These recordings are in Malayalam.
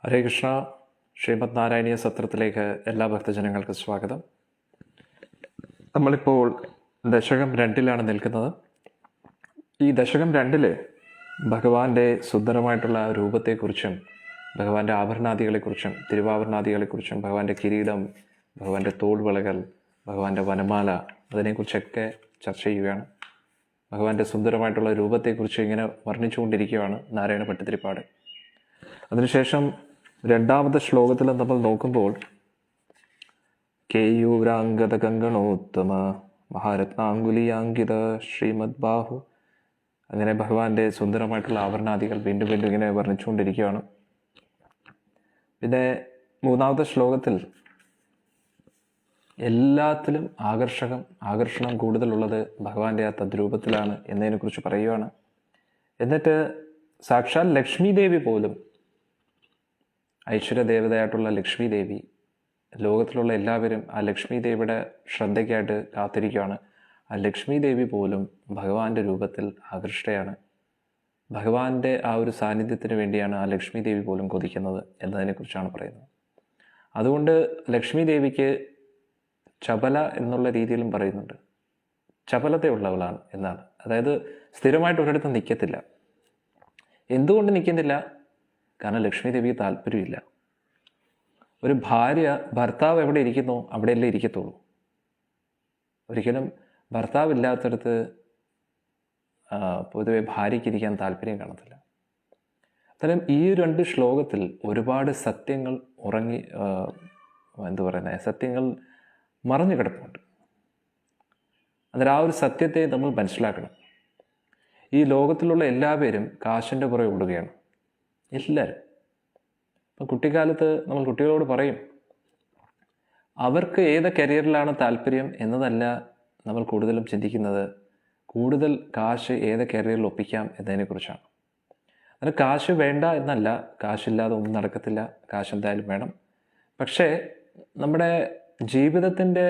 ഹരേ കൃഷ്ണ. ശ്രീമദ് നാരായണീയ സത്രത്തിലേക്ക് എല്ലാ ഭക്തജനങ്ങൾക്കും സ്വാഗതം. നമ്മളിപ്പോൾ ദശകം 2 നിൽക്കുന്നത്. ഈ ദശകം 2 ഭഗവാന്റെ സുന്ദരമായിട്ടുള്ള രൂപത്തെക്കുറിച്ചും ഭഗവാന്റെ ആഭരണാദികളെക്കുറിച്ചും തിരുവാഭരണാദികളെക്കുറിച്ചും ഭഗവാന്റെ കിരീടം, ഭഗവാന്റെ തോൾവളകൾ, ഭഗവാന്റെ വനമാല, അതിനെക്കുറിച്ചൊക്കെ ചർച്ച ചെയ്യുകയാണ്. ഭഗവാന്റെ സുന്ദരമായിട്ടുള്ള രൂപത്തെക്കുറിച്ച് ഇങ്ങനെ വർണ്ണിച്ചുകൊണ്ടിരിക്കുകയാണ് നാരായണ ഭട്ടതിരിപ്പാട്. അതിനുശേഷം 2ാമത്തെ ശ്ലോകത്തിൽ നമ്മൾ നോക്കുമ്പോൾ കേയൂരാംഗത ഗംഗണോത്തമ മഹാരത്നാങ്കുലിയാങ്കിത ശ്രീമദ് ബാഹു, അങ്ങനെ ഭഗവാന്റെ സുന്ദരമായിട്ടുള്ള ആഭരണാദികൾ വീണ്ടും വീണ്ടും ഇങ്ങനെ വർണ്ണിച്ചുകൊണ്ടിരിക്കുകയാണ്. പിന്നെ 3ാമത്തെ ശ്ലോകത്തിൽ എല്ലാത്തിലും ആകർഷണം കൂടുതലുള്ളത് ഭഗവാന്റെ ആ തദ്രൂപത്തിലാണ് എന്നതിനെക്കുറിച്ച് പറയുകയാണ്. എന്നിട്ട് സാക്ഷാൽ ലക്ഷ്മി ദേവി പോലും, ഐശ്വര്യദേവതയായിട്ടുള്ള ലക്ഷ്മി ദേവി, ലോകത്തിലുള്ള എല്ലാവരും ആ ലക്ഷ്മി ദേവിയുടെ ശ്രദ്ധയ്ക്കായിട്ട് കാത്തിരിക്കുകയാണ്. ആ ലക്ഷ്മി ദേവി പോലും ഭഗവാന്റെ രൂപത്തിൽ ആകൃഷ്ടയാണ്. ഭഗവാന്റെ ആ ഒരു സാന്നിധ്യത്തിന് വേണ്ടിയാണ് ആ ലക്ഷ്മി ദേവി പോലും കൊതിക്കുന്നത് എന്നതിനെക്കുറിച്ചാണ് പറയുന്നത്. അതുകൊണ്ട് ലക്ഷ്മി ദേവിക്ക് ചപല എന്നുള്ള രീതിയിലും പറയുന്നുണ്ട്. ചപലതയുള്ളവളാണ് എന്നാണ്. അതായത് സ്ഥിരമായിട്ട് ഒരിടത്ത് നിൽക്കത്തില്ല. എന്തുകൊണ്ട് നിൽക്കുന്നില്ല? കാരണം ലക്ഷ്മി ദേവിക്ക് താല്പര്യമില്ല. ഒരു ഭാര്യ ഭർത്താവ് എവിടെ ഇരിക്കുന്നോ അവിടെയല്ലേ ഇരിക്കത്തുള്ളൂ. ഒരിക്കലും ഭർത്താവില്ലാത്തടത്ത് പൊതുവെ ഭാര്യയ്ക്ക് ഇരിക്കാൻ താല്പര്യം കാണത്തില്ല. അന്നേരം ഈ 2 ശ്ലോകത്തിൽ ഒരുപാട് സത്യങ്ങൾ സത്യങ്ങൾ മറഞ്ഞു കിടപ്പുണ്ട്. അന്നേരം ആ ഒരു സത്യത്തെ നമ്മൾ മനസ്സിലാക്കണം. ഈ ലോകത്തിലുള്ള എല്ലാവരും കാശിൻ്റെ പുറകെ ഓടുകയാണ്, എല്ലാവരും. ഇപ്പം കുട്ടിക്കാലത്ത് നമ്മൾ കുട്ടികളോട് പറയും, അവർക്ക് ഏത് കരിയറിലാണ് താല്പര്യം എന്നതല്ല നമ്മൾ കൂടുതലും ചിന്തിക്കുന്നത്, കൂടുതൽ കാശ് ഏത് കരിയറിൽ ഒപ്പിക്കാം എന്നതിനെക്കുറിച്ചാണ്. അതിന് കാശ് വേണ്ട എന്നല്ല, കാശില്ലാതെ ഒന്നും നടക്കത്തില്ല, കാശ് എന്തായാലും വേണം. പക്ഷേ നമ്മുടെ ജീവിതത്തിൻ്റെ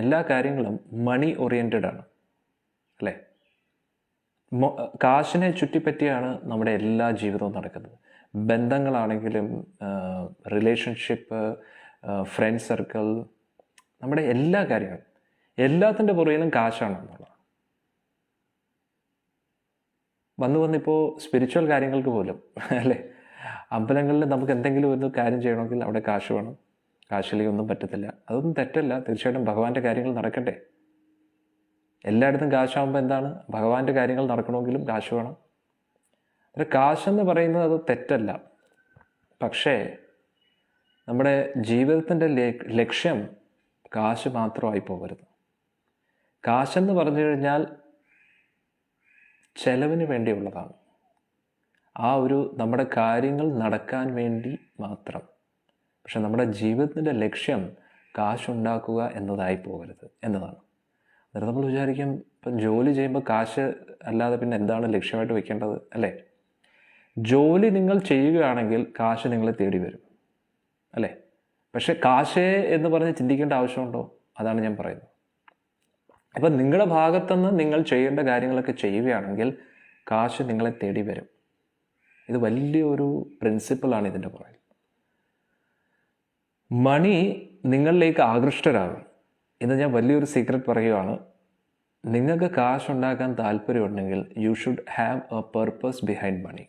എല്ലാ കാര്യങ്ങളും മണി ഓറിയൻറ്റഡ് ആണ്, അല്ലേ? കാശിനെ ചുറ്റിപ്പറ്റിയാണ് നമ്മുടെ എല്ലാ ജീവിതവും നടക്കുന്നത്. ബന്ധങ്ങളാണെങ്കിലും, റിലേഷൻഷിപ്പ്, ഫ്രണ്ട് സർക്കിൾ, നമ്മുടെ എല്ലാ കാര്യങ്ങളും, എല്ലാത്തിൻ്റെ പുറകിലും കാശാണ് എന്നുള്ളത്. വന്നിപ്പോൾ സ്പിരിച്വൽ കാര്യങ്ങൾക്ക് പോലും, അല്ലേ, അമ്പലങ്ങളിൽ നമുക്ക് എന്തെങ്കിലും ഒരു കാര്യം ചെയ്യണമെങ്കിൽ അവിടെ കാശ് വേണം. കാശിലേക്ക് ഒന്നും പറ്റത്തില്ല. അതൊന്നും തെറ്റല്ല, തീർച്ചയായിട്ടും ഭഗവാന്റെ കാര്യങ്ങൾ നടക്കട്ടെ. എല്ലായിടത്തും കാശാകുമ്പോൾ എന്താണ്? ഭഗവാന്റെ കാര്യങ്ങൾ നടക്കണമെങ്കിലും കാശ് വേണം. ഒരു കാശെന്ന് പറയുന്നത് അത് തെറ്റല്ല. പക്ഷേ നമ്മുടെ ജീവിതത്തിൻ്റെ ലക്ഷ്യം കാശ് മാത്രമായി പോകരുത്. കാശെന്ന് പറഞ്ഞു കഴിഞ്ഞാൽ ചെലവിന് വേണ്ടിയുള്ളതാണ്. ആ ഒരു നമ്മുടെ കാര്യങ്ങൾ നടക്കാൻ വേണ്ടി മാത്രം. പക്ഷെ നമ്മുടെ ജീവിതത്തിൻ്റെ ലക്ഷ്യം കാശുണ്ടാക്കുക എന്നതായി പോകരുത് എന്നതാണ്. അന്നേരം നമ്മൾ വിചാരിക്കും, ഇപ്പം ജോലി ചെയ്യുമ്പോൾ കാശ് അല്ലാതെ പിന്നെ എന്താണ് ലക്ഷ്യമായിട്ട് വെക്കേണ്ടത്, അല്ലേ? ജോലി നിങ്ങൾ ചെയ്യുകയാണെങ്കിൽ കാശ് നിങ്ങളെ തേടി വരും, അല്ലേ? പക്ഷെ കാശേ എന്ന് പറഞ്ഞ് ചിന്തിക്കേണ്ട ആവശ്യമുണ്ടോ? അതാണ് ഞാൻ പറയുന്നത്. അപ്പം നിങ്ങളുടെ ഭാഗത്തുനിന്ന് നിങ്ങൾ ചെയ്യേണ്ട കാര്യങ്ങളൊക്കെ ചെയ്യുകയാണെങ്കിൽ കാശ് നിങ്ങളെ തേടി വരും. ഇത് വലിയൊരു പ്രിൻസിപ്പിളാണ് ഇതിൻ്റെ പുറകിൽ. മണി നിങ്ങളിലേക്ക് ആകൃഷ്ടരാകും. ഇന്ന് ഞാൻ വലിയൊരു സീക്രട്ട് പറയുകയാണ്. നിങ്ങൾക്ക് കാശുണ്ടാക്കാൻ താല്പര്യമുണ്ടെങ്കിൽ you should have a purpose behind money.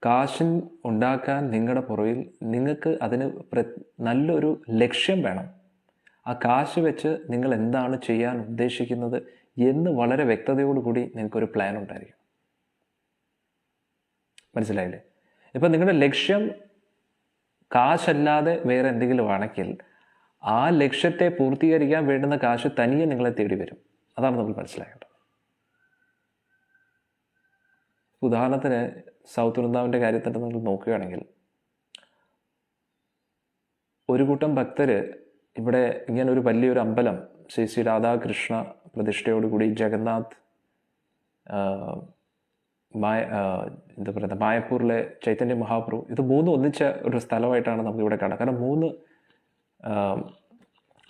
കാശ് ഉണ്ടാക്കാൻ നിങ്ങളുടെ പുറകിൽ നിങ്ങൾക്ക് അതിന് നല്ലൊരു ലക്ഷ്യം വേണം. ആ കാശ് വെച്ച് നിങ്ങൾ എന്താണ് ചെയ്യാൻ ഉദ്ദേശിക്കുന്നത് എന്ന് വളരെ വ്യക്തതയോടുകൂടി നിങ്ങൾക്കൊരു പ്ലാൻ ഉണ്ടായിരിക്കും. മനസ്സിലായില്ലേ? ഇപ്പം നിങ്ങളുടെ ലക്ഷ്യം കാശല്ലാതെ വേറെ എന്തെങ്കിലും ആണെങ്കിൽ ആ ലക്ഷ്യത്തെ പൂർത്തീകരിക്കാൻ വേണ്ടുന്ന കാശ് തനിയെ നിങ്ങളെ തേടി വരും. അതാണ് നമ്മൾ മനസ്സിലാക്കേണ്ടത്. ഉദാഹരണത്തിന് സൗത്ത് വൃന്ദാവൻ്റെ കാര്യത്തിൽ നമ്മൾ നോക്കുകയാണെങ്കിൽ, ഒരു കൂട്ടം ഭക്തർ ഇവിടെ ഇങ്ങനെ ഒരു വലിയൊരു അമ്പലം, ശ്രീ രാധാകൃഷ്ണ പ്രതിഷ്ഠയോടുകൂടി ജഗന്നാഥ്, മായപ്പൂരിലെ ചൈതന്യ മഹാപ്രഭു, ഇത് 3 ഒന്നിച്ച ഒരു സ്ഥലമായിട്ടാണ് നമുക്കിവിടെ കാണുക. കാരണം 3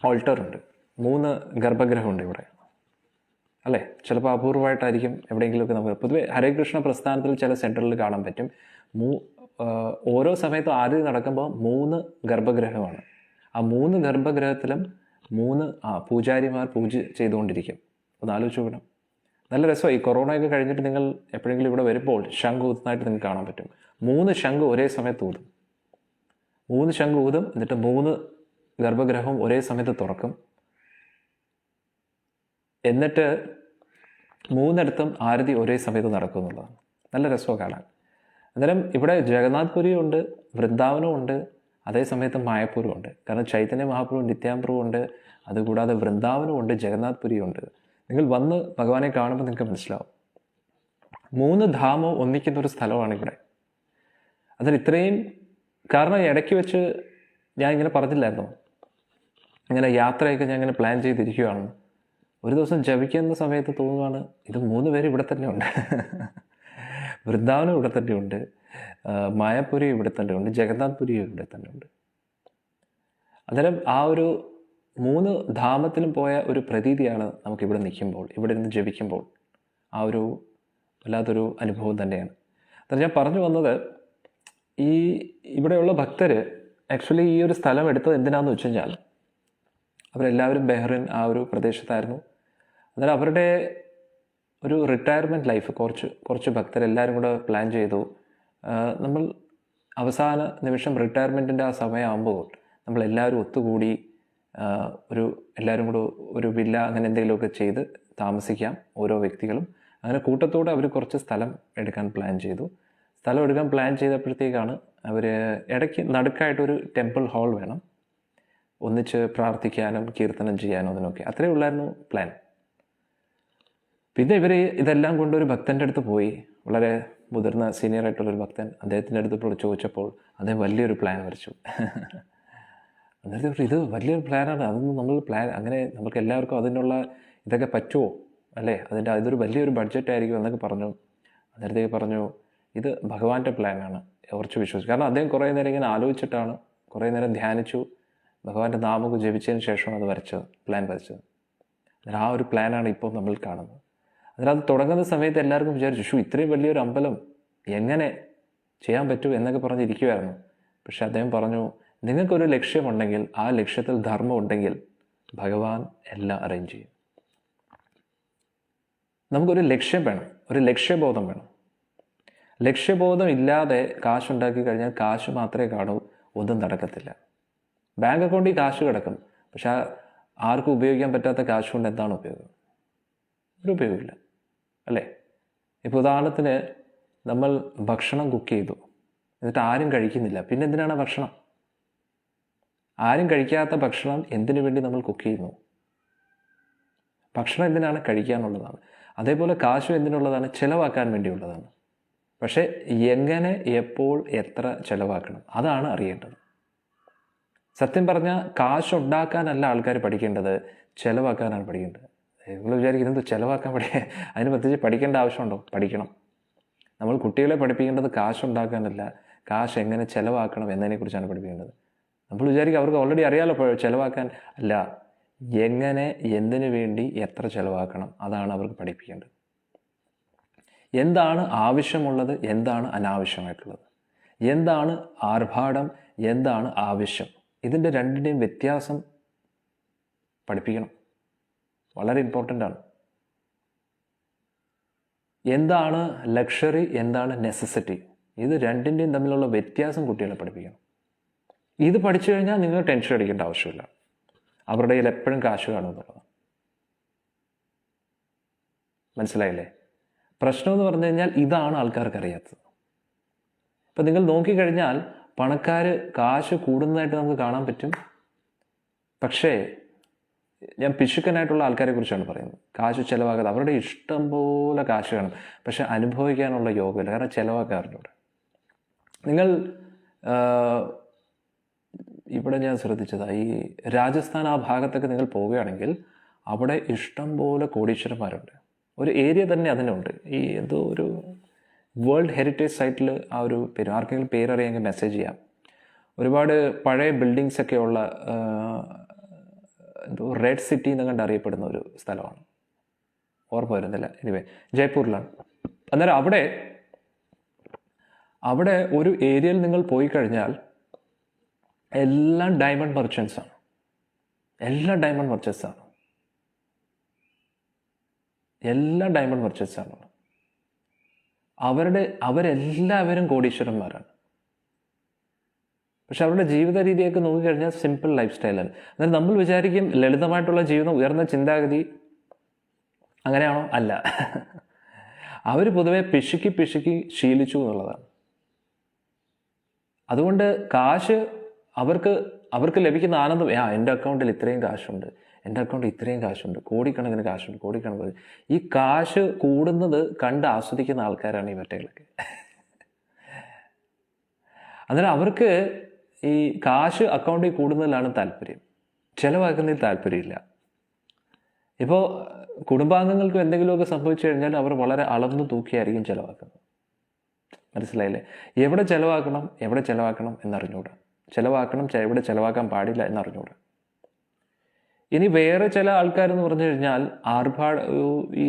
ഓൾട്ടറുണ്ട്, 3 ഗർഭഗൃഹമുണ്ട് ഇവിടെ, അല്ലേ? ചിലപ്പോൾ അപൂർവമായിട്ടായിരിക്കും എവിടെയെങ്കിലുമൊക്കെ നമുക്ക് പൊതുവെ ഹരേ കൃഷ്ണ പ്രസ്ഥാനത്തിൽ ചില സെൻറ്ററിൽ കാണാൻ പറ്റും. ഓരോ സമയത്തും ആരതി നടക്കുമ്പോൾ 3 ഗർഭഗൃഹമാണ്. ആ 3 ഗർഭഗൃഹത്തിലും 3 പൂജാരിമാർ പൂജ ചെയ്തുകൊണ്ടിരിക്കും. ഒന്ന് ആലോചിച്ച് നോക്കണം. നല്ല രസമാണ്. ഈ കൊറോണയൊക്കെ കഴിഞ്ഞിട്ട് നിങ്ങൾ എപ്പോഴെങ്കിലും ഇവിടെ വരുമ്പോൾ ശംഖ് ഊതുന്നതായിട്ട് നിങ്ങൾക്ക് കാണാൻ പറ്റും. 3 ശംഖ് ഒരേ സമയത്ത് ഊതും. 3 ശംഖ് ഊതും. എന്നിട്ട് 3 ഗർഭഗൃഹവും ഒരേ സമയത്ത് തുറക്കും. എന്നിട്ട് 3 ആരതി ഒരേ സമയത്ത് നടക്കും എന്നുള്ളതാണ്. നല്ല രസമാണ് കാണാൻ. അന്നേരം ഇവിടെ ജഗന്നാഥ് പുരിയും ഉണ്ട്, വൃന്ദാവനവും ഉണ്ട്, അതേസമയത്ത് മായപ്പൂരും ഉണ്ട്. കാരണം ചൈതന്യ മഹാപ്രഭു നിത്യാംപ്രഭു ഉണ്ട്, അതുകൂടാതെ വൃന്ദാവനവും ഉണ്ട്, ജഗന്നാഥ് പുരിയും ഉണ്ട്. നിങ്ങൾ വന്ന് ഭഗവാനെ കാണുമ്പോൾ നിങ്ങൾക്ക് മനസ്സിലാവും. 3 ധാമവും ഒന്നിക്കുന്ന ഒരു സ്ഥലമാണ് ഇവിടെ. അതിന് ഇത്രയും കാരണം ഇടയ്ക്ക് വെച്ച് ഞാൻ ഇങ്ങനെ പറഞ്ഞില്ലായിരുന്നോ, ഇങ്ങനെ യാത്രയൊക്കെ ഞാൻ ഇങ്ങനെ പ്ലാൻ ചെയ്തിരിക്കുകയാണെന്ന്. ഒരു ദിവസം ജപിക്കുന്ന സമയത്ത് തോന്നുകയാണ് ഇത് 3 പേര് ഇവിടെ തന്നെ ഉണ്ട്. വൃന്ദാവനം ഇവിടെ തന്നെ ഉണ്ട്, മായാപുരി ഇവിടെ തന്നെ ഉണ്ട്, ജഗന്നാഥ് പുരി ഇവിടെ തന്നെ ഉണ്ട്. അന്നേരം ആ ഒരു 3 ധാമത്തിലും പോയ ഒരു പ്രതീതിയാണ് നമുക്കിവിടെ നിൽക്കുമ്പോൾ, ഇവിടെ നിന്ന് ജപിക്കുമ്പോൾ ആ ഒരു വല്ലാത്തൊരു അനുഭവം തന്നെയാണ്. അന്നേരം ഞാൻ പറഞ്ഞു വന്നത്, ഈ ഇവിടെയുള്ള ഭക്തർ ആക്ച്വലി ഈ ഒരു സ്ഥലം എടുത്തത് എന്തിനാണെന്ന് വെച്ച് കഴിഞ്ഞാൽ, അവരെല്ലാവരും ബഹ്റിൻ ആ ഒരു പ്രദേശത്തായിരുന്നു. അന്നേരം അവരുടെ ഒരു റിട്ടയർമെൻറ്റ് ലൈഫ് കുറച്ച് ഭക്തരെല്ലാവരും കൂടെ പ്ലാൻ ചെയ്തു. നമ്മൾ അവസാന നിമിഷം റിട്ടയർമെൻറ്റിൻ്റെ ആ സമയമാകുമ്പോൾ നമ്മളെല്ലാവരും ഒത്തുകൂടി എല്ലാവരും കൂടെ ഒരു വില്ല അങ്ങനെ എന്തെങ്കിലുമൊക്കെ ചെയ്ത് താമസിക്കാം ഓരോ വ്യക്തികളും. അങ്ങനെ കൂട്ടത്തോടെ അവർ കുറച്ച് സ്ഥലം എടുക്കാൻ പ്ലാൻ ചെയ്തു. സ്ഥലം എടുക്കാൻ പ്ലാൻ ചെയ്തപ്പോഴത്തേക്കാണ് അവർ ഇടയ്ക്ക് നടുക്കായിട്ടൊരു ടെമ്പിൾ ഹാൾ വേണം, ഒന്നിച്ച് പ്രാർത്ഥിക്കാനും കീർത്തനം ചെയ്യാനും അതിനൊക്കെ. അത്രയേ ഉള്ളായിരുന്നു പ്ലാൻ. പിന്നെ ഇവർ ഇതെല്ലാം കൊണ്ടൊരു ഭക്തൻ്റെ അടുത്ത് പോയി, വളരെ മുതിർന്ന സീനിയറായിട്ടുള്ളൊരു ഭക്തൻ. അദ്ദേഹത്തിൻ്റെ അടുത്ത് ചോദിച്ചപ്പോൾ അദ്ദേഹം വലിയൊരു പ്ലാൻ വരച്ചു. അന്നേരത്തെ ഇത് വലിയൊരു പ്ലാനാണ്, അതൊന്നും നമ്മൾ അങ്ങനെ നമുക്ക് എല്ലാവർക്കും അതിനുള്ള ഇതൊക്കെ പറ്റുമോ അല്ലേ, അതൊരു വലിയൊരു ബഡ്ജറ്റ് ആയിരിക്കും എന്നൊക്കെ പറഞ്ഞു. അന്നേരത്തേക്ക് പറഞ്ഞു ഇത് ഭഗവാന്റെ പ്ലാനാണ്, ഉറച്ചു വിശ്വസിച്ചു. കാരണം അദ്ദേഹം കുറേ നേരം ഇങ്ങനെ ആലോചിച്ചിട്ടാണ്, കുറേ നേരം ധ്യാനിച്ചു, ഭഗവാന്റെ നാമൊക്കെ ജപിച്ചതിന് ശേഷമാണ് അത് പ്ലാൻ വരച്ചത്. അന്നേരം ആ ഒരു പ്ലാനാണ് ഇപ്പോൾ നമ്മൾ കാണുന്നത്. അന്നേരം അത് തുടങ്ങുന്ന സമയത്ത് എല്ലാവർക്കും വിചാരിച്ചു ഇത്രയും വലിയൊരു അമ്പലം എങ്ങനെ ചെയ്യാൻ പറ്റൂ എന്നൊക്കെ പറഞ്ഞിരിക്കുമായിരുന്നു. പക്ഷെ അദ്ദേഹം പറഞ്ഞു, നിങ്ങൾക്കൊരു ലക്ഷ്യമുണ്ടെങ്കിൽ, ആ ലക്ഷ്യത്തിൽ ധർമ്മം ഉണ്ടെങ്കിൽ ഭഗവാൻ എല്ലാം അറേഞ്ച് ചെയ്യും. നമുക്കൊരു ലക്ഷ്യം വേണം, ഒരു ലക്ഷ്യബോധം വേണം. ലക്ഷ്യബോധം ഇല്ലാതെ കാശുണ്ടാക്കി കഴിഞ്ഞാൽ കാശ് മാത്രമേ കാണൂ, ഒന്നും നടക്കത്തില്ല. ബാങ്ക് അക്കൗണ്ടിൽ കാശ് കിടക്കും, പക്ഷെ ആർക്കും ഉപയോഗിക്കാൻ പറ്റാത്ത കാശ് കൊണ്ട് എന്താണ് ഉപയോഗം? ഒരു ഉപയോഗമില്ല അല്ലേ. ഇപ്പോൾ ഉദാഹരണത്തിന് നമ്മൾ ഭക്ഷണം കുക്ക് ചെയ്തു, എന്നിട്ട് ആരും കഴിക്കുന്നില്ല, പിന്നെ എന്തിനാണ് ഭക്ഷണം? ആരും കഴിക്കാത്ത ഭക്ഷണം എന്തിനു വേണ്ടി നമ്മൾ കുക്ക് ചെയ്യുന്നു? ഭക്ഷണം എന്തിനാണ്? കഴിക്കാനുള്ളതാണ്. അതേപോലെ കാശും എന്തിനുള്ളതാണ്? ചിലവാക്കാൻ വേണ്ടിയുള്ളതാണ്. പക്ഷേ എങ്ങനെ, എപ്പോൾ, എത്ര ചിലവാക്കണം അതാണ് അറിയേണ്ടത്. സത്യം പറഞ്ഞാൽ കാശുണ്ടാക്കാനല്ല ആൾക്കാർ പഠിക്കേണ്ടത്, ചിലവാക്കാനാണ് പഠിക്കേണ്ടത്. നിങ്ങൾ വിചാരിക്കുന്നത് ചിലവാക്കാൻ അതിന് പ്രത്യേകിച്ച് പഠിക്കേണ്ട ആവശ്യമുണ്ടോ? പഠിക്കണം. നമ്മൾ കുട്ടികളെ പഠിപ്പിക്കേണ്ടത് കാശുണ്ടാക്കാനല്ല, കാശ് എങ്ങനെ ചിലവാക്കണം എന്നതിനെക്കുറിച്ചാണ് പഠിപ്പിക്കേണ്ടത്. നമ്മൾ വിചാരിക്കും അവർക്ക് ഓൾറെഡി അറിയാമല്ലോ ചിലവാക്കാൻ. അല്ല, എങ്ങനെ, എന്തിനു വേണ്ടി, എത്ര ചിലവാക്കണം അതാണ് അവർക്ക് പഠിപ്പിക്കേണ്ടത്. എന്താണ് ആവശ്യമുള്ളത്, എന്താണ് അനാവശ്യമായിട്ടുള്ളത്, എന്താണ് ആർഭാടം, എന്താണ് ആവശ്യം, ഇതിൻ്റെ രണ്ടിൻ്റെയും വ്യത്യാസം പഠിപ്പിക്കണം. വളരെ ഇമ്പോർട്ടൻ്റ് ആണ്. എന്താണ് ലക്ഷറി, എന്താണ് നെസസിറ്റി, ഇത് രണ്ടിൻ്റെയും തമ്മിലുള്ള വ്യത്യാസം കുട്ടികളെ പഠിപ്പിക്കണം. ഇത് പഠിച്ചു കഴിഞ്ഞാൽ നിങ്ങൾ ടെൻഷൻ അടിക്കേണ്ട ആവശ്യമില്ല, അവരുടെ കയ്യിൽ എപ്പോഴും കാശ് കാണുമെന്നുള്ളതാണ്. മനസ്സിലായില്ലേ? പ്രശ്നം എന്ന് പറഞ്ഞു കഴിഞ്ഞാൽ ഇതാണ് ആൾക്കാർക്ക് അറിയാത്തത്. ഇപ്പം നിങ്ങൾ നോക്കിക്കഴിഞ്ഞാൽ പണക്കാർ കാശ് കൂടുന്നതായിട്ട് നമുക്ക് കാണാൻ പറ്റും. പക്ഷേ ഞാൻ പിശുക്കനായിട്ടുള്ള ആൾക്കാരെ കുറിച്ചാണ് പറയുന്നത്. കാശ് ചിലവാക്കാതെ അവരുടെ ഇഷ്ടം പോലെ കാശ് കാണും, പക്ഷെ അനുഭവിക്കാനുള്ള യോഗമില്ല, കാരണം ചിലവാക്കാറിലൂടെ. നിങ്ങൾ ഇവിടെ ഞാൻ ശ്രദ്ധിച്ചതാണ്, ഈ രാജസ്ഥാൻ ആ ഭാഗത്തൊക്കെ നിങ്ങൾ പോവുകയാണെങ്കിൽ അവിടെ ഇഷ്ടം പോലെ കോടീശ്വരന്മാരുണ്ട്. ഒരു ഏരിയ തന്നെ അതിനുണ്ട്. ഈ എന്തോ ഒരു വേൾഡ് ഹെറിറ്റേജ് സൈറ്റിൽ ആ ഒരു പേര്, ആർക്കെങ്കിലും പേരറിയാമെങ്കിൽ മെസ്സേജ് ചെയ്യാം. ഒരുപാട് പഴയ ബിൽഡിങ്സൊക്കെ ഉള്ള എന്തോ റെഡ് സിറ്റി എന്നങ്ങണ്ട് അറിയപ്പെടുന്ന ഒരു സ്ഥലമാണ്, ഓർമ്മ വരുന്നില്ല. എനിവേ ജയ്പൂരിലാണ്. അന്നേരം അവിടെ ഒരു ഏരിയയിൽ നിങ്ങൾ പോയി കഴിഞ്ഞാൽ എല്ലാം ഡയമണ്ട് മെർച്ചൻസാണ്, എല്ലാം ഡയമണ്ട് മെർച്ചൻസാണ്, എല്ലാം ഡയമണ്ട് മെർച്ചൻസാണ്. അവരെല്ലാവരും കോടീശ്വരന്മാരാണ്. പക്ഷെ അവരുടെ ജീവിത രീതിയൊക്കെ നോക്കിക്കഴിഞ്ഞാൽ സിമ്പിൾ ലൈഫ് സ്റ്റൈലാണ്. അതായത് നമ്മൾ വിചാരിക്കും ലളിതമായിട്ടുള്ള ജീവിതം, ഉയർന്ന ചിന്താഗതി, അങ്ങനെയാണോ? അല്ല. അവർ പൊതുവെ പിശുക്കി ശീലിച്ചു എന്നുള്ളതാണ്. അതുകൊണ്ട് കാശ് അവർക്ക് ലഭിക്കുന്ന ആനന്ദം, എൻ്റെ അക്കൗണ്ടിൽ ഇത്രയും കാശുണ്ട്, എൻ്റെ അക്കൗണ്ടിൽ ഇത്രയും കാശുണ്ട്, കോടിക്കണക്കിന് കാശുണ്ട്, കോടിക്കണക്കിന്. ഈ കാശ് കൂടുന്നത് കണ്ട് ആസ്വദിക്കുന്ന ആൾക്കാരാണ് ഈ മറ്റേകളൊക്കെ. അന്നേരം അവർക്ക് ഈ കാശ് അക്കൗണ്ടിൽ കൂടുന്നതിലാണ് താല്പര്യം, ചിലവാക്കുന്നതിൽ താല്പര്യമില്ല. ഇപ്പോൾ കുടുംബാംഗങ്ങൾക്കും എന്തെങ്കിലുമൊക്കെ സംഭവിച്ചു കഴിഞ്ഞാൽ അവർ വളരെ അളന്നു തൂക്കിയായിരിക്കും ചിലവാക്കുന്നത്. മനസ്സിലായില്ലേ? എവിടെ ചിലവാക്കണം എന്നറിഞ്ഞൂടാ, എവിടെ ചിലവാക്കാൻ പാടില്ല എന്നറിഞ്ഞൂടാ. ഇനി വേറെ ചില ആൾക്കാരെന്ന് പറഞ്ഞു കഴിഞ്ഞാൽ ഈ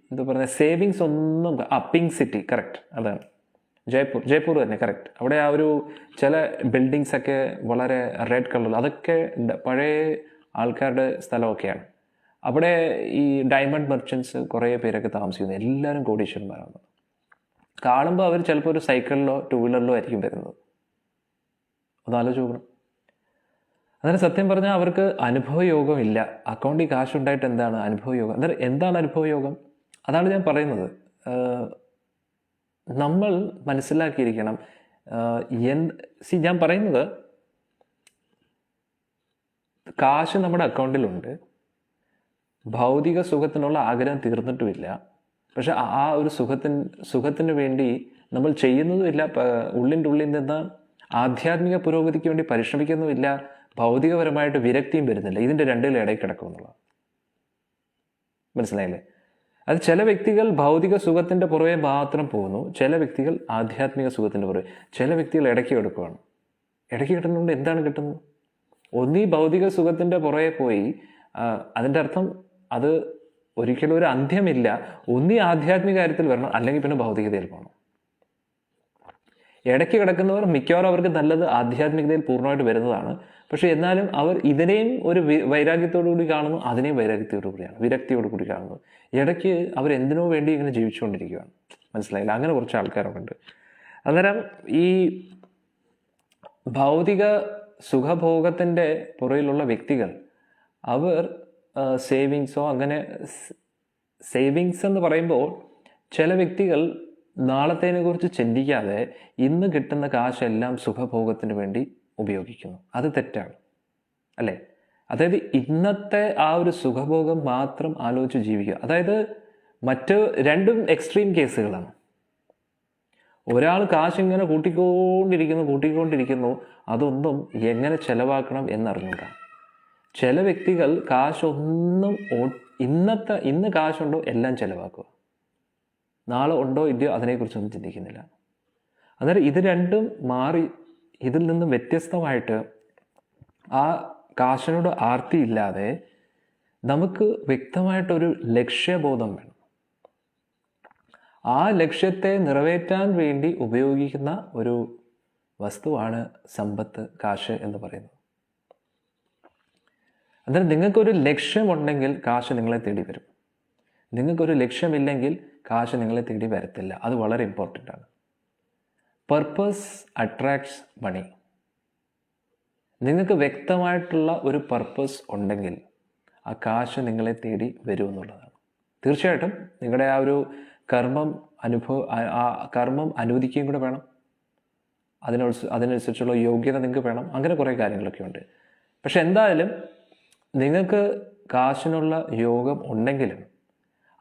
എന്താ പറയുക, സേവിങ്സ് ഒന്നും. പിങ്ക് സിറ്റി, കറക്റ്റ്, അതാണ് ജയ്പൂർ തന്നെ, കറക്റ്റ്. അവിടെ ആ ഒരു ചില ബിൽഡിങ്സ് ഒക്കെ വളരെ റെഡ് കളറിൽ, അതൊക്കെ പഴയ ആൾക്കാരുടെ സ്ഥലമൊക്കെയാണ്. അവിടെ ഈ ഡയമണ്ട് മെർച്ചൻസ് കുറേ പേരൊക്കെ താമസിക്കുന്നത്, എല്ലാവരും കോടീശ്വരന്മാരാണ്. കാണുമ്പോൾ അവർ ചിലപ്പോൾ ഒരു സൈക്കിളിലോ 2 വീലറിലോ ആയിരിക്കും വരുന്നത്. അതാലോചിച്ച് നോക്കണം. അന്നേരം സത്യം പറഞ്ഞാൽ അവർക്ക് അനുഭവയോഗം ഇല്ല. അക്കൗണ്ടിൽ കാശുണ്ടായിട്ട് എന്താണ് അനുഭവയോഗം? അന്നേരം എന്താണ് അനുഭവയോഗം? അതാണ് ഞാൻ പറയുന്നത്. നമ്മൾ മനസ്സിലാക്കിയിരിക്കണം. ഞാൻ പറയുന്നത്, കാശ് നമ്മുടെ അക്കൗണ്ടിലുണ്ട്, ഭൗതിക സുഖത്തിനുള്ള ആഗ്രഹം തീർന്നിട്ടുമില്ല. പക്ഷെ ആ ഒരു സുഖത്തിന് വേണ്ടി നമ്മൾ ചെയ്യുന്നതുമില്ല, ഉള്ളിൻ്റെ ഉള്ളിൽ നിന്ന് ആധ്യാത്മിക പുരോഗതിക്ക് വേണ്ടി പരിശ്രമിക്കുന്നുമില്ല, ഭൗതികപരമായിട്ട് വിരക്തിയും വരുന്നില്ല. ഇതിൻ്റെ രണ്ടിലും ഇടയിൽ കിടക്കുമെന്നുള്ളത് മനസ്സിലായില്ലേ? അത് ചില വ്യക്തികൾ ഭൗതിക സുഖത്തിൻ്റെ പുറകെ മാത്രം പോകുന്നു, ചില വ്യക്തികൾ ആധ്യാത്മിക സുഖത്തിൻ്റെ പുറകെ, ചില വ്യക്തികൾ ഇടയ്ക്ക് കിടക്കുകയാണ്. ഇടയ്ക്ക് കിട്ടുന്നതുകൊണ്ട് എന്താണ് കിട്ടുന്നത്? ഒന്നീ ഭൗതിക സുഖത്തിൻ്റെ പുറകെ പോയി, അതിൻ്റെ അർത്ഥം അത് ഒരിക്കലും ഒരു അന്ത്യമില്ല. ഒന്നീ ആധ്യാത്മിക കാര്യത്തിൽ വരണം, അല്ലെങ്കിൽ പിന്നെ ഭൗതികതയിൽ പോകണം. ഇടയ്ക്ക് കിടക്കുന്നവർ മിക്കവാറും അവർക്ക് നല്ലത് ആധ്യാത്മികതയിൽ പൂർണ്ണമായിട്ട് വരുന്നതാണ്. പക്ഷെ എന്നാലും അവർ ഇതിനെയും ഒരു വൈരാഗ്യത്തോടു കൂടി കാണുന്നു, അതിനെയും വിരക്തിയോടു കൂടി കാണുന്നു. ഇടയ്ക്ക് അവരെന്തിനോ വേണ്ടി ഇങ്ങനെ ജീവിച്ചുകൊണ്ടിരിക്കുകയാണ്. മനസ്സിലായില്ല? അങ്ങനെ കുറച്ച് ആൾക്കാരുണ്ട്. അന്നേരം ഈ ഭൗതിക സുഖഭോഗത്തിൻ്റെ പുറയിലുള്ള വ്യക്തികൾ, അവർ സേവിങ്സോ അങ്ങനെ, സേവിങ്സ് എന്ന് പറയുമ്പോൾ ചില വ്യക്തികൾ നാളത്തേനെ കുറിച്ച് ചിന്തിക്കാതെ ഇന്ന് കിട്ടുന്ന കാശെല്ലാം സുഖഭോഗത്തിന് വേണ്ടി ഉപയോഗിക്കുന്നു. അത് തെറ്റാണ്, അല്ലേ? അതായത് ഇന്നത്തെ ആ ഒരു സുഖഭോഗം മാത്രം ആലോചിച്ച് ജീവിക്കുക. അതായത് മറ്റ് രണ്ടും എക്സ്ട്രീം കേസുകളാണ്. ഒരാൾ കാശ് ഇങ്ങനെ കൂട്ടിക്കൊണ്ടിരിക്കുന്നു, അതൊന്നും എങ്ങനെ ചെലവാക്കണം എന്നറിഞ്ഞൂടാ. ചില വ്യക്തികൾ കാശൊന്നും ഇന്ന് കാശുണ്ടോ എല്ലാം ചെലവാക്കുക, നാളെ ഉണ്ടോ ഇല്ലയോ അതിനെക്കുറിച്ചൊന്നും ചിന്തിക്കുന്നില്ല. അന്നേരം ഇത് രണ്ടും മാറി, ഇതിൽ നിന്ന് വ്യത്യസ്തമായിട്ട് ആ കാശിനോട് ആർത്തിയില്ലാതെ നമുക്ക് വ്യക്തമായിട്ടൊരു ലക്ഷ്യബോധം വേണം. ആ ലക്ഷ്യത്തെ നിറവേറ്റാൻ വേണ്ടി ഉപയോഗിക്കുന്ന ഒരു വസ്തുവാണ് സമ്പത്ത്, കാശ് എന്ന് പറയുന്നത്. അന്നേരം നിങ്ങൾക്കൊരു ലക്ഷ്യമുണ്ടെങ്കിൽ കാശ് നിങ്ങളെ തേടി വരും. നിങ്ങൾക്കൊരു ലക്ഷ്യമില്ലെങ്കിൽ കാശ് നിങ്ങളെ തേടി വരത്തില്ല. അത് വളരെ ഇമ്പോർട്ടൻ്റ് ആണ്. പർപ്പസ് അട്രാക്ട്സ് മണി. നിങ്ങൾക്ക് വ്യക്തമായിട്ടുള്ള ഒരു പർപ്പസ് ഉണ്ടെങ്കിൽ ആ കാശ് നിങ്ങളെ തേടി വരും എന്നുള്ളതാണ്. തീർച്ചയായിട്ടും നിങ്ങളുടെ ആ ഒരു കർമ്മം അനുവദിക്കുകയും കൂടെ വേണം. അതിനനുസരിച്ചുള്ള യോഗ്യത നിങ്ങൾക്ക് വേണം. അങ്ങനെ കുറേ കാര്യങ്ങളൊക്കെ ഉണ്ട്. പക്ഷെ എന്തായാലും നിങ്ങൾക്ക് കാശിനുള്ള യോഗം ഉണ്ടെങ്കിലും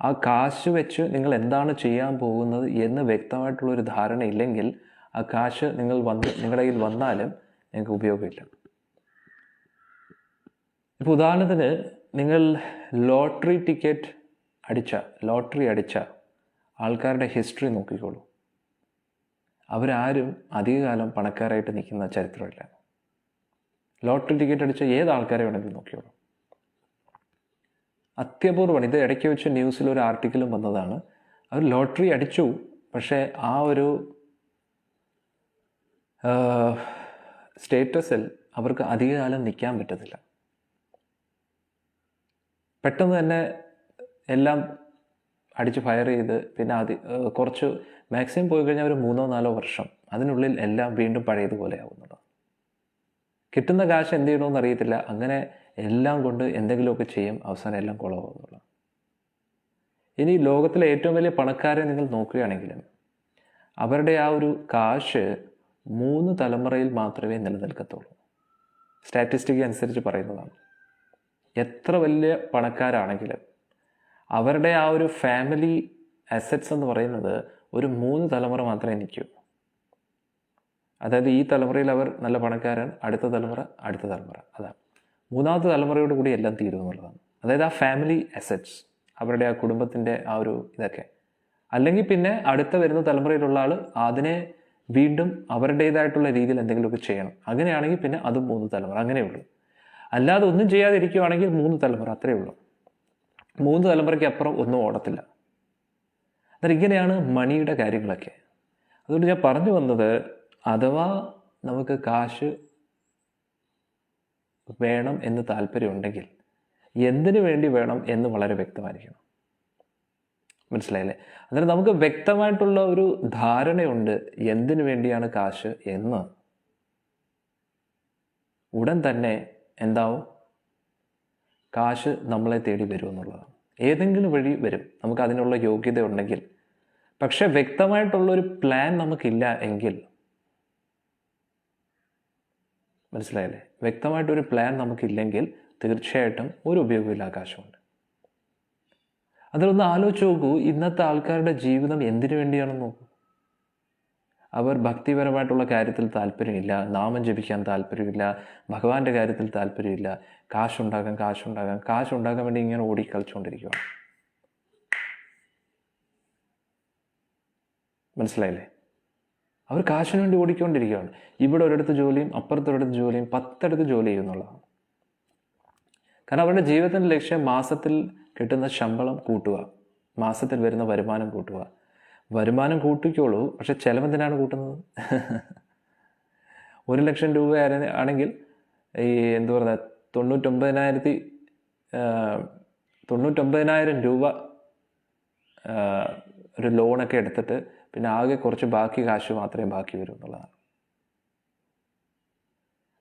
ആ കാശ് വെച്ച് നിങ്ങൾ എന്താണ് ചെയ്യാൻ പോകുന്നത് എന്ന് വ്യക്തമായിട്ടുള്ളൊരു ധാരണ ഇല്ലെങ്കിൽ ആ കാശ് നിങ്ങളുടെ കയ്യിൽ വന്നാലും നിങ്ങൾക്ക് ഉപയോഗമില്ല. ഇപ്പോൾ ഉദാഹരണത്തിന്, നിങ്ങൾ ലോട്ടറി അടിച്ച ആൾക്കാരുടെ ഹിസ്റ്ററി നോക്കിക്കോളൂ. അവരാരും അധികകാലം പണക്കാരായിട്ട് നിൽക്കുന്ന ചരിത്രമില്ല. ലോട്ടറി ടിക്കറ്റ് അടിച്ച ഏത് ആൾക്കാരെ വേണമെങ്കിലും നോക്കിയോളൂ. അത്യപൂർവമാണ്. ഇത് ഇടയ്ക്ക് വെച്ച് ന്യൂസിൽ ഒരു ആർട്ടിക്കിളും വന്നതാണ്. അവർ ലോട്ടറി അടിച്ചു, പക്ഷേ ആ ഒരു സ്റ്റേറ്റസിൽ അവർക്ക് അധികകാലം നിൽക്കാൻ പറ്റത്തില്ല. പെട്ടെന്ന് തന്നെ എല്ലാം അടിച്ച് ഫയർ ചെയ്ത് പിന്നെ കുറച്ച് മാക്സിമം പോയി കഴിഞ്ഞാൽ ഒരു 3-4 വർഷം അതിനുള്ളിൽ എല്ലാം വീണ്ടും പഴയതുപോലെ ആവുന്നത്. കിട്ടുന്ന കാശ് എന്ത് ചെയ്യണമെന്ന് അറിയത്തില്ല. അങ്ങനെ എല്ലാം കൊണ്ട് എന്തെങ്കിലുമൊക്കെ ചെയ്യും, അവസാനം എല്ലാം കുളമാവുന്നുള്ളൂ. ഇനി ലോകത്തിലെ ഏറ്റവും വലിയ പണക്കാരെ നിങ്ങൾ നോക്കുകയാണെങ്കിലും അവരുടെ ആ ഒരു കാശ് 3 തലമുറയിൽ മാത്രമേ നിലനിൽക്കത്തുള്ളൂ. സ്റ്റാറ്റിസ്റ്റിക് അനുസരിച്ച് പറയുന്നതാണ്. എത്ര വലിയ പണക്കാരാണെങ്കിലും അവരുടെ ആ ഒരു ഫാമിലി അസറ്റ്സ് എന്ന് പറയുന്നത് ഒരു 3 തലമുറ മാത്രമേ നിൽക്കൂ. അതായത് ഈ തലമുറയിൽ അവർ നല്ല പണക്കാരൻ, അടുത്ത തലമുറ, അതാണ് 3ാമത്തെ തലമുറയോട് കൂടി എല്ലാം തീരും എന്നുള്ളതാണ്. അതായത് ആ ഫാമിലി അസറ്റ്സ്, അവരുടെ ആ കുടുംബത്തിൻ്റെ ആ ഒരു ഇതൊക്കെ. അല്ലെങ്കിൽ പിന്നെ അടുത്ത വരുന്ന തലമുറയിലുള്ള ആൾ അതിനെ വീണ്ടും അവരുടേതായിട്ടുള്ള രീതിയിൽ എന്തെങ്കിലുമൊക്കെ ചെയ്യണം. അങ്ങനെയാണെങ്കിൽ പിന്നെ അതും 3 തലമുറ, അങ്ങനെയുള്ളൂ. അല്ലാതെ ഒന്നും ചെയ്യാതിരിക്കുകയാണെങ്കിൽ 3 തലമുറ, അത്രയേ ഉള്ളൂ. 3 തലമുറയ്ക്ക് അപ്പുറം ഒന്നും ഓടത്തില്ല. എന്നാൽ ഇങ്ങനെയാണ് മണിയുടെ കാര്യങ്ങളൊക്കെ. അതുകൊണ്ട് ഞാൻ പറഞ്ഞു വന്നത്, അഥവാ നമുക്ക് കാശ് വേണം എന്ന് താല്പര്യമുണ്ടെങ്കിൽ എന്തിനു വേണ്ടി വേണം എന്ന് വളരെ വ്യക്തമായിരിക്കണം. മനസ്സിലായില്ലേ? അന്നേരം നമുക്ക് വ്യക്തമായിട്ടുള്ള ഒരു ധാരണയുണ്ട് എന്തിനു വേണ്ടിയാണ് കാശ് എന്ന്. ഉടൻ തന്നെ എന്താവും? കാശ് നമ്മളെ തേടി വരും എന്നുള്ളതാണ്. ഏതെങ്കിലും വഴി വരും, നമുക്ക് അതിനുള്ള യോഗ്യത ഉണ്ടെങ്കിൽ. പക്ഷെ വ്യക്തമായിട്ടുള്ളൊരു പ്ലാൻ നമുക്കില്ല എങ്കിൽ, മനസ്സിലായില്ലേ? വ്യക്തമായിട്ടൊരു പ്ലാൻ നമുക്കില്ലെങ്കിൽ തീർച്ചയായിട്ടും ഒരു ഉപയോഗമില്ല കാശുകൊണ്ട്. അതിലൊന്ന് ആലോചിച്ച് നോക്കൂ, ഇന്നത്തെ ആൾക്കാരുടെ ജീവിതം എന്തിനു വേണ്ടിയാണെന്ന് നോക്കൂ. അവർ ഭക്തിപരമായിട്ടുള്ള കാര്യത്തിൽ താല്പര്യമില്ല, നാമം ജപിക്കാൻ താല്പര്യമില്ല, ഭഗവാന്റെ കാര്യത്തിൽ താല്പര്യമില്ല. കാശുണ്ടാക്കാൻ വേണ്ടി ഇങ്ങനെ ഓടിക്കളിച്ചുകൊണ്ടിരിക്കുകയാണ്. മനസ്സിലായില്ലേ? അവർ കാശിന് വേണ്ടി ഓടിക്കൊണ്ടിരിക്കുകയാണ്. ഇവിടെ ഒരിടത്ത് ജോലിയും അപ്പുറത്തൊരിടത്ത് ജോലിയും 10 ഇടത്ത് ജോലി ചെയ്യുന്നുള്ളതാണ്. കാരണം അവരുടെ ജീവിതത്തിൻ്റെ ലക്ഷ്യം മാസത്തിൽ കിട്ടുന്ന ശമ്പളം കൂട്ടുക, മാസത്തിൽ വരുന്ന വരുമാനം കൂട്ടുക. വരുമാനം കൂട്ടിക്കോളൂ, പക്ഷെ ചെലവെന്തിനാണ് കൂട്ടുന്നത്? 1 ലക്ഷം രൂപ ആണെങ്കിൽ ഈ 99,000 രൂപ ഒരു ലോണൊക്കെ എടുത്തിട്ട് പിന്നെ ആകെ കുറച്ച് ബാക്കി കാശ് മാത്രമേ ബാക്കി വരൂ എന്നുള്ളതാണ്.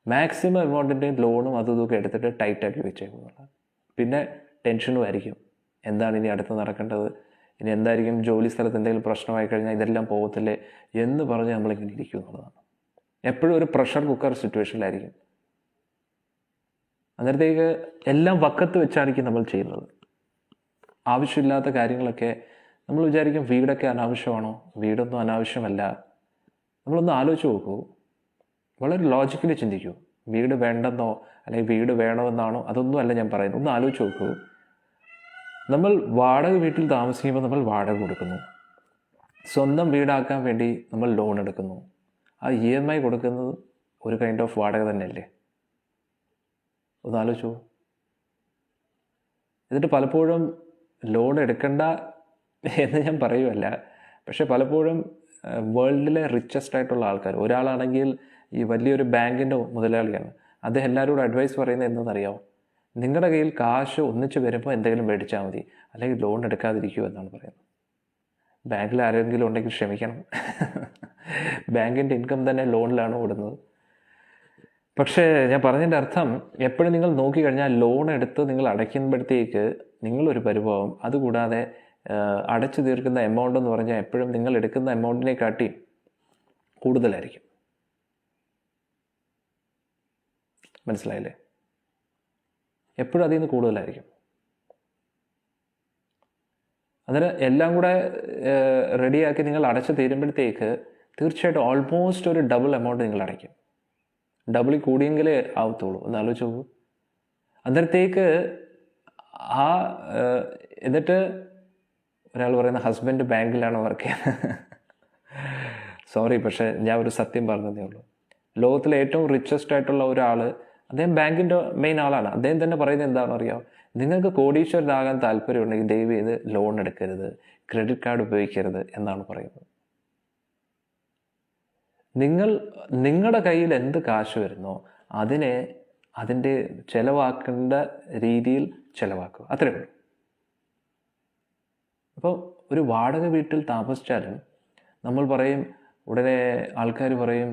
മാക്സിമം എമൗണ്ടിൻ്റെ ലോണും അതും ഇതൊക്കെ എടുത്തിട്ട് ടൈറ്റാക്കി വെച്ചേക്കുന്നുള്ളതാണ്. പിന്നെ ടെൻഷനും ആയിരിക്കും, എന്താണ് ഇനി അടുത്ത് നടക്കേണ്ടത്, ഇനി എന്തായിരിക്കും, ജോലി സ്ഥലത്ത് എന്തെങ്കിലും പ്രശ്നമായി കഴിഞ്ഞാൽ ഇതെല്ലാം പോകത്തില്ലേ എന്ന് പറഞ്ഞ് നമ്മളിങ്ങനെ ഇരിക്കും എന്നുള്ളതാണ്. എപ്പോഴും ഒരു പ്രഷർ കുക്കർ സിറ്റുവേഷനിലായിരിക്കും. അന്നേരത്തേക്ക് എല്ലാം വക്കത്ത് വെച്ചായിരിക്കും നമ്മൾ ചെയ്യുന്നത്. ആവശ്യമില്ലാത്ത കാര്യങ്ങളൊക്കെ നമ്മൾ വിചാരിക്കും വീടൊക്കെ അനാവശ്യമാണോ? വീടൊന്നും അനാവശ്യമല്ല. നമ്മളൊന്ന് ആലോചിച്ച് നോക്കൂ, വളരെ ലോജിക്കലി ചിന്തിക്കൂ. വീട് വേണ്ടെന്നോ അല്ലെങ്കിൽ വീട് വേണമെന്നാണോ അതൊന്നും അല്ല ഞാൻ പറയുന്നത്. ഒന്ന് ആലോചിച്ച് നോക്കൂ, നമ്മൾ വാടക വീട്ടിൽ താമസിക്കുമ്പോൾ നമ്മൾ വാടക കൊടുക്കുന്നു, സ്വന്തം വീടാക്കാൻ വേണ്ടി നമ്മൾ ലോൺ എടുക്കുന്നു. ആ EMI കൊടുക്കുന്നത് ഒരു കൈൻഡ് ഓഫ് വാടക തന്നെയല്ലേ? ഒന്ന് ആലോചിച്ചു. എന്നിട്ട് പലപ്പോഴും ലോൺ എടുക്കണ്ട എന്ന് ഞാൻ പറയുമല്ല, പക്ഷെ പലപ്പോഴും വേൾഡിലെ റിച്ചസ്റ്റ് ആയിട്ടുള്ള ആൾക്കാർ, ഒരാളാണെങ്കിൽ ഈ വലിയൊരു ബാങ്കിൻ്റെ മുതലാളിയാണ്, അദ്ദേഹം എല്ലാവരോടും അഡ്വൈസ് പറയുന്നത് എന്താണെന്നറിയാമോ? നിങ്ങളുടെ കയ്യിൽ കാശ് ഒന്നിച്ച് വരുമ്പോൾ എന്തെങ്കിലും മേടിച്ചാൽ മതി, അല്ലെങ്കിൽ ലോൺ എടുക്കാതിരിക്കൂ എന്നാണ് പറയുന്നത്. ബാങ്കിൽ ആരെങ്കിലും ഉണ്ടെങ്കിൽ ക്ഷമിക്കണം, ബാങ്കിൻ്റെ ഇൻകം തന്നെ ലോണിലാണ് ഓടുന്നത്. പക്ഷേ ഞാൻ പറഞ്ഞതിൻ്റെ അർത്ഥം, എപ്പോഴും നിങ്ങൾ നോക്കിക്കഴിഞ്ഞാൽ ലോൺ എടുത്ത് നിങ്ങൾ അടയ്ക്കുമ്പോഴത്തേക്ക് നിങ്ങളൊരു പരിഭവം. അതുകൂടാതെ അടച്ചു തീർക്കുന്ന എമൗണ്ട് എന്ന് പറഞ്ഞാൽ എപ്പോഴും നിങ്ങൾ എടുക്കുന്ന എമൗണ്ടിനെക്കാട്ടി കൂടുതലായിരിക്കും. മനസ്സിലായില്ലേ? എപ്പോഴും അതിൽ നിന്ന് കൂടുതലായിരിക്കും. അന്നേരം എല്ലാം കൂടെ റെഡിയാക്കി നിങ്ങൾ അടച്ചു തീരുമ്പോഴത്തേക്ക് തീർച്ചയായിട്ടും ഓൾമോസ്റ്റ് ഒരു ഡബിൾ എമൗണ്ട് നിങ്ങൾ അടയ്ക്കും. ഡബിൾ കൂടിയെങ്കിലേ ആവത്തുള്ളൂ. ഒന്ന് ആലോചിച്ച് നോക്കൂ. അന്നേരത്തേക്ക് എന്നിട്ട് ഒരാൾ പറയുന്ന ഹസ്ബൻഡ് ബാങ്കിലാണ് വർക്ക് ചെയ്യുന്നത്. സോറി, പക്ഷേ ഞാൻ ഒരു സത്യം പറഞ്ഞതേ ഉള്ളൂ. ലോകത്തിലെ ഏറ്റവും റിച്ചസ്റ്റ് ആയിട്ടുള്ള ഒരാൾ, അദ്ദേഹം ബാങ്കിൻ്റെ മെയിൻ ആളാണ്. അദ്ദേഹം തന്നെ പറയുന്നത് എന്താണെന്ന് അറിയാം? നിങ്ങൾക്ക് കോടീശ്വരനാകാൻ താല്പര്യമുണ്ടെങ്കിൽ ദയവ് ചെയ്ത് ലോൺ എടുക്കരുത്, ക്രെഡിറ്റ് കാർഡ് ഉപയോഗിക്കരുത് എന്നാണ് പറയുന്നത്. നിങ്ങളുടെ കയ്യിൽ എന്ത് കാശ് വരുന്നോ അതിനെ അതിൻ്റെ ചിലവാക്കേണ്ട രീതിയിൽ ചിലവാക്കുക, അത്രയേ ഉള്ളൂ. അപ്പോൾ ഒരു വാടക വീട്ടിൽ താമസിച്ചാലും നമ്മൾ പറയും, ഉടനെ ആൾക്കാർ പറയും,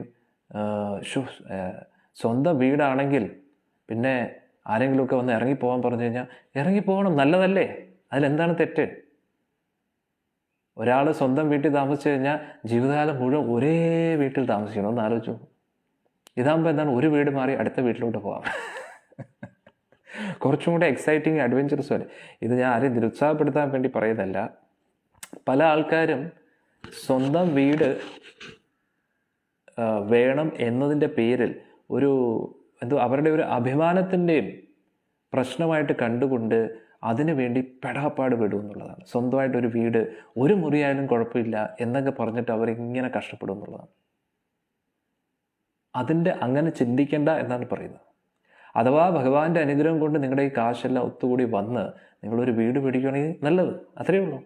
സ്വന്തം വീടാണെങ്കിൽ പിന്നെ ആരെങ്കിലുമൊക്കെ വന്ന് ഇറങ്ങിപ്പോകാൻ പറഞ്ഞു കഴിഞ്ഞാൽ ഇറങ്ങിപ്പോകണം, നല്ലതല്ലേ, അതിലെന്താണ് തെറ്റ്? ഒരാൾ സ്വന്തം വീട്ടിൽ താമസിച്ചു കഴിഞ്ഞാൽ ജീവിതകാലം മുഴുവൻ ഒരേ വീട്ടിൽ താമസിക്കണം, ഒന്ന് ആലോചിച്ചു. ഇതാകുമ്പോൾ എന്താണ്, ഒരു വീട് മാറി അടുത്ത വീട്ടിലോട്ട് പോകാം. കുറച്ചും കൂടെ എക്സൈറ്റിങ് അഡ്വഞ്ചറസ് വരെ. ഇത് ഞാൻ ആരെയും നിരുത്സാഹപ്പെടുത്താൻ വേണ്ടി പറയുന്നതല്ല. പല ആൾക്കാരും സ്വന്തം വീട് വേണം എന്നതിൻ്റെ പേരിൽ അവരുടെ ഒരു അഭിമാനത്തിൻ്റെയും പ്രശ്നമായിട്ട് കണ്ടുകൊണ്ട് അതിനു വേണ്ടി പെടാപ്പാട് വിടും എന്നുള്ളതാണ്. സ്വന്തമായിട്ടൊരു വീട്, ഒരു മുറിയായാലും കുഴപ്പമില്ല എന്നൊക്കെ പറഞ്ഞിട്ട് അവരിങ്ങനെ കഷ്ടപ്പെടും എന്നുള്ളതാണ്. അങ്ങനെ ചിന്തിക്കേണ്ട എന്നാണ് പറയുന്നത്. അഥവാ ഭഗവാന്റെ അനുഗ്രഹം കൊണ്ട് നിങ്ങളുടെ ഈ കാശെല്ലാം ഒത്തുകൂടി വന്ന് നിങ്ങളൊരു വീട് പിടിക്കുകയാണെങ്കിൽ നല്ലത്, അത്രയേ ഉള്ളൂ.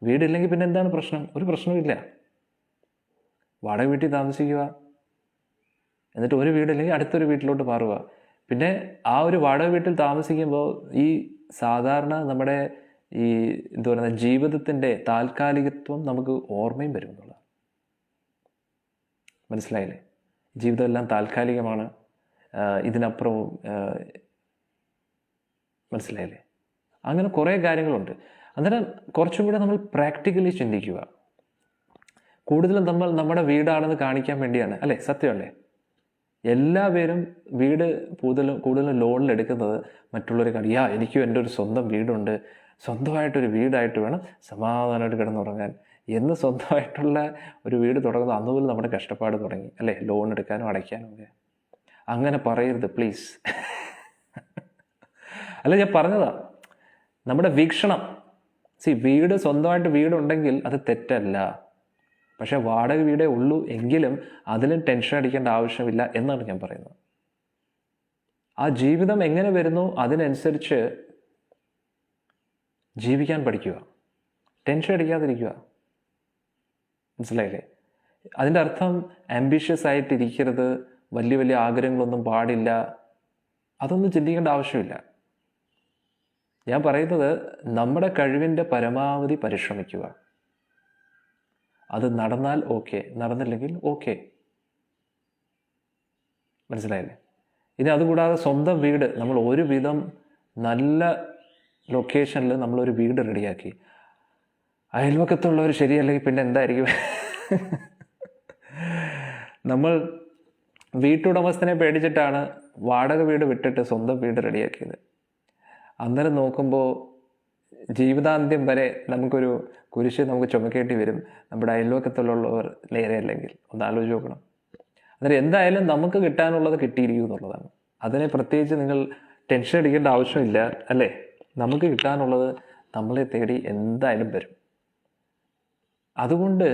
വീടില്ലെങ്കിൽ പിന്നെ എന്താണ് പ്രശ്നം? ഒരു പ്രശ്നമില്ല. വാടക വീട്ടിൽ താമസിക്കുക, എന്നിട്ട് ഒരു വീടില്ലെങ്കിൽ അടുത്തൊരു വീട്ടിലോട്ട് മാറുക. പിന്നെ ആ ഒരു വാടക വീട്ടിൽ താമസിക്കുമ്പോൾ ഈ സാധാരണ നമ്മുടെ ഈ എന്താ പറയുക ജീവിതത്തിൻ്റെ താൽക്കാലികത്വം നമുക്ക് ഓർമ്മയും വരും എന്നുള്ളതാണ്. മനസ്സിലായില്ലേ? ജീവിതമെല്ലാം താൽക്കാലികമാണ്, ഇതിനപ്പുറവും മനസ്സിലായില്ലേ? അങ്ങനെ കുറേ കാര്യങ്ങളുണ്ട്. അന്നേരം കുറച്ചും കൂടെ നമ്മൾ പ്രാക്ടിക്കലി ചിന്തിക്കുക. കൂടുതലും നമ്മൾ നമ്മുടെ വീടാണെന്ന് കാണിക്കാൻ വേണ്ടിയാണ്, അല്ലേ? സത്യമല്ലേ? എല്ലാവരും വീട് കൂടുതലും ലോണിലെടുക്കുന്നത് മറ്റുള്ളവരെ കാണിക്കുക, എനിക്കും എൻ്റെ ഒരു സ്വന്തം വീടുണ്ട്, സ്വന്തമായിട്ടൊരു വീടായിട്ട് വേണം സമാധാനമായിട്ട് കിടന്നുറങ്ങാൻ എന്ന് സ്വന്തമായിട്ടുള്ള ഒരു വീട് തുടങ്ങുന്നത് അന്ന് പോലും നമ്മുടെ കഷ്ടപ്പാട് തുടങ്ങി, അല്ലേ? ലോൺ എടുക്കാനും അടയ്ക്കാനും ഒക്കെ. അങ്ങനെ പറയരുത് പ്ലീസ്. അല്ല, ഞാൻ പറഞ്ഞതാ, നമ്മുടെ വീക്ഷണം. സ്വന്തമായിട്ട് വീടുണ്ടെങ്കിൽ അത് തെറ്റല്ല. പക്ഷെ വാടക വീടേ ഉള്ളൂ എങ്കിലും അതിലും ടെൻഷൻ അടിക്കേണ്ട ആവശ്യമില്ല എന്നാണ് ഞാൻ പറയുന്നത്. ആ ജീവിതം എങ്ങനെ വരുന്നു അതിനനുസരിച്ച് ജീവിക്കാൻ പഠിക്കുക, ടെൻഷൻ അടിക്കാതിരിക്കുക. മനസ്സിലായില്ലേ? അതിൻ്റെ അർത്ഥം ആംബിഷ്യസ് ആയിട്ടിരിക്കരുത്, വലിയ വലിയ ആഗ്രഹങ്ങളൊന്നും പാടില്ല, അതൊന്നും ചിന്തിക്കേണ്ട ആവശ്യമില്ല. ഞാൻ പറയുന്നത് നമ്മുടെ കഴിവിൻ്റെ പരമാവധി പരിശ്രമിക്കുക. അത് നടന്നാൽ ഓക്കെ, നടന്നില്ലെങ്കിൽ ഓക്കെ. മനസ്സിലായില്ലേ? ഇനി അതുകൂടാതെ സ്വന്തം വീട് നമ്മൾ ഒരുവിധം നല്ല ലൊക്കേഷനിൽ നമ്മളൊരു വീട് റെഡിയാക്കി, അയൽവക്കത്തുള്ളവർ ശരിയല്ലെങ്കിൽ പിന്നെ എന്തായിരിക്കും? നമ്മൾ വീട്ടുടമസ്ഥനെ പേടിച്ചിട്ടാണ് വാടക വീട് വിട്ടിട്ട് സ്വന്തം വീട് റെഡിയാക്കിയത്. അന്നേരം നോക്കുമ്പോൾ ജീവിതാന്ത്യം വരെ നമുക്കൊരു കുരിശ് നമുക്ക് ചുമക്കേണ്ടി വരും, നമ്മുടെ അയൽവക്കത്തിലുള്ളവർ നേരെയല്ലെങ്കിൽ. ഒന്ന് ആലോചിച്ച് നോക്കണം. അന്നേരം എന്തായാലും നമുക്ക് കിട്ടാനുള്ളത് കിട്ടിയിരിക്കും എന്നുള്ളതാണ്. അതിനെ പ്രത്യേകിച്ച് നിങ്ങൾ ടെൻഷൻ അടിക്കേണ്ട ആവശ്യമില്ല, അല്ലേ? നമുക്ക് കിട്ടാനുള്ളത് നമ്മളെ തേടി എന്തായാലും വരും. അതുകൊണ്ട്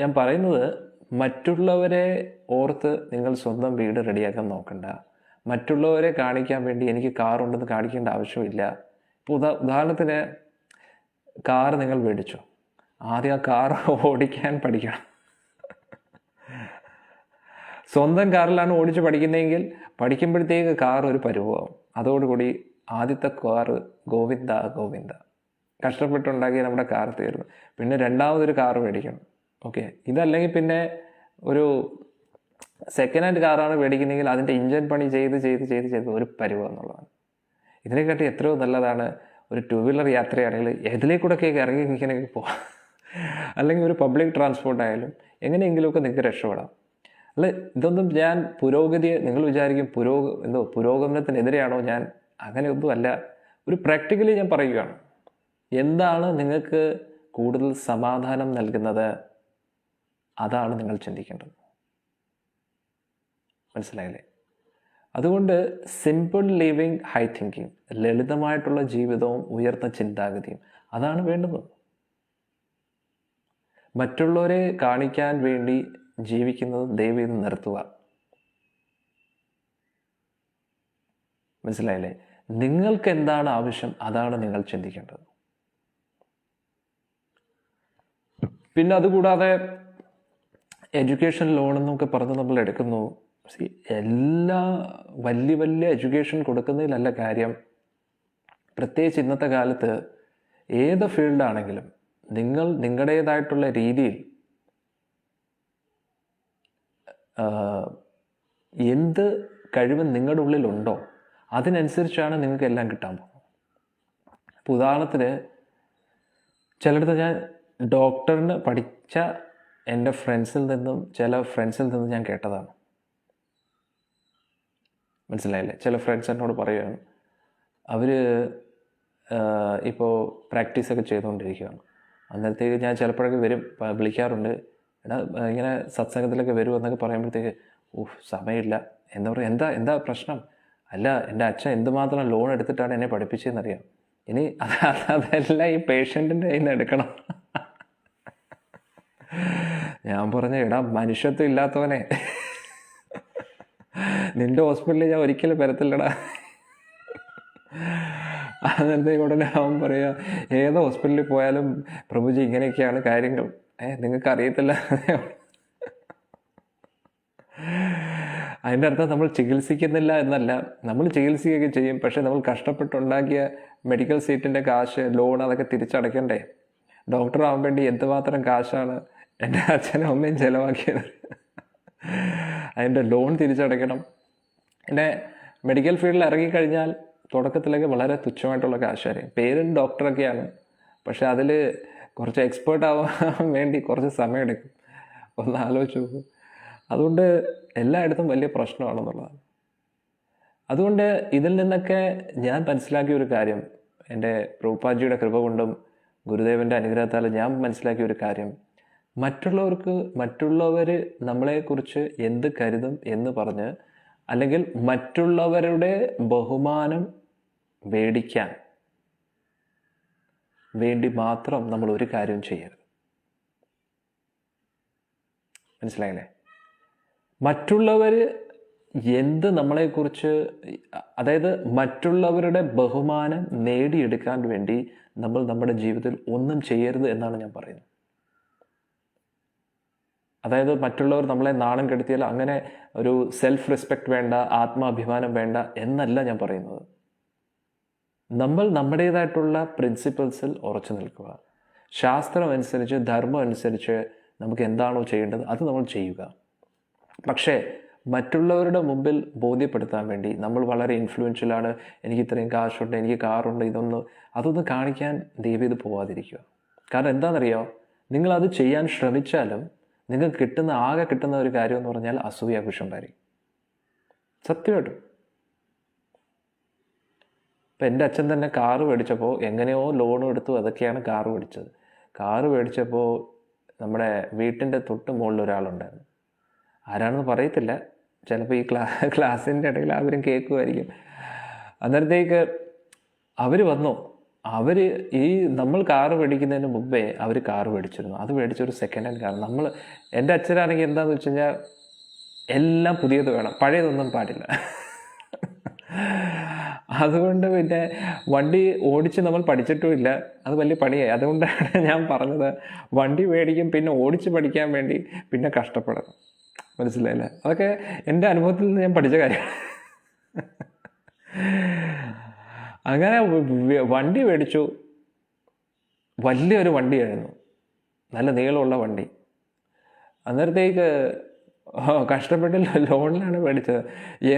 ഞാൻ പറയുന്നത്, മറ്റുള്ളവരെ ഓർത്ത് നിങ്ങൾ സ്വന്തം വീട് റെഡിയാക്കാൻ നോക്കണ്ട. മറ്റുള്ളവരെ കാണിക്കാൻ വേണ്ടി എനിക്ക് കാറുണ്ടെന്ന് കാണിക്കേണ്ട ആവശ്യമില്ല. ഇപ്പോൾ ഉദാഹരണത്തിന് കാറ് നിങ്ങൾ മേടിച്ചു, ആദ്യം ആ കാർ ഓടിക്കാൻ പഠിക്കണം. സ്വന്തം കാറിലാണ് ഓടിച്ച് പഠിക്കുന്നതെങ്കിൽ പഠിക്കുമ്പോഴത്തേക്ക് കാർ ഒരു പരുവമാവും. അതോടുകൂടി ആദ്യത്തെ കാറ് ഗോവിന്ദ ഗോവിന്ദ, കഷ്ടപ്പെട്ടുണ്ടാക്കി നമ്മുടെ കാർ തീർന്നു. പിന്നെ രണ്ടാമതൊരു കാറ് മേടിക്കണം. ഓക്കെ, ഇതല്ലെങ്കിൽ പിന്നെ ഒരു സെക്കൻഡ് ഹാൻഡ് കാറാണ് മേടിക്കുന്നതെങ്കിൽ അതിൻ്റെ ഇഞ്ചൻ പണി ചെയ്ത് ഒരു പരുവം എന്നുള്ളതാണ്. ഇതിനെക്കാട്ടി എത്രയോ നല്ലതാണ് ഒരു ടൂ വീലർ യാത്രയാണെങ്കിൽ എതിലേക്കൂടെയൊക്കെ ഇറങ്ങി ഇങ്ങനെയൊക്കെ പോകാം, അല്ലെങ്കിൽ ഒരു പബ്ലിക് ട്രാൻസ്പോർട്ട് ആയാലും എങ്ങനെയെങ്കിലുമൊക്കെ നിങ്ങൾക്ക് രക്ഷപ്പെടാം. അല്ല, ഇതൊന്നും ഞാൻ നിങ്ങൾ വിചാരിക്കും പുരോഗമനത്തിനെതിരെയാണോ ഞാൻ? അങ്ങനെയൊന്നും അല്ല. ഒരു പ്രാക്ടിക്കലി ഞാൻ പറയുകയാണ്, എന്താണ് നിങ്ങൾക്ക് കൂടുതൽ സമാധാനം നൽകുന്നത്, അതാണ് നിങ്ങൾ ചിന്തിക്കേണ്ടത്. മനസ്സിലായില്ലേ? അതുകൊണ്ട് സിമ്പിൾ ലിവിങ്, ഹൈ തിങ്കിങ്, ലളിതമായിട്ടുള്ള ജീവിതവും ഉയർന്ന ചിന്താഗതിയും, അതാണ് വേണ്ടത്. മറ്റുള്ളവരെ കാണിക്കാൻ വേണ്ടി ജീവിക്കുന്നത് ദയവേത് നിർത്തുക. മനസ്സിലായില്ലേ? നിങ്ങൾക്ക് എന്താണ് ആവശ്യം അതാണ് നിങ്ങൾ ചിന്തിക്കേണ്ടത്. പിന്നെ അതുകൂടാതെ എഡ്യൂക്കേഷൻ ലോൺ എന്നൊക്കെ പറഞ്ഞ് നമ്മൾ എടുക്കുന്നു. എല്ലാ വലിയ വലിയ എഡ്യൂക്കേഷൻ കൊടുക്കുന്നതിലല്ല കാര്യം. പ്രത്യേകിച്ച് ഇന്നത്തെ കാലത്ത് ഏത് ഫീൽഡാണെങ്കിലും നിങ്ങൾ നിങ്ങളുടേതായിട്ടുള്ള രീതിയിൽ എന്ത് കഴിവ് നിങ്ങളുടെ ഉള്ളിലുണ്ടോ അതിനനുസരിച്ചാണ് നിങ്ങൾക്ക് എല്ലാം കിട്ടാൻ പോകുന്നത്. ഇപ്പോൾ ഉദാഹരണത്തിന് ചിലയിടത്ത് ഞാൻ ഡോക്ടറിന് പഠിച്ച എൻ്റെ ചില ഫ്രണ്ട്സിൽ നിന്നും ഞാൻ കേട്ടതാണ്. മനസ്സിലായില്ലേ? ചില ഫ്രണ്ട്സ് എന്നോട് പറയുകയാണ്, അവർ ഇപ്പോൾ പ്രാക്ടീസൊക്കെ ചെയ്തുകൊണ്ടിരിക്കുകയാണ്. അന്നേരത്തേക്ക് ഞാൻ ചിലപ്പോഴൊക്കെ വിളിക്കാറുണ്ട്, എടാ ഇങ്ങനെ സത്സംഗത്തിലൊക്കെ വരും എന്നൊക്കെ പറയുമ്പോഴത്തേക്ക് സമയമില്ല എന്താ പറയുക, എന്താ പ്രശ്നം? അല്ല, എൻ്റെ അച്ഛൻ എന്തുമാത്രം ലോൺ എടുത്തിട്ടാണ് എന്നെ പഠിപ്പിച്ചതെന്നറിയാം. ഇനി അതെല്ലാം ഈ പേഷ്യൻറ്റിൻ്റെ കയ്യിൽ നിന്ന് എടുക്കണം. ഞാൻ പറഞ്ഞു, എടാ മനുഷ്യത്വം ഇല്ലാത്തവനെ, നിൻ്റെ ഹോസ്പിറ്റലിൽ ഞാൻ ഒരിക്കലും വരത്തില്ലടാ. അന്നേരത്തേക്ക് ഉടനെ അവൻ പറയുക, ഏത് ഹോസ്പിറ്റലിൽ പോയാലും പ്രഭുജി ഇങ്ങനെയൊക്കെയാണ് കാര്യങ്ങൾ, നിങ്ങൾക്ക് അറിയത്തില്ല. അതിൻ്റെ അർത്ഥം നമ്മൾ ചികിത്സിക്കുന്നില്ല എന്നല്ല, നമ്മൾ ചികിത്സിക്കുകയൊക്കെ ചെയ്യും. പക്ഷേ നമ്മൾ കഷ്ടപ്പെട്ടുണ്ടാക്കിയ മെഡിക്കൽ സീറ്റിൻ്റെ കാശ്, ലോൺ, അതൊക്കെ തിരിച്ചടയ്ക്കണ്ടേ? ഡോക്ടറാവാൻ വേണ്ടി എന്തുമാത്രം കാശാണ് എൻ്റെ അച്ഛനും അമ്മയും ചിലവാക്കിയത്. അതിൻ്റെ ലോൺ തിരിച്ചടയ്ക്കണം. പിന്നെ മെഡിക്കൽ ഫീൽഡിൽ ഇറങ്ങിക്കഴിഞ്ഞാൽ തുടക്കത്തിലൊക്കെ വളരെ തുച്ഛമായിട്ടുള്ള കാശായിരിക്കും. പേരും ഡോക്ടറൊക്കെയാണ്, പക്ഷെ അതിൽ കുറച്ച് എക്സ്പേർട്ട് ആവാൻ വേണ്ടി കുറച്ച് സമയമെടുക്കും. ഒന്ന് ആലോചിച്ച് നോക്കൂ. അതുകൊണ്ട് എല്ലായിടത്തും വലിയ പ്രശ്നമാണെന്നുള്ളതാണ്. അതുകൊണ്ട് ഇതിൽ നിന്നൊക്കെ ഞാൻ മനസ്സിലാക്കിയ ഒരു കാര്യം, എൻ്റെ പ്രഭുപാജിയുടെ കൃപ കൊണ്ടും ഗുരുദേവൻ്റെ അനുഗ്രഹത്താൽ ഞാൻ മനസ്സിലാക്കിയ ഒരു കാര്യം, മറ്റുള്ളവർ നമ്മളെക്കുറിച്ച് എന്ത് കരുതും എന്ന് പറഞ്ഞ്, അല്ലെങ്കിൽ മറ്റുള്ളവരുടെ ബഹുമാനം മേടിക്കാൻ വേണ്ടി മാത്രം നമ്മൾ ഒരു കാര്യം ചെയ്യരുത്. മനസ്സിലായില്ലേ? മറ്റുള്ളവർ എന്ത് നമ്മളെക്കുറിച്ച്, അതായത് മറ്റുള്ളവരുടെ ബഹുമാനം നേടിയെടുക്കാൻ വേണ്ടി നമ്മൾ നമ്മുടെ ജീവിതത്തിൽ ഒന്നും ചെയ്യരുത് എന്നാണ് ഞാൻ പറയുന്നത്. അതായത് മറ്റുള്ളവർ നമ്മളെ നാണം കെടുത്തിയാൽ അങ്ങനെ ഒരു സെൽഫ് റെസ്പെക്റ്റ് വേണ്ട, ആത്മാഭിമാനം വേണ്ട എന്നല്ല ഞാൻ പറയുന്നത്. നമ്മൾ നമ്മുടേതായിട്ടുള്ള പ്രിൻസിപ്പിൾസിൽ ഉറച്ചു നിൽക്കുക. ശാസ്ത്രം അനുസരിച്ച്, ധർമ്മം അനുസരിച്ച് നമുക്ക് എന്താണോ ചെയ്യേണ്ടത് അത് നമ്മൾ ചെയ്യുക. പക്ഷേ മറ്റുള്ളവരുടെ മുമ്പിൽ ബോധ്യപ്പെടുത്താൻ വേണ്ടി നമ്മൾ വളരെ ഇൻഫ്ലുവൻഷ്യലാണ്, എനിക്ക് ഇത്രയും കാശുണ്ട്, എനിക്ക് കാറുണ്ട്, അതൊന്നും കാണിക്കാൻ ദയവേത് പോവാതിരിക്കുക. കാരണം എന്താണെന്നറിയോ, നിങ്ങളത് ചെയ്യാൻ ശ്രമിച്ചാലും നിങ്ങൾക്ക് ആകെ കിട്ടുന്ന ഒരു കാര്യം എന്ന് പറഞ്ഞാൽ അസൂയ, കുശുമ്പായിരിക്കും. സത്യമായിട്ടും. ഇപ്പം എൻ്റെ അച്ഛൻ തന്നെ കാറ് മേടിച്ചപ്പോൾ എങ്ങനെയോ ലോണും എടുത്തു, അതൊക്കെയാണ് കാറ് മേടിച്ചത്. കാറ് മേടിച്ചപ്പോൾ നമ്മുടെ വീട്ടിൻ്റെ തൊട്ട് മുകളിൽ ഒരാളുണ്ടായിരുന്നു. ആരാണെന്ന് പറയത്തില്ല, ചിലപ്പോൾ ഈ ക്ലാസ്സിൻ്റെ ഇടയിൽ അവരും കേൾക്കുമായിരിക്കും. അന്നേരത്തേക്ക് അവർ വന്നു. നമ്മൾ കാറ് മേടിക്കുന്നതിന് മുമ്പേ അവർ കാറ് മേടിച്ചിരുന്നു. അത് മേടിച്ചൊരു സെക്കൻഡ് ഹാൻഡ് കാർ. എൻ്റെ അച്ഛനാണെങ്കിൽ എന്താണെന്ന് വെച്ച് കഴിഞ്ഞാൽ എല്ലാം പുതിയത് വേണം, പഴയതൊന്നും പാടില്ല. അതുകൊണ്ട് പിന്നെ വണ്ടി ഓടിച്ച് നമ്മൾ പഠിച്ചിട്ടുമില്ല, അത് വലിയ പണിയായി. അതുകൊണ്ടാണ് ഞാൻ പറഞ്ഞത്, വണ്ടി മേടിക്കും പിന്നെ ഓടിച്ച് പഠിക്കാൻ വേണ്ടി പിന്നെ കഷ്ടപ്പെടണം. മനസ്സിലായില്ലേ? അതൊക്കെ എൻ്റെ അനുഭവത്തിൽ നിന്ന് ഞാൻ പഠിച്ച കാര്യമാണ്. അങ്ങനെ വണ്ടി മേടിച്ചു. വലിയൊരു വണ്ടിയായിരുന്നു, നല്ല നീളമുള്ള വണ്ടി. അന്നേരത്തേക്ക് കഷ്ടപ്പെട്ടില്ല, ലോണിലാണ് മേടിച്ചത്.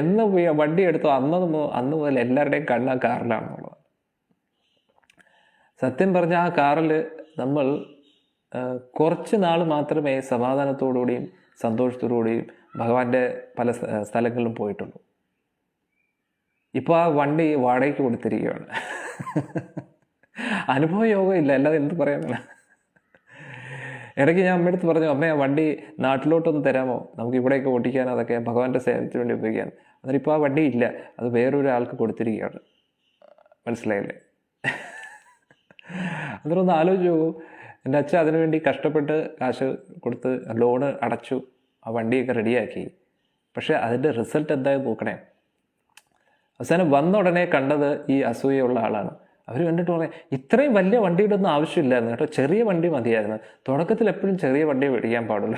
എന്ന് വണ്ടി എടുത്തു അന്ന് മുതൽ എല്ലാവരുടെയും കണ്ണ് ആ കാറിലാണെന്നുള്ളത്. സത്യം പറഞ്ഞാൽ ആ കാറിൽ നമ്മൾ കുറച്ച് നാൾ മാത്രമേ സമാധാനത്തോടുകൂടിയും സന്തോഷത്തോടുകൂടിയും ഭഗവാന്റെ പല സ്ഥലങ്ങളിലും പോയിട്ടുള്ളൂ. ഇപ്പോൾ ആ വണ്ടി വാടകയ്ക്ക് കൊടുത്തിരിക്കുകയാണ്. അനുഭവ യോഗം ഇല്ല, അല്ലാതെ എന്ത് പറയാനാണ്. ഇടയ്ക്ക് ഞാൻ അമ്മയടുത്ത് പറഞ്ഞു, അമ്മ ആ വണ്ടി നാട്ടിലോട്ടൊന്ന് തരാമോ, നമുക്ക് ഇവിടെയൊക്കെ ഓടിക്കാൻ, അതൊക്കെ ഭഗവാന്റെ സേവനത്തിന് വേണ്ടി ഉപയോഗിക്കാൻ. അതിനിപ്പോൾ ആ വണ്ടി ഇല്ല, അത് വേറൊരാൾക്ക് കൊടുത്തിരിക്കുകയാണ്. മനസ്സിലായില്ലേ? അതൊന്ന് ആലോചിച്ച് നോക്കൂ. എൻ്റെ അച്ഛൻ അതിനുവേണ്ടി കഷ്ടപ്പെട്ട് കാശ് കൊടുത്ത് ലോണ് അടച്ചു, ആ വണ്ടിയൊക്കെ റെഡിയാക്കി. പക്ഷേ അതിൻ്റെ റിസൾട്ട് എന്തായാലും നോക്കണേ. അവസാനം വന്ന ഉടനെ കണ്ടത് ഈ അസൂയുള്ള ആളാണ്. അവർ കണ്ടിട്ട് പറയാം, ഇത്രയും വലിയ വണ്ടിയുടെ ഒന്നും ആവശ്യമില്ലായിരുന്നു കേട്ടോ, ചെറിയ വണ്ടി മതിയായിരുന്നു. തുടക്കത്തിൽ എപ്പോഴും ചെറിയ വണ്ടി മേടിക്കാൻ പാടില്ല.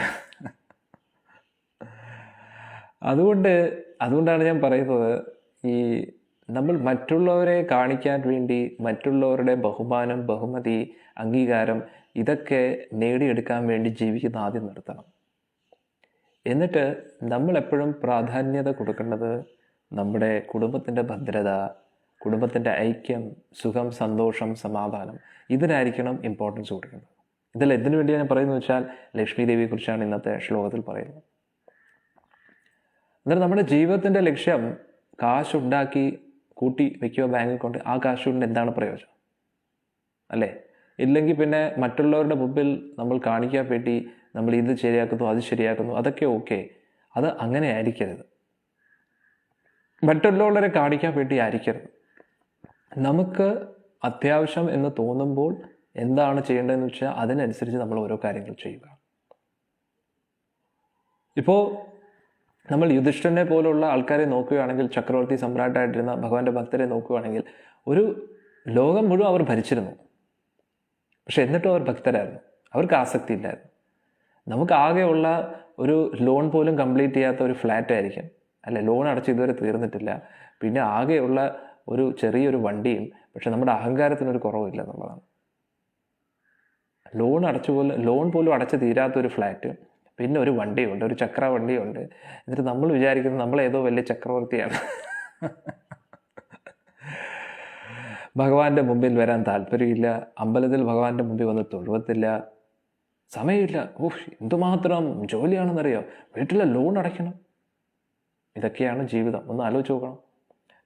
അതുകൊണ്ടാണ് ഞാൻ പറയുന്നത്, ഈ നമ്മൾ മറ്റുള്ളവരെ കാണിക്കാൻ വേണ്ടി മറ്റുള്ളവരുടെ ബഹുമാനം, ബഹുമതി, അംഗീകാരം ഇതൊക്കെ നേടിയെടുക്കാൻ വേണ്ടി ജീവിക്കുന്ന ആദ്യം നിർത്തണം. എന്നിട്ട് നമ്മളെപ്പോഴും പ്രാധാന്യത കൊടുക്കേണ്ടത് നമ്മുടെ കുടുംബത്തിൻ്റെ ഭദ്രത, കുടുംബത്തിൻ്റെ ഐക്യം, സുഖം, സന്തോഷം, സമാധാനം ഇതിനായിരിക്കണം ഇമ്പോർട്ടൻസ് കൊടുക്കുന്നത്. ഇതിൽ എന്തിനു വേണ്ടിയാണ് ഞാൻ പറയുന്നത് വെച്ചാൽ ലക്ഷ്മി ദേവിയെക്കുറിച്ചാണ് ഇന്നത്തെ ശ്ലോകത്തിൽ പറയുന്നത്. എന്നിട്ട് നമ്മുടെ ജീവിതത്തിൻ്റെ ലക്ഷ്യം കാശുണ്ടാക്കി കൂട്ടി വയ്ക്കുക ബാങ്കിൽ കൊണ്ട്, ആ കാശ് കൊണ്ട് എന്താണ് പ്രയോജനം അല്ലേ? ഇല്ലെങ്കിൽ പിന്നെ മറ്റുള്ളവരുടെ മുമ്പിൽ നമ്മൾ കാണിക്കാൻ വേണ്ടി നമ്മൾ ഇത് ശരിയാക്കുന്നു അത് ശരിയാക്കുന്നു, അതൊക്കെ ഓക്കെ, അത് അങ്ങനെ ആയിരിക്കരുത്. മറ്റുള്ളവരെ കാണിക്കാൻ വേണ്ടി ആയിരിക്കരുത്. നമുക്ക് അത്യാവശ്യം എന്ന് തോന്നുമ്പോൾ എന്താണ് ചെയ്യേണ്ടതെന്ന് വെച്ചാൽ അതിനനുസരിച്ച് നമ്മൾ ഓരോ കാര്യങ്ങൾ ചെയ്യുക. ഇപ്പോൾ നമ്മൾ യുധിഷ്ഠിരനെ പോലുള്ള ആൾക്കാരെ നോക്കുകയാണെങ്കിൽ, ചക്രവർത്തി സമ്രാട്ടായിട്ടിരുന്ന ഭഗവാന്റെ ഭക്തരെ നോക്കുകയാണെങ്കിൽ, ഒരു ലോകം മുഴുവൻ അവർ ഭരിച്ചിരുന്നു. പക്ഷെ എന്നിട്ടും അവർ ഭക്തരായിരുന്നു, അവർക്ക് ആസക്തി ഇല്ലായിരുന്നു. നമുക്ക് ആകെയുള്ള ഒരു ലോൺ പോലും കംപ്ലീറ്റ് ചെയ്യാത്ത ഒരു ഫ്ലാറ്റ് ആയിരിക്കും, അല്ലെ? ലോൺ അടച്ച് ഇതുവരെ തീർന്നിട്ടില്ല. പിന്നെ ആകെയുള്ള ഒരു ചെറിയൊരു വണ്ടിയും, പക്ഷെ നമ്മുടെ അഹങ്കാരത്തിനൊരു കുറവില്ല എന്നുള്ളതാണ്. ലോൺ പോലും അടച്ച് തീരാത്തൊരു ഫ്ലാറ്റ്, പിന്നെ ഒരു വണ്ടിയുണ്ട്, ഒരു ചക്ര വണ്ടിയുണ്ട്. എന്നിട്ട് നമ്മൾ വിചാരിക്കുന്നത് നമ്മളേതോ വലിയ ചക്രവർത്തിയാണ്. ഭഗവാന്റെ മുമ്പിൽ വരാൻ താല്പര്യമില്ല, അമ്പലത്തിൽ ഭഗവാന്റെ മുമ്പിൽ വന്ന് തൊഴുവത്തില്ല, സമയമില്ല. എന്തുമാത്രം ജോലിയാണെന്നറിയോ, വീട്ടിലെ ലോൺ അടയ്ക്കണം. ഇതൊക്കെയാണ് ജീവിതം. ഒന്ന് ആലോചിച്ച് നോക്കണം.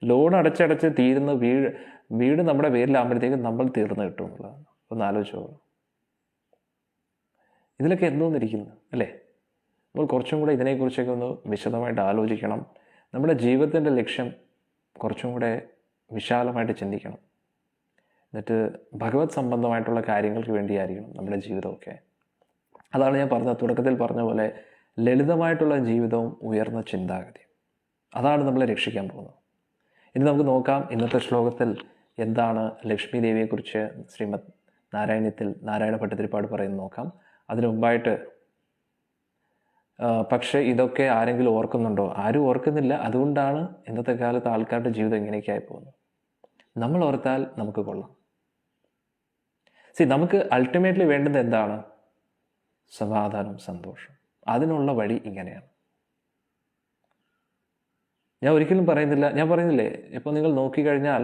ലോൺ അടച്ചടച്ച് തീരുന്ന വീട് നമ്മുടെ പേരിലാകുമ്പോഴത്തേക്കും നമ്മൾ തീർന്നു കിട്ടും എന്നുള്ളതാണ്. ഒന്ന് ആലോചിച്ച് നോക്കണം. ഇതിലൊക്കെ എന്തോന്നിരിക്കുന്നു അല്ലേ? നമ്മൾ കുറച്ചും കൂടെ ഇതിനെക്കുറിച്ചൊക്കെ ഒന്ന് വിശദമായിട്ട് ആലോചിക്കണം. നമ്മുടെ ജീവിതത്തിൻ്റെ ലക്ഷ്യം കുറച്ചും കൂടെ വിശാലമായിട്ട് ചിന്തിക്കണം. എന്നിട്ട് ഭഗവത് സംബന്ധമായിട്ടുള്ള കാര്യങ്ങൾക്ക് വേണ്ടിയായിരിക്കണം നമ്മുടെ ജീവിതമൊക്കെ. അതാണ് ഞാൻ തുടക്കത്തിൽ പറഞ്ഞ പോലെ ലളിതമായിട്ടുള്ള ജീവിതവും ഉയർന്ന ചിന്താഗതിയും, അതാണ് നമ്മളെ രക്ഷിക്കാൻ പോകുന്നത്. ഇനി നമുക്ക് നോക്കാം ഇന്നത്തെ ശ്ലോകത്തിൽ എന്താണ് ലക്ഷ്മി ദേവിയെക്കുറിച്ച് ശ്രീമദ് നാരായണീയത്തിൽ നാരായണ ഭട്ടതിരിപ്പാട് പറയുന്നത് നോക്കാം. അതിനു മുമ്പായിട്ട് പക്ഷേ ഇതൊക്കെ ആരെങ്കിലും ഓർക്കുന്നുണ്ടോ? ആരും ഓർക്കുന്നില്ല. അതുകൊണ്ടാണ് ഇന്നത്തെ കാലത്ത് ആൾക്കാരുടെ ജീവിതം ഇങ്ങനെയൊക്കെ ആയി പോകുന്നത്. നമ്മൾ ഓർത്താൽ നമുക്ക് കൊള്ളാം. നമുക്ക് അൾട്ടിമേറ്റ്ലി വേണ്ടത് എന്താണ്? സമാധാനം, സന്തോഷം. അതിനുള്ള വഴി ഇങ്ങനെയാണ്. ഞാൻ ഒരിക്കലും പറയുന്നില്ല, ഞാൻ പറയുന്നില്ലേ, ഇപ്പോൾ നിങ്ങൾ നോക്കിക്കഴിഞ്ഞാൽ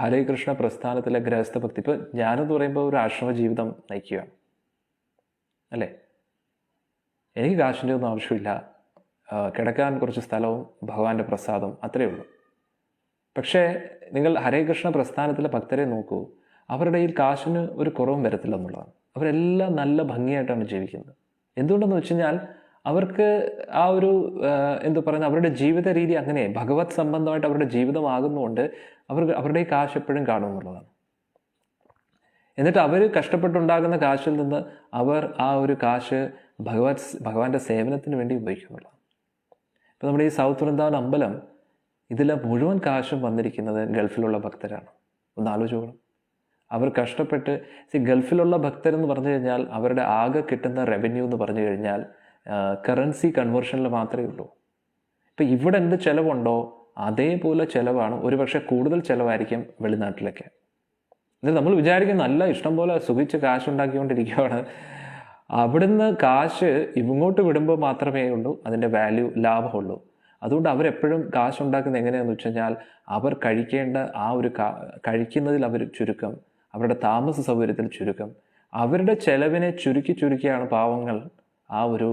ഹരേ കൃഷ്ണ പ്രസ്ഥാനത്തിലെ ഗൃഹസ്ഥ ഭക്തി, ഇപ്പോൾ ഞാനെന്ന് പറയുമ്പോൾ ഒരു ആശ്രമ ജീവിതം നയിക്കുകയാണ് അല്ലേ? എനിക്ക് കാശിൻ്റെ ഒന്നും ആവശ്യമില്ല, കിടക്കാൻ കുറച്ച് സ്ഥലവും ഭഗവാന്റെ പ്രസാദം, അത്രയേ ഉള്ളൂ. പക്ഷേ നിങ്ങൾ ഹരേ കൃഷ്ണ പ്രസ്ഥാനത്തിലെ ഭക്തരെ നോക്കൂ, അവരുടെ ഈ കാശിന് ഒരു കുറവും വരത്തില്ല എന്നുള്ളതാണ്. അവരെല്ലാം നല്ല ഭംഗിയായിട്ടാണ് ജീവിക്കുന്നത്. എന്തുകൊണ്ടെന്ന് വെച്ച് കഴിഞ്ഞാൽ അവർക്ക് ആ ഒരു അവരുടെ ജീവിത രീതി അങ്ങനെ ഭഗവത് സംബന്ധമായിട്ട് അവരുടെ ജീവിതമാകുന്നതുകൊണ്ട് അവരുടെ ഈ കാശ് എപ്പോഴും കാണുമെന്നുള്ളതാണ്. എന്നിട്ട് അവർ കഷ്ടപ്പെട്ടുണ്ടാകുന്ന കാശിൽ നിന്ന് അവർ ആ ഒരു കാശ് ഭഗവാന്റെ സേവനത്തിന് വേണ്ടി ഉപയോഗിക്കുന്നുള്ളതാണ്. ഇപ്പോൾ നമ്മുടെ ഈ സൗത്ത് വൃന്ദാവൻ അമ്പലം, ഇതിലെ മുഴുവൻ കാശും വന്നിരിക്കുന്നത് ഗൾഫിലുള്ള ഭക്തരാണ്. ഒന്ന് ആലോചിക്കണം. അവർ കഷ്ടപ്പെട്ട് ഗൾഫിലുള്ള ഭക്തരെന്ന് പറഞ്ഞു കഴിഞ്ഞാൽ അവരുടെ ആകെ കിട്ടുന്ന റവന്യൂ എന്ന് പറഞ്ഞു കഴിഞ്ഞാൽ കറൻസി കൺവേർഷനിൽ മാത്രമേ ഉള്ളൂ. ഇപ്പം ഇവിടെ എന്ത് ചിലവുണ്ടോ അതേപോലെ ചിലവാണ്, ഒരുപക്ഷെ കൂടുതൽ ചിലവായിരിക്കും വെളിനാട്ടിലൊക്കെ. എന്നിട്ട് നമ്മൾ വിചാരിക്കും നല്ല ഇഷ്ടം പോലെ സുഖിച്ച് കാശുണ്ടാക്കിക്കൊണ്ടിരിക്കുകയാണ്. അവിടുന്ന് കാശ് ഇങ്ങോട്ട് വിടുമ്പോൾ മാത്രമേ ഉള്ളൂ അതിൻ്റെ വാല്യൂ, ലാഭമുള്ളൂ. അതുകൊണ്ട് അവരെപ്പോഴും കാശുണ്ടാക്കുന്നത് എങ്ങനെയാണെന്ന് വെച്ച് കഴിഞ്ഞാൽ അവർ കഴിക്കേണ്ട ആ ഒരു കഴിക്കുന്നതിൽ അവർ ചുരുക്കം, അവരുടെ താമസ സൗകര്യത്തിൽ ചുരുക്കം, അവരുടെ ചെലവിനെ ചുരുക്കിയാണ് പാവങ്ങൾ ആ ഒരു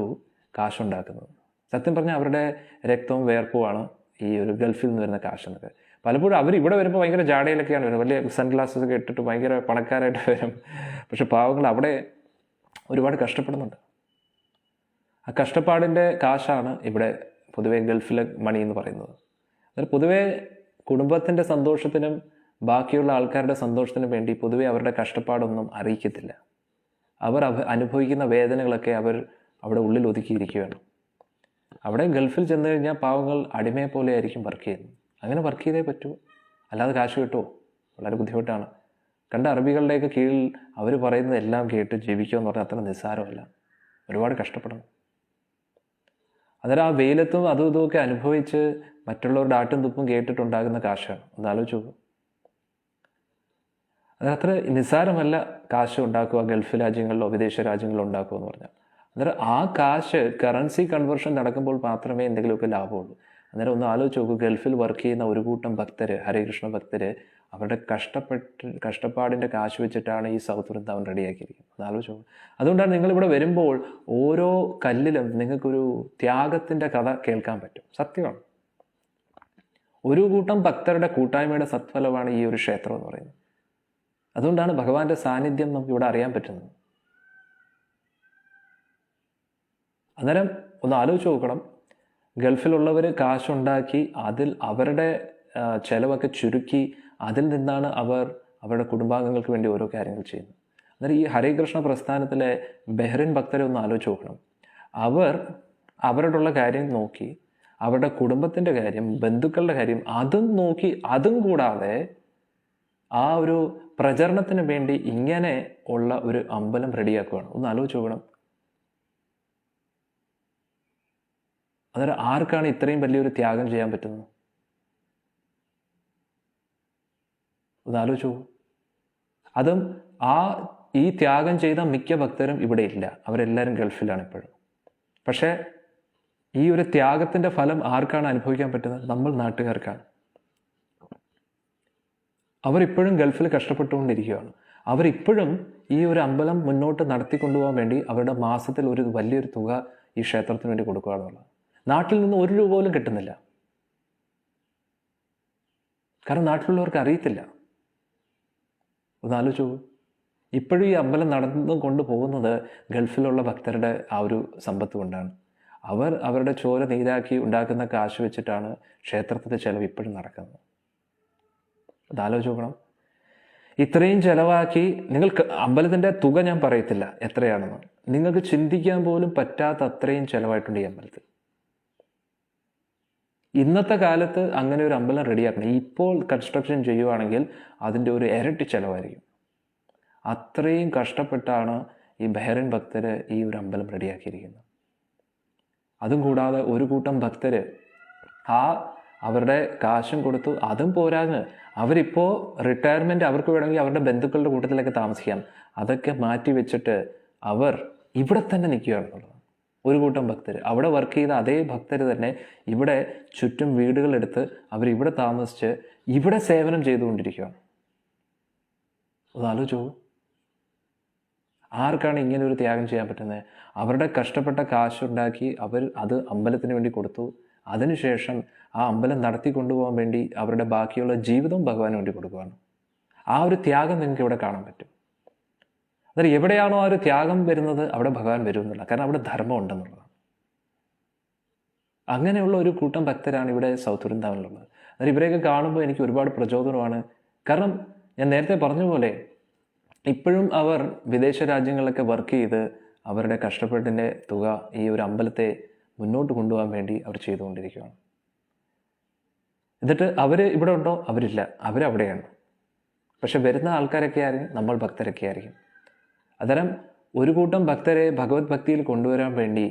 കാശുണ്ടാക്കുന്നത്. സത്യം പറഞ്ഞാൽ അവരുടെ രക്തവും വേർപ്പുമാണ് ഈ ഒരു ഗൾഫിൽ നിന്ന് വരുന്ന കാശെന്നൊക്കെ. പലപ്പോഴും അവർ ഇവിടെ വരുമ്പോൾ ഭയങ്കര ജാടയിലൊക്കെയാണ് വരും, വലിയ സൺ ഗ്ലാസസ് ഒക്കെ ഇട്ടിട്ട് ഭയങ്കര പണക്കാരായിട്ട് വരും. പക്ഷെ പാവങ്ങൾ അവിടെ ഒരുപാട് കഷ്ടപ്പെടുന്നുണ്ട്. ആ കഷ്ടപ്പാടിൻ്റെ കാശാണ് ഇവിടെ പൊതുവേ ഗൾഫിലെ മണി എന്ന് പറയുന്നത്. അതായത് പൊതുവേ കുടുംബത്തിൻ്റെ സന്തോഷത്തിനും ബാക്കിയുള്ള ആൾക്കാരുടെ സന്തോഷത്തിനും വേണ്ടി പൊതുവേ അവരുടെ കഷ്ടപ്പാടൊന്നും അറിയിക്കത്തില്ല. അവർ അനുഭവിക്കുന്ന വേദനകളൊക്കെ അവർ അവിടെ ഉള്ളിൽ ഒതുക്കിയിരിക്കുകയാണ്. അവിടെ ഗൾഫിൽ ചെന്ന് കഴിഞ്ഞാൽ പാവങ്ങൾ അടിമയെ പോലെ ആയിരിക്കും വർക്ക് ചെയ്യുന്നത്. അങ്ങനെ വർക്ക് ചെയ്തേ പറ്റൂ, അല്ലാതെ കാശ് കിട്ടുമോ? വളരെ ബുദ്ധിമുട്ടാണ്. കണ്ട അറബികളുടെയൊക്കെ കീഴിൽ അവർ പറയുന്നത് എല്ലാം കേട്ട് ജീവിക്കുക എന്ന് പറഞ്ഞാൽ അത്ര നിസ്സാരമല്ല, ഒരുപാട് കഷ്ടപ്പെടണം. അന്നേരം ആ വെയിലത്തും അതും ഇതുമൊക്കെ അനുഭവിച്ച് മറ്റുള്ളവരുടെ ആട്ടും തുപ്പും കേട്ടിട്ടുണ്ടാകുന്ന കാശാണ്. ഒന്ന് ആലോചിച്ച് നോക്കും. അതത്ര നിസ്സാരമല്ല കാശ് ഉണ്ടാക്കുക ഗൾഫ് രാജ്യങ്ങളിലോ വിദേശ രാജ്യങ്ങളിലോ ഉണ്ടാക്കുക എന്ന് പറഞ്ഞാൽ. അന്നേരം ആ കാശ് കറൻസി കൺവേർഷൻ നടക്കുമ്പോൾ മാത്രമേ എന്തെങ്കിലുമൊക്കെ ലാഭമുള്ളൂ. അന്നേരം ഒന്ന് ആലോചിച്ച് നോക്കൂ, ഗൾഫിൽ വർക്ക് ചെയ്യുന്ന ഒരു കൂട്ടം ഭക്തർ, ഹരേകൃഷ്ണ ഭക്തർ, അവരുടെ കഷ്ടപ്പാടിൻ്റെ കാശ് വെച്ചിട്ടാണ് ഈ സൗത്ത് വൃന്ദാവൻ റെഡിയാക്കിയിരിക്കുന്നത്. ഒന്ന് ആലോചിച്ച് നോക്കും. അതുകൊണ്ടാണ് നിങ്ങളിവിടെ വരുമ്പോൾ ഓരോ കല്ലിലും നിങ്ങൾക്കൊരു ത്യാഗത്തിൻ്റെ കഥ കേൾക്കാൻ പറ്റും. സത്യമാണ്. ഒരു കൂട്ടം ഭക്തരുടെ കൂട്ടായ്മയുടെ സത്ഫലമാണ് ഈ ഒരു ക്ഷേത്രം എന്ന് പറയുന്നത്. അതുകൊണ്ടാണ് ഭഗവാന്റെ സാന്നിധ്യം നമുക്ക് ഇവിടെ അറിയാൻ പറ്റുന്നത്. അന്നേരം ഒന്ന് ആലോചിച്ച് നോക്കണം, ഗൾഫിലുള്ളവർ കാശുണ്ടാക്കി അതിൽ അവരുടെ ചെലവൊക്കെ ചുരുക്കി അതിൽ നിന്നാണ് അവർ അവരുടെ കുടുംബാംഗങ്ങൾക്ക് വേണ്ടി ഓരോ കാര്യങ്ങൾ ചെയ്യുന്നത്. അന്നേരം ഈ ഹരേകൃഷ്ണ പ്രസ്ഥാനത്തിലെ ബഹ്റിൻ ഭക്തരെ ഒന്ന് ആലോചിച്ച് നോക്കണം. അവർ അവരോടുള്ള കാര്യം നോക്കി, അവരുടെ കുടുംബത്തിൻ്റെ കാര്യം, ബന്ധുക്കളുടെ കാര്യം അതും നോക്കി, അതും കൂടാതെ ആ ഒരു പ്രചരണത്തിന് വേണ്ടി ഇങ്ങനെ ഉള്ള ഒരു അമ്പലം റെഡിയാക്കുകയാണ്. ഒന്ന് ആലോചിച്ച് നോക്കണം. അന്നേരം ആർക്കാണ് ഇത്രയും വലിയൊരു ത്യാഗം ചെയ്യാൻ പറ്റുന്നത്? ഒന്ന് ആലോചിച്ചു. അതും ഈ ത്യാഗം ചെയ്ത മിക്ക ഭക്തരും ഇവിടെ ഇല്ല, അവരെല്ലാവരും ഗൾഫിലാണ് ഇപ്പോഴും. പക്ഷേ ഈ ഒരു ത്യാഗത്തിൻ്റെ ഫലം ആർക്കാണ് അനുഭവിക്കാൻ പറ്റുന്നത്? നമ്മൾ നാട്ടുകാർക്കാണ്. അവരിപ്പോഴും ഗൾഫിൽ കഷ്ടപ്പെട്ടുകൊണ്ടിരിക്കുകയാണ്. അവരിപ്പോഴും ഈ ഒരു അമ്പലം മുന്നോട്ട് നടത്തിക്കൊണ്ടുപോകാൻ വേണ്ടി അവരുടെ മാസത്തിൽ ഒരു വലിയൊരു തുക ഈ ക്ഷേത്രത്തിന് വേണ്ടി കൊടുക്കുകയാണെന്നുള്ളത്. നാട്ടിൽ നിന്ന് 1 രൂപ പോലും കിട്ടുന്നില്ല. കാരണം നാട്ടിലുള്ളവർക്ക് അറിയത്തില്ല. ഒന്ന് ആലോചിച്ചു. ഇപ്പോഴും ഈ അമ്പലം നടന്നു കൊണ്ടുപോകുന്നത് ഗൾഫിലുള്ള ഭക്തരുടെ ആ ഒരു സമ്പത്ത് കൊണ്ടാണ്. അവർ അവരുടെ ചോര നീരാക്കി ഉണ്ടാക്കുന്ന കാശ് വെച്ചിട്ടാണ് ക്ഷേത്രത്തിൻ്റെ ചിലവ് ഇപ്പോഴും നടക്കുന്നത്. അതാലോചിച്ച് നോക്കണം. ഇത്രയും ചിലവാക്കി നിങ്ങൾക്ക് അമ്പലത്തിൻ്റെ തുക ഞാൻ പറയത്തില്ല എത്രയാണെന്ന്, നിങ്ങൾക്ക് ചിന്തിക്കാൻ പോലും പറ്റാത്ത അത്രയും ചിലവായിട്ടുണ്ട് ഈ അമ്പലത്തിൽ. ഇന്നത്തെ കാലത്ത് അങ്ങനെ ഒരു അമ്പലം റെഡിയാക്കണം, ഇപ്പോൾ കൺസ്ട്രക്ഷൻ ചെയ്യുവാണെങ്കിൽ അതിൻ്റെ ഒരു ഇരട്ടി ചിലവായിരിക്കും. അത്രയും കഷ്ടപ്പെട്ടാണ് ഈ ബഹ്റിൻ ഭക്തർ ഈ ഒരു അമ്പലം റെഡിയാക്കിയിരിക്കുന്നത്. അതും കൂടാതെ ഒരു കൂട്ടം ഭക്തർ അവരുടെ കാശും കൊടുത്തു. അതും പോരാഞ്ഞ് അവരിപ്പോൾ റിട്ടയർമെൻറ്റ്, അവർക്ക് വേണമെങ്കിൽ അവരുടെ ബന്ധുക്കളുടെ കൂട്ടത്തിലൊക്കെ താമസിക്കാം, അതൊക്കെ മാറ്റി വെച്ചിട്ട് അവർ ഇവിടെ തന്നെ നിൽക്കുകയാണെന്നുള്ളത്. ഒരു കൂട്ടം ഭക്തർ അവിടെ വർക്ക് ചെയ്ത അതേ ഭക്തർ തന്നെ ഇവിടെ ചുറ്റും വീടുകളെടുത്ത് അവരിവിടെ താമസിച്ച് ഇവിടെ സേവനം ചെയ്തുകൊണ്ടിരിക്കുകയാണ്. അതാലോചിച്ചു. ആർക്കാണ് ഇങ്ങനെ ഒരു ത്യാഗം ചെയ്യാൻ പറ്റുന്നത്? അവരുടെ കഷ്ടപ്പെട്ട കാശുണ്ടാക്കി അവർ അത് അമ്പലത്തിന് വേണ്ടി കൊടുത്തു. അതിനുശേഷം ആ അമ്പലം നടത്തി കൊണ്ടുപോകാൻ വേണ്ടി അവരുടെ ബാക്കിയുള്ള ജീവിതം ഭഗവാന് വേണ്ടി കൊടുക്കുകയാണ്. ആ ഒരു ത്യാഗം നിങ്ങൾക്ക് ഇവിടെ കാണാൻ പറ്റും. അതായത് എവിടെയാണോ ആ ഒരു ത്യാഗം വരുന്നത് അവിടെ ഭഗവാൻ വരുമെന്നുള്ള, കാരണം അവിടെ ധർമ്മം ഉണ്ടെന്നുള്ളതാണ്. അങ്ങനെയുള്ള ഒരു കൂട്ടം ഭക്തരാണ് ഇവിടെ സൗത്ത് വൃന്ദാവനിലുള്ളത്. അതായത് ഇവരെയൊക്കെ കാണുമ്പോൾ എനിക്ക് ഒരുപാട് പ്രചോദനമാണ്. കാരണം ഞാൻ നേരത്തെ പറഞ്ഞ പോലെ ഇപ്പോഴും അവർ വിദേശ രാജ്യങ്ങളിലൊക്കെ വർക്ക് ചെയ്ത് അവരുടെ കഷ്ടപ്പാടിൻ്റെ തുക ഈ ഒരു അമ്പലത്തെ മുന്നോട്ട് കൊണ്ടുപോകാൻ വേണ്ടി അവർ ചെയ്തുകൊണ്ടിരിക്കുകയാണ്. എന്നിട്ട് അവർ ഇവിടെ ഉണ്ടോ? അവരില്ല, അവരവിടെയാണ്. പക്ഷെ വരുന്ന ആൾക്കാരൊക്കെ ആയിരിക്കും നമ്മൾ ഭക്തരൊക്കെ ആയിരിക്കും. അത്തരം ഒരു കൂട്ടം ഭക്തരെ ഭഗവത് ഭക്തിയിൽ കൊണ്ടുവരാൻ വേണ്ടി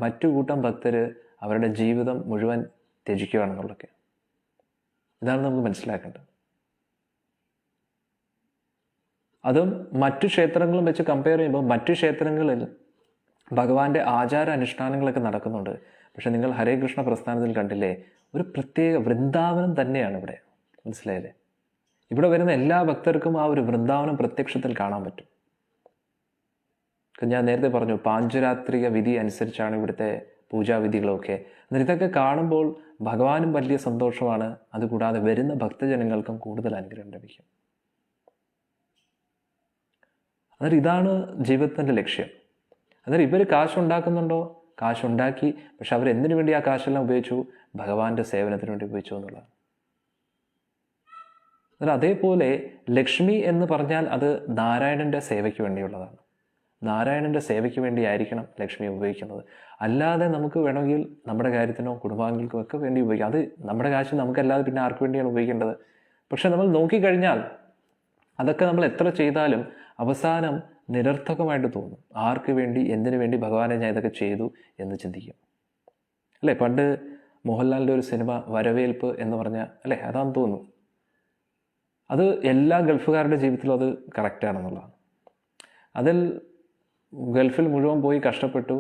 മറ്റു കൂട്ടം ഭക്തർ അവരുടെ ജീവിതം മുഴുവൻ ത്യജിക്കുകയാണെന്നുള്ളതൊക്കെ. ഇതാണ് നമുക്ക് മനസ്സിലാക്കേണ്ടത്. അതും മറ്റു ക്ഷേത്രങ്ങളും വെച്ച് കമ്പയർ ചെയ്യുമ്പോൾ മറ്റു ക്ഷേത്രങ്ങളിൽ ഭഗവാന്റെ ആചാര അനുഷ്ഠാനങ്ങളൊക്കെ നടക്കുന്നുണ്ട്. പക്ഷെ നിങ്ങൾ ഹരേ കൃഷ്ണ പ്രസ്ഥാനത്തിൽ കണ്ടില്ലേ, ഒരു പ്രത്യേക വൃന്ദാവനം തന്നെയാണ് ഇവിടെ. മനസ്സിലായില്ലേ? ഇവിടെ വരുന്ന എല്ലാ ഭക്തർക്കും ആ ഒരു വൃന്ദാവനം പ്രത്യക്ഷത്തിൽ കാണാൻ പറ്റും. ഞാൻ നേരത്തെ പറഞ്ഞു, പാഞ്ചരാത്രിക വിധി അനുസരിച്ചാണ് ഇവിടുത്തെ പൂജാവിധികളൊക്കെ. എന്നാൽ ഇതൊക്കെ കാണുമ്പോൾ ഭഗവാനും വലിയ സന്തോഷമാണ്. അതുകൂടാതെ വരുന്ന ഭക്തജനങ്ങൾക്കും കൂടുതൽ അനുഗ്രഹം ലഭിക്കും. അന്നേരം ഇതാണ് ജീവിതത്തിൻ്റെ ലക്ഷ്യം. അന്നേരം ഇവർ കാശുണ്ടാക്കുന്നുണ്ടോ? കാശുണ്ടാക്കി. പക്ഷെ അവർ എന്തിനു വേണ്ടി ആ കാശെല്ലാം ഉപയോഗിച്ചു? ഭഗവാന്റെ സേവനത്തിന് വേണ്ടി ഉപയോഗിച്ചു എന്നുള്ളതാണ്. അന്നേരം അതേപോലെ ലക്ഷ്മി എന്ന് പറഞ്ഞാൽ അത് നാരായണൻ്റെ സേവയ്ക്ക് വേണ്ടിയുള്ളതാണ്. നാരായണൻ്റെ സേവയ്ക്ക് വേണ്ടിയായിരിക്കണം ലക്ഷ്മി ഉപയോഗിക്കുന്നത്. അല്ലാതെ നമുക്ക് വേണമെങ്കിൽ നമ്മുടെ കാര്യത്തിനോ കുടുംബാംഗങ്ങൾക്കോ ഒക്കെ വേണ്ടി ഉപയോഗിക്കാം. അത് നമ്മുടെ കാശ് നമുക്കല്ലാതെ പിന്നെ ആർക്ക് വേണ്ടിയാണ് ഉപയോഗിക്കേണ്ടത്? പക്ഷെ നമ്മൾ നോക്കിക്കഴിഞ്ഞാൽ അതൊക്കെ നമ്മൾ എത്ര ചെയ്താലും അവസാനം നിരർത്ഥകമായിട്ട് തോന്നും. ആർക്ക് വേണ്ടി, എന്തിനു വേണ്ടി ഭഗവാനെ ഞാൻ ഇതൊക്കെ ചെയ്തു എന്ന് ചിന്തിക്കും. അല്ലേ? പണ്ട് മോഹൻലാലിൻ്റെ ഒരു സിനിമ വരവേൽപ്പ് എന്ന് പറഞ്ഞ, അല്ലേ, അതാണെന്ന് തോന്നുന്നു. അത് എല്ലാ ഗൾഫുകാരുടെ ജീവിതത്തിലും അത് കറക്റ്റാണെന്നുള്ളതാണ്. അതിൽ ഗൾഫിൽ മുഴുവൻ പോയി കഷ്ടപ്പെട്ടു,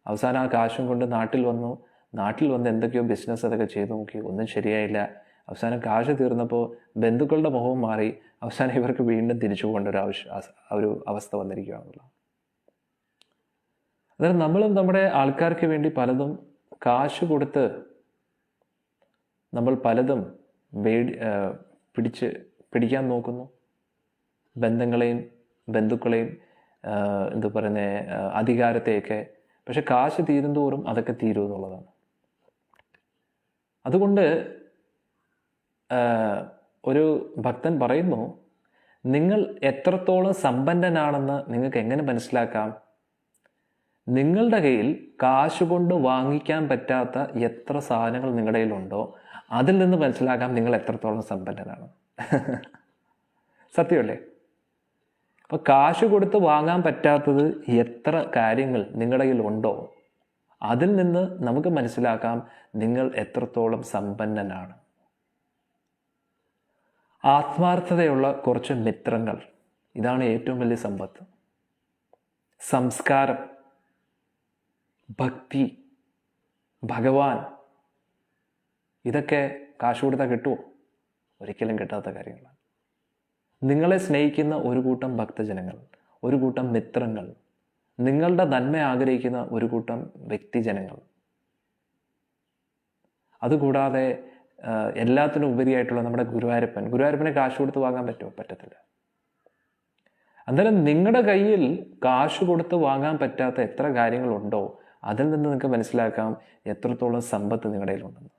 അവസാനം ആ കാശും കൊണ്ട് നാട്ടിൽ വന്ന് എന്തൊക്കെയോ ബിസിനസ് അതൊക്കെ ചെയ്തു നോക്കി, ഒന്നും ശരിയായില്ല. അവസാനം കാശ് തീർന്നപ്പോൾ ബന്ധുക്കളുടെ മുഖവും മാറി, അവസാനം ഇവർക്ക് വീണ്ടും തിരിച്ചു പോകേണ്ട ഒരു അവസ്ഥ വന്നിരിക്കുകയാണെന്നുള്ളതാണ്. അതായത് നമ്മളും നമ്മുടെ ആൾക്കാർക്ക് വേണ്ടി പലതും കാശ് കൊടുത്ത് നമ്മൾ പലതും പിടിക്കാൻ നോക്കുന്നു. ബന്ധുക്കളെയും എന്താ പറയുന്നത്, അധികാരത്തെയൊക്കെ. പക്ഷെ കാശ് തീരുന്തോറും അതൊക്കെ തീരും എന്നുള്ളതാണ്. അതുകൊണ്ട് ഒരു ഭക്തൻ പറയുന്നു, നിങ്ങൾ എത്രത്തോളം സമ്പന്നനാണെന്ന് നിങ്ങൾക്ക് എങ്ങനെ മനസ്സിലാക്കാം? നിങ്ങളുടെ കയ്യിൽ കാശ് കൊണ്ട് വാങ്ങിക്കാൻ പറ്റാത്ത എത്ര സാധനങ്ങൾ നിങ്ങളുടെ കയ്യിലുണ്ടോ അതിൽ നിന്ന് മനസ്സിലാക്കാം നിങ്ങൾ എത്രത്തോളം സമ്പന്നനാണ്. സത്യമല്ലേ? അപ്പോൾ കാശ് കൊടുത്ത് വാങ്ങാൻ പറ്റാത്തത് എത്ര കാര്യങ്ങൾ നിങ്ങളുടെ കയ്യിലുണ്ടോ അതിൽ നിന്ന് നമുക്ക് മനസ്സിലാക്കാം നിങ്ങൾ എത്രത്തോളം സമ്പന്നനാണ്. ആത്മാർത്ഥതയുള്ള കുറച്ച് മിത്രങ്ങൾ, ഇതാണ് ഏറ്റവും വലിയ സമ്പത്ത്. സംസ്കാരം, ഭക്തി, ഭഗവാൻ, ഇതൊക്കെ കാശ് കൊടുത്താൽ കിട്ടുമോ? ഒരിക്കലും കിട്ടാത്ത കാര്യങ്ങളാണ്. നിങ്ങളെ സ്നേഹിക്കുന്ന ഒരു കൂട്ടം ഭക്തജനങ്ങൾ, ഒരു കൂട്ടം മിത്രങ്ങൾ, നിങ്ങളുടെ നന്മ ആഗ്രഹിക്കുന്ന ഒരു കൂട്ടം വ്യക്തിജനങ്ങൾ, അതുകൂടാതെ എല്ലാത്തിനും ഉപരിയായിട്ടുള്ള നമ്മുടെ ഗുരുവായൂരപ്പനെ കാശ് കൊടുത്ത് വാങ്ങാൻ പറ്റുമോ? പറ്റത്തില്ല. അന്നേരം നിങ്ങളുടെ കയ്യിൽ കാശ് കൊടുത്ത് വാങ്ങാൻ പറ്റാത്ത എത്ര കാര്യങ്ങളുണ്ടോ അതിൽ നിന്ന് നിങ്ങൾക്ക് മനസ്സിലാക്കാം എത്രത്തോളം സമ്പത്ത് നിങ്ങളുടെ കയ്യിലുണ്ടെന്ന്.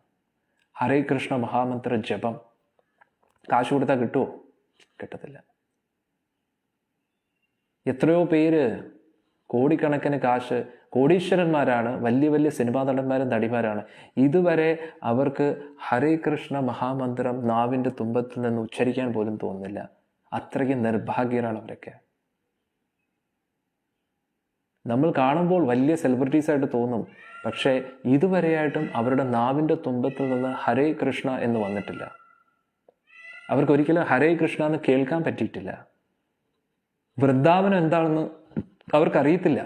ഹരേ കൃഷ്ണ മഹാമന്ത്ര ജപം കാശ് കൊടുത്താൽ കിട്ടുമോ? കിട്ടത്തില്ല. എത്രയോ പേര് കോടിക്കണക്കിന് കാശ്, കോടീശ്വരന്മാരാണ്, വലിയ വലിയ സിനിമാ നടന്മാരും നടിമാരാണ്. ഇതുവരെ അവർക്ക് ഹരേ കൃഷ്ണ മഹാമന്ത്രം നാവിൻ്റെ തുമ്പത്തിൽ നിന്ന് ഉച്ചരിക്കാൻ പോലും തോന്നുന്നില്ല. അത്രയ്ക്ക് നിർഭാഗ്യരാണ് അവരൊക്കെ. നമ്മൾ കാണുമ്പോൾ വലിയ സെലിബ്രിറ്റീസായിട്ട് തോന്നും, പക്ഷേ ഇതുവരെയായിട്ടും അവരുടെ നാവിൻ്റെ തുമ്പത്തിൽ നിന്ന് ഹരേ കൃഷ്ണ എന്ന് വന്നിട്ടില്ല. അവർക്കൊരിക്കലും ഹരേ കൃഷ്ണ എന്ന് കേൾക്കാൻ പറ്റിയിട്ടില്ല. വൃന്ദാവനം എന്താണെന്ന് അവർക്കറിയത്തില്ല.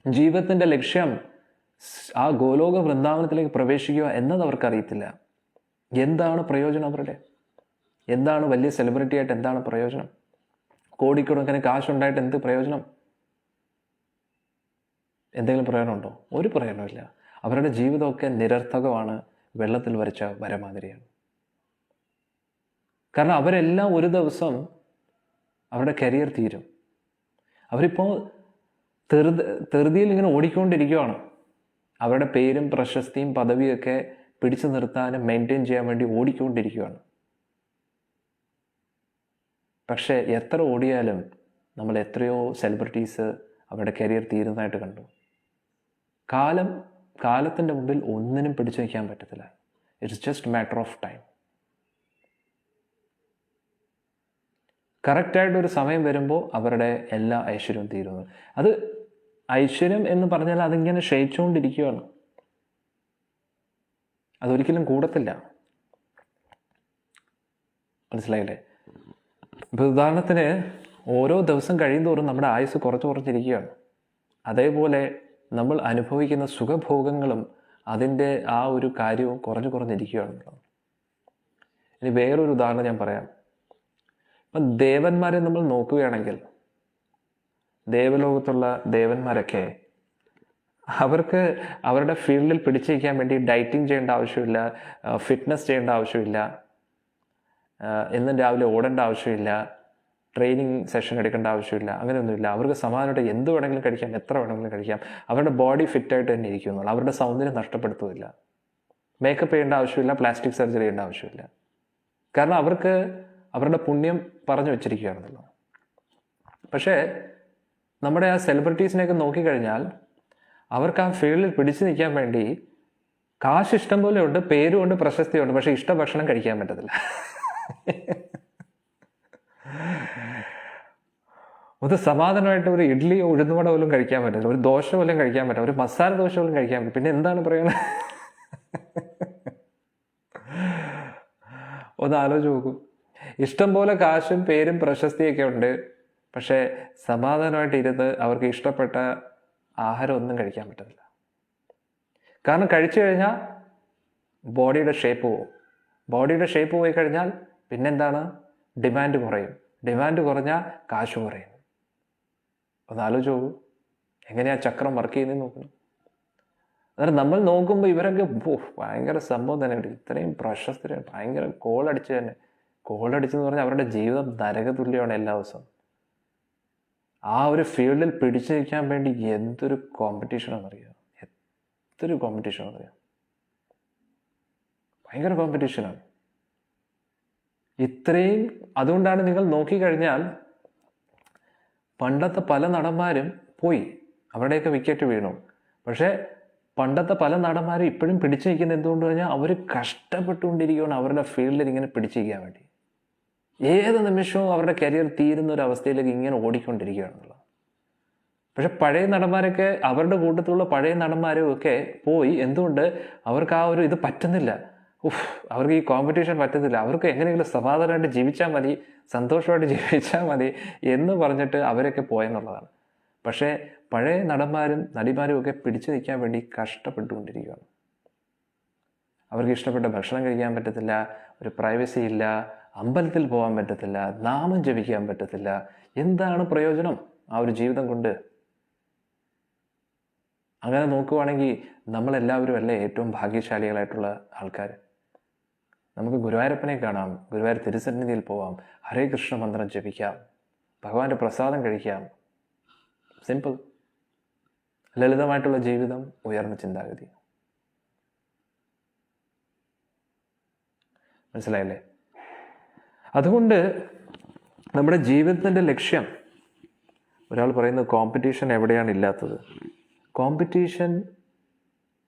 ജീവിതത്തിൻ്റെ ലക്ഷ്യം ആ ഗോലോക വൃന്ദാവനത്തിലേക്ക് പ്രവേശിക്കുക എന്നത് അവർക്കറിയത്തില്ല. എന്താണ് പ്രയോജനം അവരുടെ? എന്താണ് വലിയ സെലിബ്രിറ്റി ആയിട്ട് എന്താണ് പ്രയോജനം? കോടിക്കണക്കിന് കാശുണ്ടായിട്ട് എന്ത് പ്രയോജനം? എന്തെങ്കിലും പ്രയോജനമുണ്ടോ? ഒരു പ്രയോജനമില്ല. അവരുടെ ജീവിതമൊക്കെ നിരർത്ഥകമാണ്, വെള്ളത്തിൽ വരച്ച വരമാതിരിയാണ്. കാരണം അവരെല്ലാം ഒരു ദിവസം അവരുടെ കരിയർ തീരും. അവരിപ്പോൾ തെറുതിയിൽ ഇങ്ങനെ ഓടിക്കൊണ്ടിരിക്കുകയാണ്. അവരുടെ പേരും പ്രശസ്തിയും പദവിയൊക്കെ പിടിച്ചു നിർത്താനും മെയിൻറ്റെയിൻ ചെയ്യാൻ വേണ്ടി ഓടിക്കൊണ്ടിരിക്കുകയാണ്. പക്ഷേ എത്ര ഓടിയാലും നമ്മൾ എത്രയോ സെലിബ്രിറ്റീസ് അവരുടെ കരിയർ തീരുന്നതായിട്ട് കണ്ടു. കാലത്തിൻ്റെ മുമ്പിൽ ഒന്നിനും പിടിച്ചു വയ്ക്കാൻ പറ്റത്തില്ല. It's just matter of time. കറക്റ്റായിട്ടൊരു സമയം വരുമ്പോൾ അവരുടെ എല്ലാ ഐശ്വര്യവും തീരുന്നു. അത് ഐശ്വര്യം എന്ന് പറഞ്ഞാൽ അതിങ്ങനെ ക്ഷയിച്ചുകൊണ്ടിരിക്കുകയാണ്. അതൊരിക്കലും കൂടത്തില്ല. മനസ്സിലായില്ലേ? ഇപ്പോൾ ഉദാഹരണത്തിന് ഓരോ ദിവസം കഴിയുന്തോറും നമ്മുടെ ആയുസ് കുറഞ്ഞിരിക്കുകയാണ്. അതേപോലെ നമ്മൾ അനുഭവിക്കുന്ന സുഖഭോഗങ്ങളും അതിൻ്റെ ആ ഒരു കാര്യവും കുറഞ്ഞിരിക്കുകയാണ്. ഇനി വേറൊരു ഉദാഹരണം ഞാൻ പറയാം. ഇപ്പം ദേവന്മാരെ നമ്മൾ നോക്കുകയാണെങ്കിൽ, ദേവലോകത്തുള്ള ദേവന്മാരൊക്കെ അവർക്ക് അവരുടെ ഫീൽഡിൽ പിടിച്ചിരിക്കാൻ വേണ്ടി ഡയറ്റിങ് ചെയ്യേണ്ട ആവശ്യമില്ല, ഫിറ്റ്നസ് ചെയ്യേണ്ട ആവശ്യമില്ല, എന്നും രാവിലെ ഓടേണ്ട ആവശ്യമില്ല, ട്രെയിനിങ് സെഷൻ എടുക്കേണ്ട ആവശ്യമില്ല, അങ്ങനെയൊന്നുമില്ല. അവർക്ക് സമാധാനമായിട്ട് എന്ത് വേണമെങ്കിലും കഴിക്കാം, എത്ര വേണമെങ്കിലും കഴിക്കാം. അവരുടെ ബോഡി ഫിറ്റായിട്ട് തന്നെ ഇരിക്കുന്നുള്ളൂ. അവരുടെ സൗന്ദര്യം നഷ്ടപ്പെടുത്തുന്നില്ല. മേക്കപ്പ് ചെയ്യേണ്ട ആവശ്യമില്ല, പ്ലാസ്റ്റിക് സർജറി ചെയ്യേണ്ട ആവശ്യമില്ല. കാരണം അവർക്ക് അവരുടെ പുണ്യം പറഞ്ഞു വെച്ചിരിക്കുകയാണെന്നല്ലോ. പക്ഷേ നമ്മുടെ ആ സെലിബ്രിറ്റീസിനെയൊക്കെ നോക്കിക്കഴിഞ്ഞാൽ അവർക്ക് ആ ഫീൽഡിൽ പിടിച്ചു നിൽക്കാൻ വേണ്ടി കാശ് ഇഷ്ടം പോലെ ഉണ്ട്, പേരുമുണ്ട്, പ്രശസ്തിയുണ്ട്, പക്ഷെ ഭക്ഷണം കഴിക്കാൻ പറ്റത്തില്ല. ഒന്ന് സമാധാനമായിട്ട് ഒരു ഇഡ്ഡലി ഉഴുന്നുവട പോലും കഴിക്കാൻ പറ്റില്ല, ഒരു ദോശ പോലും കഴിക്കാൻ പറ്റില്ല, ഒരു മസാല ദോശ പോലും കഴിക്കാൻ പറ്റില്ല. പിന്നെ എന്താണ് പറയുന്നത്? ഒന്ന് ആലോചിച്ച് നോക്കൂ. ഇഷ്ടം പോലെ കാശും പേരും പ്രശസ്തിയൊക്കെ ഉണ്ട്, പക്ഷേ സമാധാനമായിട്ട് ഇരുന്ന് അവർക്ക് ഇഷ്ടപ്പെട്ട ആഹാരം ഒന്നും കഴിക്കാൻ പറ്റത്തില്ല. കാരണം കഴിച്ചു കഴിഞ്ഞാൽ ബോഡിയുടെ ഷേപ്പ് പോവും. ബോഡിയുടെ ഷേപ്പ് പോയി കഴിഞ്ഞാൽ പിന്നെന്താണ്? ഡിമാൻഡ് കുറയും. ഡിമാൻഡ് കുറഞ്ഞാൽ കാശ് കുറയും. ഒന്ന് ആലോചിച്ച് നോക്കൂ, എങ്ങനെയാ ചക്രം വർക്ക് ചെയ്യുന്നത് നോക്കണം. അന്നേരം നമ്മൾ നോക്കുമ്പോൾ ഇവരൊക്കെ ഭയങ്കര സംഭവം തന്നെയുണ്ട്, ഇത്രയും പ്രശസ്തരാണ്, ഭയങ്കര കോളടിച്ച് തന്നെ. കോളടിച്ചെന്ന് പറഞ്ഞാൽ അവരുടെ ജീവിതം നരകതുല്യമാണ് എല്ലാ ദിവസവും. ആ ഒരു ഫീൽഡിൽ പിടിച്ചു നിൽക്കാൻ വേണ്ടി എന്തൊരു കോമ്പറ്റീഷനാണെന്നറിയാം, എന്തൊരു കോമ്പറ്റീഷനാണെന്നറിയാം, ഭയങ്കര കോമ്പറ്റീഷനാണ് ഇത്രയും. അതുകൊണ്ടാണ് നിങ്ങൾ നോക്കിക്കഴിഞ്ഞാൽ പണ്ടത്തെ പല നടന്മാരും പോയി, അവരുടെയൊക്കെ വിക്കറ്റ് വീണു. പക്ഷേ പണ്ടത്തെ പല നടന്മാരും ഇപ്പോഴും പിടിച്ചു നിൽക്കുന്നത് എന്തുകൊണ്ട് കഴിഞ്ഞാൽ അവർ കഷ്ടപ്പെട്ടുകൊണ്ടിരിക്കുകയാണ് അവരുടെ ഫീൽഡിൽ ഇങ്ങനെ പിടിച്ചു നിൽക്കാൻ വേണ്ടി. ഏത് നിമിഷവും അവരുടെ കരിയർ തീരുന്ന ഒരു അവസ്ഥയിലേക്ക് ഇങ്ങനെ ഓടിക്കൊണ്ടിരിക്കുകയാണെന്നുള്ളത്. പക്ഷെ പഴയ നടന്മാരൊക്കെ, അവരുടെ കൂട്ടത്തിലുള്ള പഴയ നടന്മാരും ഒക്കെ പോയി. എന്തുകൊണ്ട്? അവർക്ക് ആ ഒരു ഇത് പറ്റുന്നില്ല. അവർക്ക് ഈ കോമ്പറ്റീഷൻ പറ്റുന്നില്ല. അവർക്ക് എങ്ങനെയെങ്കിലും സമാധാനമായിട്ട് ജീവിച്ചാൽ മതി, സന്തോഷമായിട്ട് ജീവിച്ചാൽ മതി എന്ന് പറഞ്ഞിട്ട് അവരൊക്കെ പോയെന്നുള്ളതാണ്. പക്ഷേ പഴയ നടന്മാരും നടിമാരും ഒക്കെ പിടിച്ചു നിൽക്കാൻ വേണ്ടി കഷ്ടപ്പെട്ടുകൊണ്ടിരിക്കുകയാണ്. അവർക്ക് ഇഷ്ടപ്പെട്ട ഭക്ഷണം കഴിക്കാൻ പറ്റത്തില്ല, ഒരു പ്രൈവസി ഇല്ല, അമ്പലത്തിൽ പോകാൻ പറ്റത്തില്ല, നാമം ജപിക്കാൻ പറ്റത്തില്ല. എന്താണ് പ്രയോജനം ആ ഒരു ജീവിതം കൊണ്ട്? അങ്ങനെ നോക്കുവാണെങ്കിൽ നമ്മളെല്ലാവരും അല്ലേ ഏറ്റവും ഭാഗ്യശാലികളായിട്ടുള്ള ആൾക്കാർ. നമുക്ക് ഗുരുവായൂരപ്പനെ കാണാം, ഗുരുവായൂർ തിരുസന്നിധിയിൽ പോവാം, ഹരേ കൃഷ്ണ മന്ത്രം ജപിക്കാം, ഭഗവാന്റെ പ്രസാദം കഴിക്കാം. സിമ്പിൾ, ലളിതമായിട്ടുള്ള ജീവിതം, ഉയർന്ന ചിന്താഗതി. മനസ്സിലായില്ലേ? അതുകൊണ്ട് നമ്മുടെ ജീവിതത്തിൻ്റെ ലക്ഷ്യം, ഒരാൾ പറയുന്നത് കോമ്പറ്റീഷൻ എവിടെയാണ് ഇല്ലാത്തത്? കോമ്പറ്റീഷൻ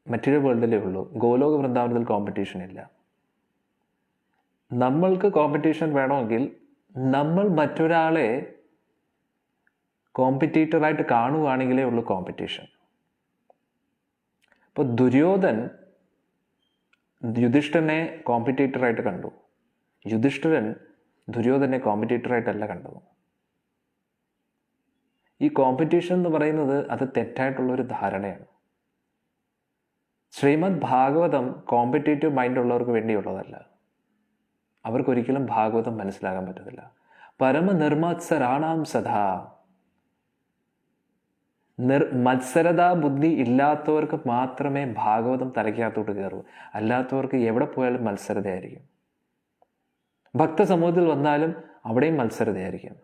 മറ്റൊരു വേൾഡിലേ ഉള്ളൂ. ഗോലോക വൃന്ദാവനത്തിൽ കോമ്പറ്റീഷൻ ഇല്ല. നമ്മൾക്ക് കോമ്പറ്റീഷൻ വേണമെങ്കിൽ നമ്മൾ മറ്റൊരാളെ കോമ്പറ്റീറ്ററായിട്ട് കാണുകയാണെങ്കിലേ ഉള്ളൂ കോമ്പറ്റീഷൻ. ഇപ്പോൾ ദുര്യോധൻ യുധിഷ്ഠിരനെ കോമ്പറ്റീറ്ററായിട്ട് കണ്ടു, യുധിഷ്ഠിരൻ ദുര്യോധനെ കോമ്പറ്റീറ്ററായിട്ടല്ല കണ്ടത്. ഈ കോമ്പറ്റീഷൻ എന്ന് പറയുന്നത് അത് തെറ്റായിട്ടുള്ളൊരു ധാരണയാണ്. ശ്രീമദ് ഭാഗവതം കോമ്പറ്റേറ്റീവ് മൈൻഡ് ഉള്ളവർക്ക് വേണ്ടിയുള്ളതല്ല. അവർക്കൊരിക്കലും ഭാഗവതം മനസ്സിലാകാൻ പറ്റത്തില്ല. പരമനിർമത്സരാണാം സദാ, മത്സരതാ ബുദ്ധി ഇല്ലാത്തവർക്ക് മാത്രമേ ഭാഗവതം തലയ്ക്കകത്തോട്ട് കയറൂ. അല്ലാത്തവർക്ക് എവിടെ പോയാലും മത്സരതയായിരിക്കും. ഭക്തസമൂഹത്തിൽ വന്നാലും അവിടെയും മത്സരതയായിരിക്കും,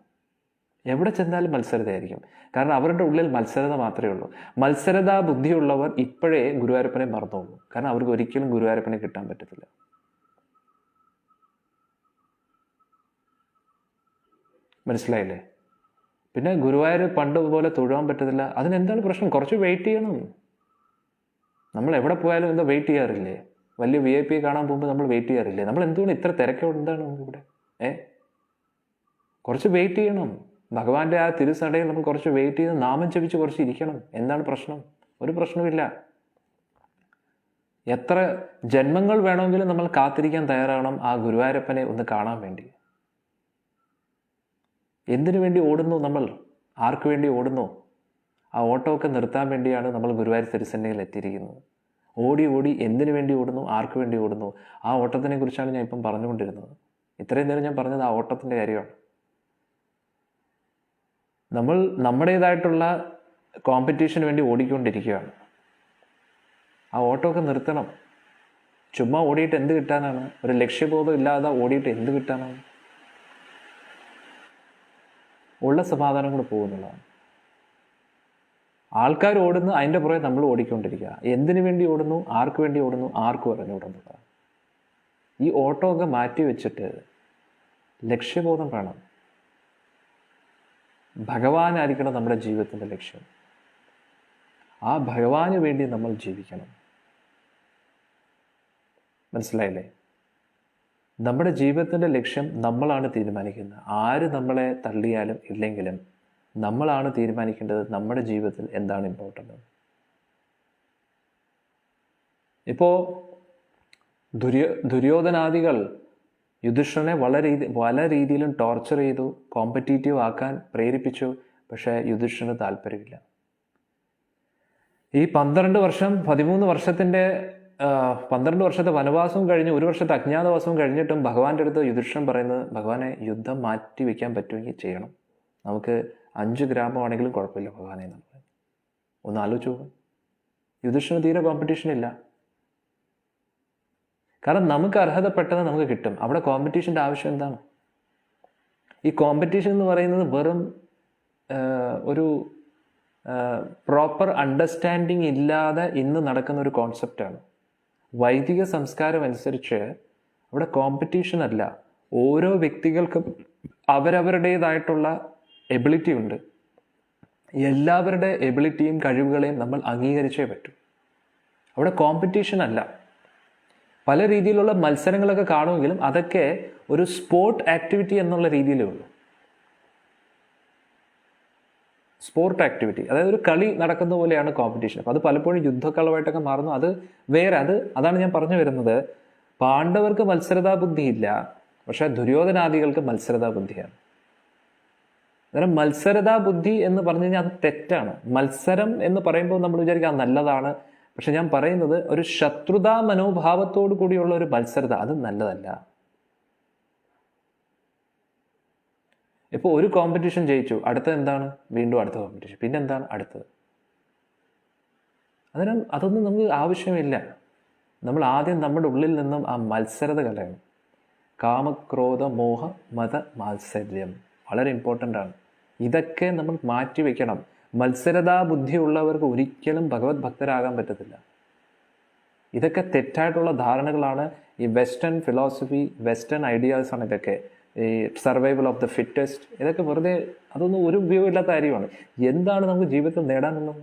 എവിടെ ചെന്നാലും മത്സരതയായിരിക്കും. കാരണം അവരുടെ ഉള്ളിൽ മത്സരത മാത്രമേ ഉള്ളൂ. മത്സരതാ ബുദ്ധിയുള്ളവർ ഇപ്പോഴേ ഗുരുവായൂരപ്പനെ മറന്നുള്ളൂ. കാരണം അവർക്ക് ഒരിക്കലും ഗുരുവായൂരപ്പനെ കിട്ടാൻ പറ്റത്തില്ല. മനസ്സിലായില്ലേ? പിന്നെ ഗുരുവായൂർ പണ്ട് പോലെ തൊഴുവാൻ പറ്റത്തില്ല. അതിനെന്താണ് പ്രശ്നം? കുറച്ച് വെയിറ്റ് ചെയ്യണം. നമ്മൾ എവിടെ പോയാലും എന്താ വെയിറ്റ് ചെയ്യാറില്ലേ? വലിയ VIP കാണാൻ പോകുമ്പോൾ നമ്മൾ വെയിറ്റ് ചെയ്യാറില്ലേ? നമ്മൾ എന്തുകൊണ്ട് ഇത്ര തിരക്കുണ്ട്? എന്താണ് നമുക്കിവിടെ? കുറച്ച് വെയിറ്റ് ചെയ്യണം. ഭഗവാന്റെ ആ തിരുസടയിൽ നമ്മൾ കുറച്ച് വെയിറ്റ് ചെയ്ത് നാമം ജപിച്ച് കുറച്ച് ഇരിക്കണം. എന്താണ് പ്രശ്നം? ഒരു പ്രശ്നമില്ല. എത്ര ജന്മങ്ങൾ വേണമെങ്കിലും നമ്മൾ കാത്തിരിക്കാൻ തയ്യാറാവണം ആ ഗുരുവായൂരപ്പനെ ഒന്ന് കാണാൻ വേണ്ടി. എന്തിനു വേണ്ടി ഓടുന്നു നമ്മൾ? ആർക്ക് വേണ്ടി ഓടുന്നു? ആ ഓട്ടമൊക്കെ നിർത്താൻ വേണ്ടിയാണ് നമ്മൾ ഗുരുവായൂർ തിരുസന്നിധിയിൽ എത്തിയിരിക്കുന്നത്. ഓടി ഓടി എന്തിനു വേണ്ടി ഓടുന്നു? ആർക്ക് വേണ്ടി ഓടുന്നു? ആ ഓട്ടത്തിനെ കുറിച്ചാണ് ഞാൻ ഇപ്പം പറഞ്ഞുകൊണ്ടിരുന്നത്. ഇത്രയും നേരം ഞാൻ പറഞ്ഞത് ആ ഓട്ടത്തിൻ്റെ കാര്യമാണ്. നമ്മൾ നമ്മുടേതായിട്ടുള്ള കോമ്പറ്റീഷന് വേണ്ടി ഓടിക്കൊണ്ടിരിക്കുകയാണ്. ആ ഓട്ടമൊക്കെ നിർത്തണം. ചുമ്മാ ഓടിയിട്ട് എന്ത് കിട്ടാനാണ്? ഒരു ലക്ഷ്യബോധം ഇല്ലാതെ ഓടിയിട്ട് എന്ത് കിട്ടാനാണ്? ഉള്ള സമാധാനം കൂടെ പോകുന്നതാണ്. ആൾക്കാർ ഓടുന്നു, അതിൻ്റെ പുറകെ നമ്മൾ ഓടിക്കൊണ്ടിരിക്കുക. എന്തിനു വേണ്ടി ഓടുന്നു? ആർക്ക് വേണ്ടി ഓടുന്നു? ആർക്കും അറിഞ്ഞുകൂടുന്നതാണ്. ഈ ഓട്ടമൊക്കെ മാറ്റി വെച്ചിട്ട് ലക്ഷ്യബോധം വേണം. ഭഗവാനായിരിക്കണം നമ്മുടെ ജീവിതത്തിൻ്റെ ലക്ഷ്യം. ആ ഭഗവാന് വേണ്ടി നമ്മൾ ജീവിക്കണം. മനസ്സിലായില്ലേ? നമ്മുടെ ജീവിതത്തിൻ്റെ ലക്ഷ്യം നമ്മളാണ് തീരുമാനിക്കുന്നത്. ആര് നമ്മളെ തള്ളിയാലും ഇല്ലെങ്കിലും നമ്മളാണ് തീരുമാനിക്കേണ്ടത് നമ്മുടെ ജീവിതത്തിൽ എന്താണ് ഇമ്പോർട്ടൻ്റ്. ഇപ്പോൾ ദുര്യോധനാദികൾ യുധിഷ്ഠിരനെ പല രീതിയിലും ടോർച്ചർ ചെയ്തു, കോമ്പറ്റീറ്റീവ് ആക്കാൻ പ്രേരിപ്പിച്ചു. പക്ഷേ യുധിഷ്ഠിരന് താല്പര്യമില്ല. ഈ 12 വർഷത്തെ വനവാസവും കഴിഞ്ഞ് 1 വർഷത്തെ അജ്ഞാതവാസവും കഴിഞ്ഞിട്ടും ഭഗവാന്റെ അടുത്ത് യുധിഷ്ഠിരൻ പറയുന്നത്, ഭഗവാനെ യുദ്ധം മാറ്റി വയ്ക്കാൻ പറ്റുമെങ്കിൽ ചെയ്യണം, നമുക്ക് 5 ഗ്രാമമാണെങ്കിലും കുഴപ്പമില്ല ഭഗവാനെ. നമ്മൾ ഒന്ന് ആലോചിച്ച് പോകും. യുധിഷ്ഠിരന് തീരെ കോമ്പറ്റീഷൻ ഇല്ല. കാരണം നമുക്ക് അർഹതപ്പെട്ടത് നമുക്ക് കിട്ടും. അവിടെ കോമ്പറ്റീഷൻ്റെ ആവശ്യം എന്താണ്? ഈ കോമ്പറ്റീഷൻ എന്ന് പറയുന്നത് വെറും ഒരു പ്രോപ്പർ അണ്ടർസ്റ്റാൻഡിങ് ഇല്ലാതെ ഇന്ന് നടക്കുന്ന ഒരു കോൺസെപ്റ്റാണ്. വൈദിക സംസ്കാരം അനുസരിച്ച് അവിടെ കോമ്പറ്റീഷൻ അല്ല, ഓരോ വ്യക്തികൾക്കും അവരവരുടേതായിട്ടുള്ള എബിലിറ്റി ഉണ്ട്. എല്ലാവരുടെ എബിലിറ്റിയും കഴിവുകളെയും നമ്മൾ അംഗീകരിച്ചേ പറ്റൂ. അവിടെ കോമ്പറ്റീഷൻ അല്ല. പല രീതിയിലുള്ള മത്സരങ്ങളൊക്കെ കാണുമെങ്കിലും അതൊക്കെ ഒരു സ്പോർട്ട് ആക്ടിവിറ്റി എന്നുള്ള രീതിയിലേ ഉള്ളൂ. സ്പോർട്ട് ആക്ടിവിറ്റി, അതായത് ഒരു കളി നടക്കുന്ന പോലെയാണ് കോമ്പറ്റീഷൻ. അപ്പം അത് പലപ്പോഴും യുദ്ധക്കളമായിട്ടൊക്കെ മാറുന്നു. അത് വേറെ, അതാണ് ഞാൻ പറഞ്ഞു വരുന്നത്. പാണ്ഡവർക്ക് മത്സരതാ ബുദ്ധിയില്ല, പക്ഷെ ദുര്യോധനാദികൾക്ക് മത്സരതാ ബുദ്ധിയാണ്. അന്നേരം മത്സരതാ ബുദ്ധി എന്ന് പറഞ്ഞു കഴിഞ്ഞാൽ അത് തെറ്റാണ്. മത്സരം എന്ന് പറയുമ്പോൾ നമ്മൾ വിചാരിക്കുക അത് നല്ലതാണ്. പക്ഷെ ഞാൻ പറയുന്നത് ഒരു ശത്രുതാ മനോഭാവത്തോടു കൂടിയുള്ള ഒരു മത്സരത, അത് നല്ലതല്ല. ഇപ്പോൾ ഒരു കോമ്പറ്റീഷൻ ജയിച്ചു, അടുത്തത് എന്താണ്? വീണ്ടും അടുത്ത കോമ്പറ്റീഷൻ, പിന്നെ എന്താണ് അടുത്തത്? അന്നേരം അതൊന്നും നമുക്ക് ആവശ്യമില്ല. നമ്മൾ ആദ്യം നമ്മുടെ ഉള്ളിൽ നിന്നും ആ മത്സരത കളയണം. കാമക്രോധ മോഹ മത മാത്സര്യം വളരെ ഇമ്പോർട്ടൻ്റ് ആണ്. ഇതൊക്കെ നമ്മൾ മാറ്റി വയ്ക്കണം. മത്സരതാ ബുദ്ധിയുള്ളവർക്ക് ഒരിക്കലും ഭഗവത് ഭക്തരാകാൻ പറ്റത്തില്ല. ഇതൊക്കെ തെറ്റായിട്ടുള്ള ധാരണകളാണ്. ഈ വെസ്റ്റേൺ ഫിലോസഫി, വെസ്റ്റേൺ ഐഡിയാസാണ് ഇതൊക്കെ. ഈ സർവൈവൽ ഓഫ് ദ ഫിറ്റസ്റ്റ്, ഇതൊക്കെ വെറുതെ, അതൊന്നും ഒരു ഉപയോഗമില്ലാത്ത കാര്യമാണ്. എന്താണ് നമുക്ക് ജീവിതത്തിൽ നേടാനുള്ളത്?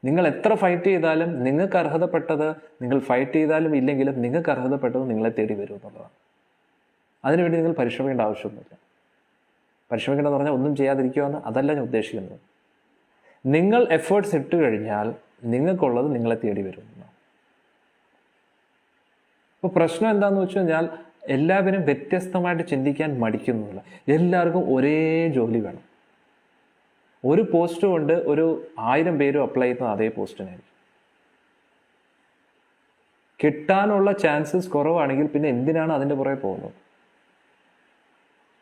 നിങ്ങൾ എത്ര ഫൈറ്റ് ചെയ്താലും നിങ്ങൾക്ക് അർഹതപ്പെട്ടത്, നിങ്ങൾ ഫൈറ്റ് ചെയ്താലും ഇല്ലെങ്കിലും നിങ്ങൾക്ക് അർഹതപ്പെട്ടത് നിങ്ങളെ തേടി വരും എന്നുള്ളതാണ്. അതിനുവേണ്ടി നിങ്ങൾ പരിശ്രമിക്കേണ്ട ആവശ്യമൊന്നുമില്ല. പരിശ്രമിക്കേണ്ടതെന്ന് പറഞ്ഞാൽ ഒന്നും ചെയ്യാതിരിക്കുമെന്ന് അതല്ല ഞാൻ ഉദ്ദേശിക്കുന്നത്. നിങ്ങൾ എഫേർട്സ് ഇട്ട് കഴിഞ്ഞാൽ നിങ്ങൾക്കുള്ളത് നിങ്ങളെ തേടി വരും. ഇപ്പോൾ പ്രശ്നം എന്താണെന്ന് വെച്ച് കഴിഞ്ഞാൽ എല്ലാവരും വ്യത്യസ്തമായിട്ട് ചിന്തിക്കാൻ മടിക്കുന്നില്ല. എല്ലാവർക്കും ഒരേ ജോലി വേണം. ഒരു പോസ്റ്റ് കൊണ്ട് ഒരു 1000 പേരും അപ്ലൈ ചെയ്യുന്നത് അതേ പോസ്റ്റിനായിരിക്കും. കിട്ടാനുള്ള ചാൻസസ് കുറവാണെങ്കിൽ പിന്നെ എന്തിനാണ് അതിൻ്റെ പുറകെ പോകുന്നത്?